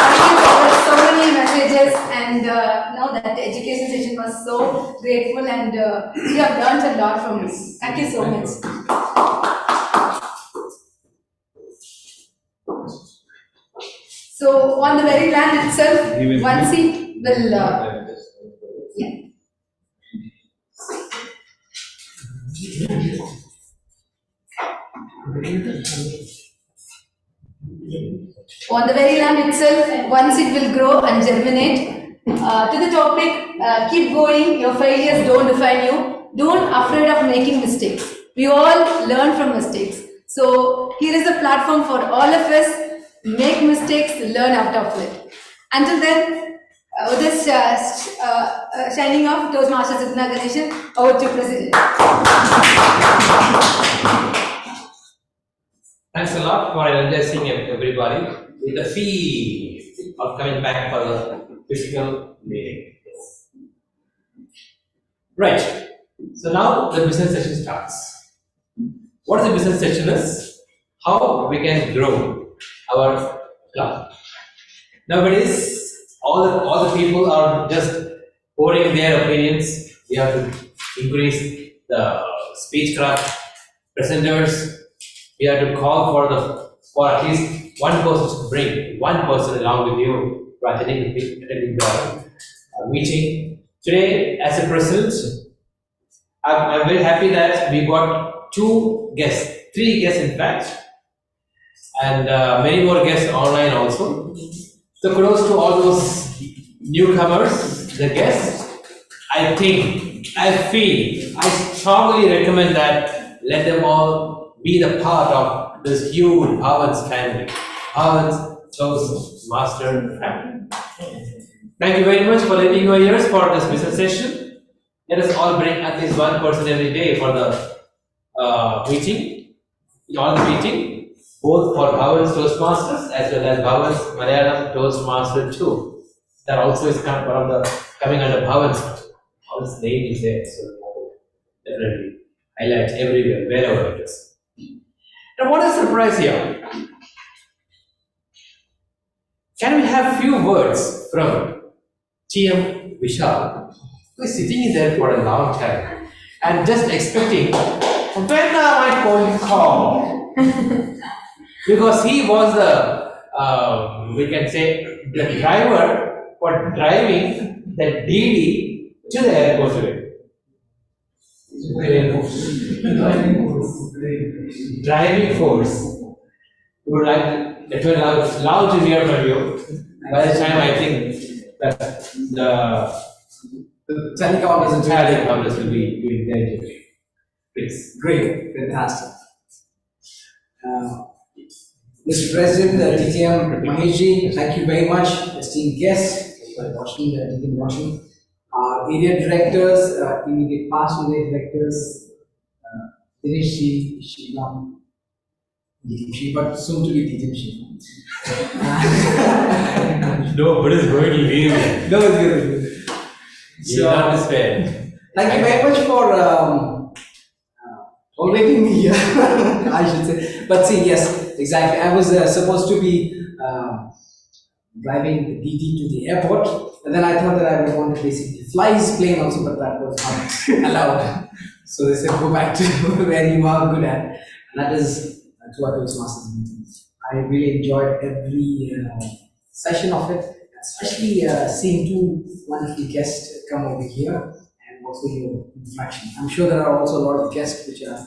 Thank you for so many messages, and now that the education session was so grateful, and you have learned a lot from us. Thank you so much. So on the very land itself, one seat will. Yeah. On the very land itself, once it will grow and germinate. To the topic, keep going, your failures don't define you. Don't afraid of making mistakes. We all learn from mistakes. So here is a platform for all of us. Make mistakes, learn out of it. Until then, with this shining off, Toastmasters Sidna Ganeshan, over to President. Thanks a lot for energizing everybody with the feel of coming back for the physical meeting. Right. So now the business session starts. What the business session is? How we can grow our club. Nowadays, all the people are just pouring their opinions. We have to increase the speechcraft, presenters. We have to call for at least one person to bring one person along with you to attending the meeting. Today, as a president, I'm very happy that we got three guests in fact, and many more guests online also. So kudos to all those newcomers, the guests. I strongly recommend that let them all be the part of this huge Bhavans family, Bhavans Toastmaster family. Thank you very much for lending your ears for this business session. Let us all bring at least one person every day for the meeting, both for Bhavans Toastmasters as well as Bhavans Malayalam Toastmaster too. That also is coming under Bhavans. Bhavans name is there, so definitely highlight everywhere, wherever it is. Now, what is the surprise here? Can we have few words from TM Vishal, who is sitting there for a long time and just expecting when am I going to call? Because he was the, we can say, the driver for driving the DD to the airport today. Driving force. We would like it will loud to hear from you. By the time I think that the telecom will be doing their job. Please. Great, fantastic. Mr. President, TTM Maheshji, thank you very much. Esteemed guests, watching, area directors, immediate past area directors, Dinesh Shiva, but soon to be TTM Shiva. Nobody's going to leave. No, it's good. You're not despair. Thank you very much for tolerating me here, I should say. But see, yes, exactly. I was supposed to be driving the DT to the airport, and then I thought that I would want to basically fly his plane also, but that was not allowed. So they said, go back to where you are good at, and that is to our Toastmasters meeting. I really enjoyed every session of it, especially seeing two wonderful guests come over here and also your interaction. I'm sure there are also a lot of guests which are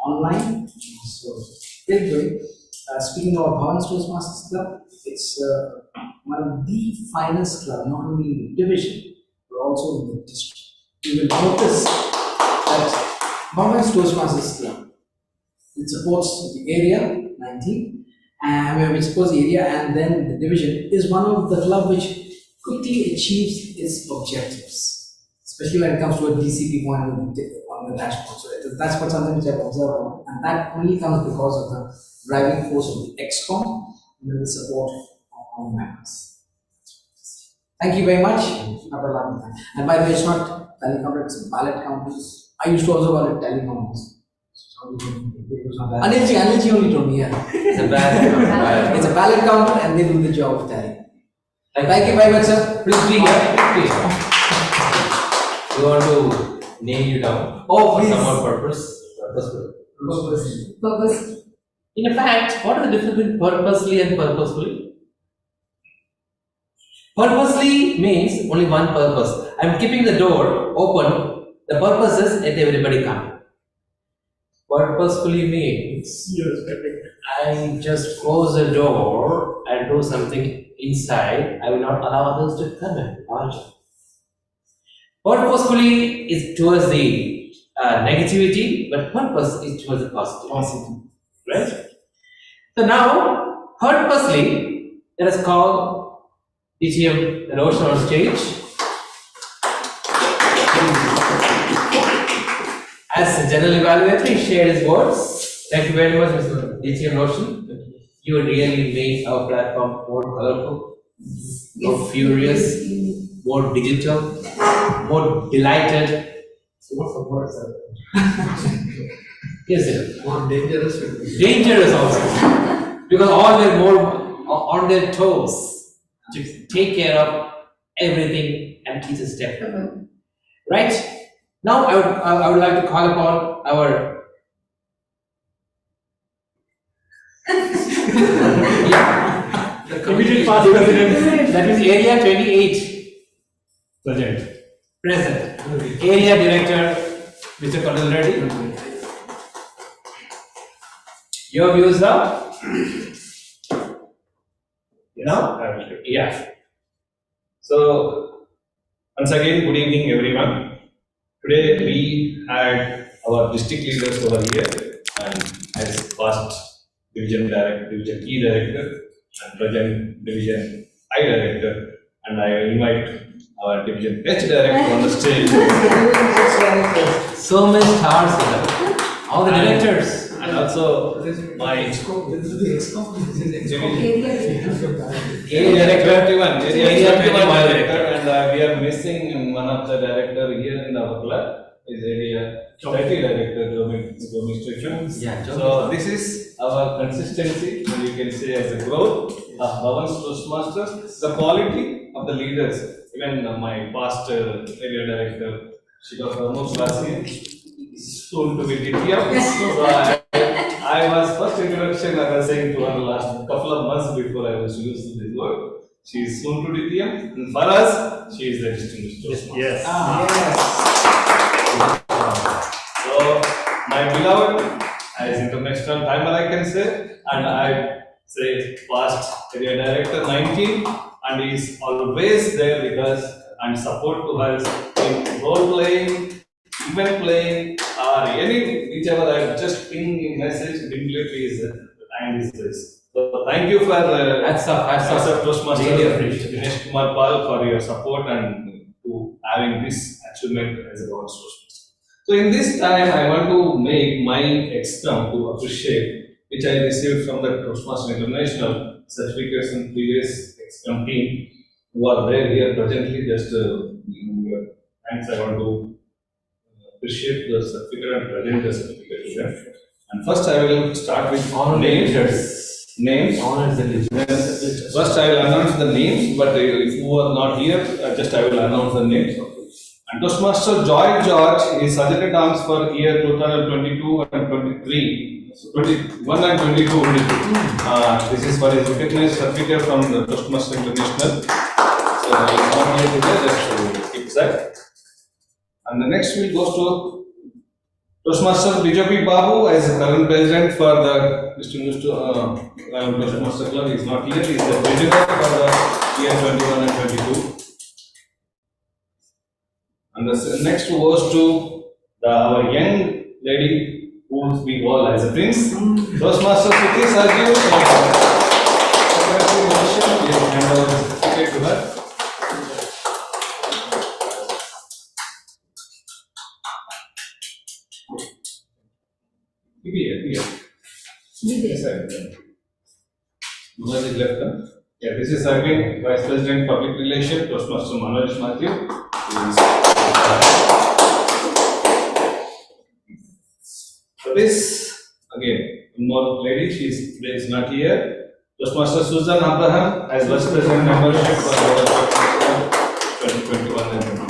online, so very good. Speaking of Bhavans Toastmasters Club, it's one of the finest club, not only in the division, but also in the district. you will notice that Bhavans Toastmasters Club, it supports the area 19, and which supports the area, and then the division is one of the club which quickly achieves its objectives, especially when it comes to a DCP point on the dashboard. So that's what something which I've observed, and that only comes because of the driving force of the XCOM and the support of all members. Thank you very much. Have a lovely time. And by the way, it's not tally counter, it's ballot counters. I used to also call it tally counters. Anilji only told me, yeah. It's a ballot. It's a ballot counter and they do the job of tally. Thank you very much, sir. Please be here. Please. We want to name you down. Oh, for please. some more purpose. Purpose. In fact, what is the difference between purposely and purposefully? Purposely means only one purpose. I'm keeping the door open. The purpose is let everybody come. Purposefully means I just close the door and do something inside. I will not allow others to come in. Purposefully is towards the negativity, but purpose is towards the positive. Right? So now, purposely, let us call DTM Roshan on stage. As a general evaluator, he shared his words. Thank you very much, Mr. DTM Roshan. You really made our platform more colorful, more furious, more digital, more delighted. What's the word, sir? Yes, sir. More dangerous. Dangerous also. Because all were more on their toes to take care of everything and each step. Right? Now I would like to call upon our Immediate past president. That is Area 28. Present. Area Director, Mr. Colonel Reddy. Your views now? Now? Yeah. So, once again, good evening, everyone. Today we had our district leaders over here, and as past division director, division E director, and present division I director, and I invite our division H director on the stage. So many stars here. All the directors. And also my area director 21, director, and we are missing one of the director here in our club. Is area 30 director administration. Yeah, so this is our consistency, and you can say as a growth of Bhavans Toastmasters, the quality of the leaders. Even my past area director, Shiva Pramod Vasi, soon to be DTM. So I was first introduction, I was saying to her last couple of months before I was used to this word. She is soon to DTM, and for us, she is the distinguished Toastmaster. Yes. So, my beloved, as international timer I can say, and I say past area director 19, and he is always there with us and support to us in role playing, event playing, or any whichever I just ping message immediately is and is this. So thank you for Toastmaster Dinesh Kumar Pal for your support and to having this achievement as a Bhavans Toastmaster. So in this time I want to make my exam to appreciate which I received from the Toastmaster International certification previous exam team who are there here presently. Just thanks I want to appreciate the certificate and present the certificate here. And first I will start with names. First I will announce the names, but if you are not here, just I will announce the names. And Toastmaster Joy George is Sergeant at Arms for year 2022 and 23. So 21 and 22. This is for his recognized certificate from the Toastmaster International. So I will not here today, just keep that. And the next week goes to Toastmaster BJP Babu as the current president for the distinguished Toastmaster Club. He is not here, he is the president for the year 21 and 22. And the next goes to our young lady who we call as a prince. Toastmaster Suti Sarju. Please hand over the certificate to her. Here. Yes, sir. Manoj is left. Yeah, this is again Vice President Public Relations, Toastmaster Manoj Matthew. So this again, one more lady, she is not here. Toastmaster Susan Abraham as Vice President membership for 2021 and 2022.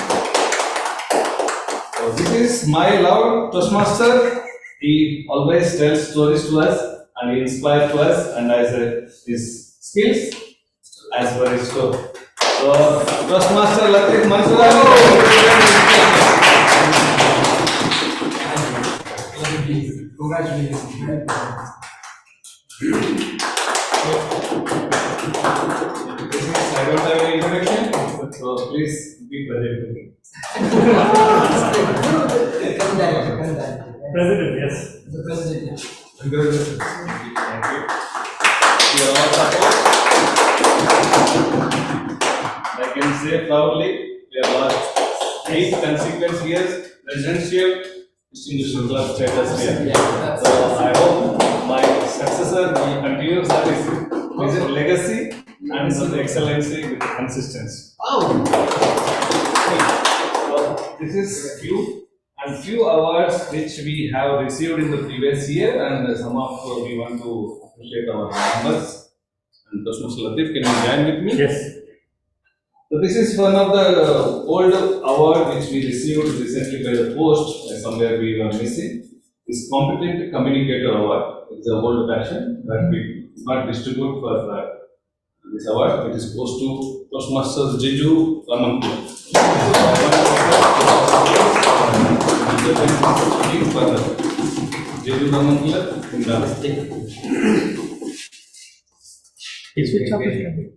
So this is my love Toastmaster. He always tells stories to us and he inspires to us and as his skills as well as so. So Toastmaster Latif Mansurani. Congratulations. I don't have any introduction, so please be present to me. President, yes. The president, yes. Thank you. Your all support. I can say proudly, we have lost 8 consequent years presidential distinguished status here. So I hope my successor will continue service with legacy and some excellency with consistency. So this is few awards which we have received in the previous year, and some of we want to appreciate our members. And Toastmaster Latif, can you join with me? Yes. So this is one of the old award which we received recently by the post. Somewhere we were missing. This competent communicator award. It's an old fashion that we not distribute for this award. It is goes to Toastmaster Jeju Ramanpur. Jeju Ramanpur in the Switch off his camera.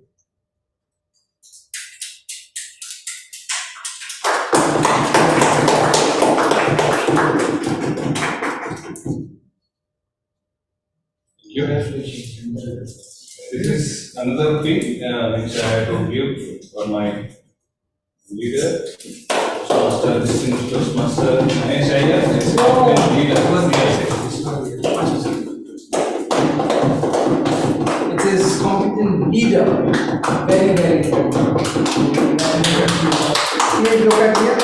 This is another thing which I have to give for my leader, Toastmaster, distinguished Toastmaster Ganesh Iyer, is leader. It is competent leader. Very, very important. Please look at here.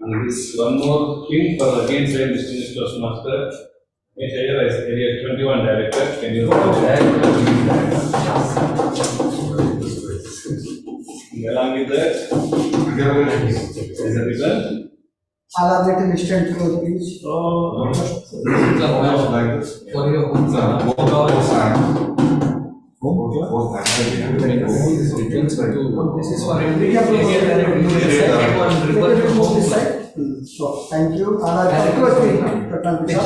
And this one more thing for again same distinguished Toastmaster Ganesh Iyer is Area 21 Director. Can you hold that? Along with that, is a result. Allow me to stand close, please. This is for every area director. So, thank you. Allow me to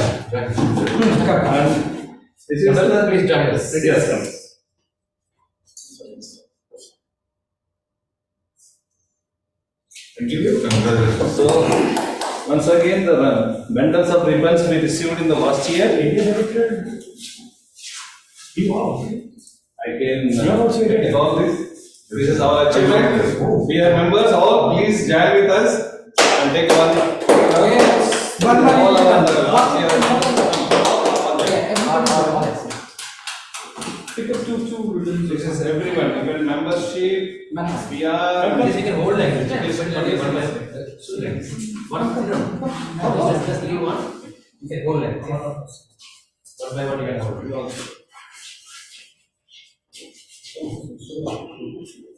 This is the please join us. Yes, come. Thank you. So, once again, the bundles of ribbons we received in the last year. I can take all this. This is our achievement. We are members. All please join with us and take one. All our last year. Pick up two ribbons. This is everyone. Even membership. We are. You can hold like this. One just leave one. You can hold like this. One by one you can hold.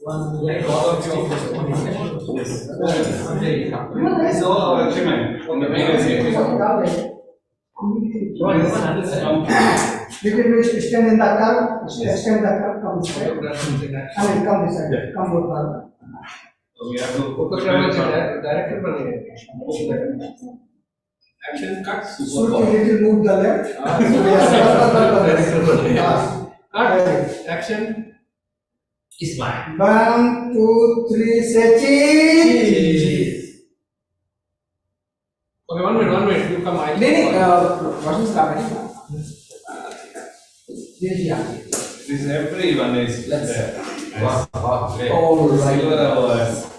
One like all of you. This is all our achievement in the previous year. Little bit stand in the curve. Stand the curve. Come this side. I mean, come this side. Come both curve. So we have to director action cuts. Should we little move the left? Action is mine. 1, 2, three, say cheese. Okay, 1 minute. You come. What is happening? This everyone is there. Let's. Wow, great. All right. Silver awards.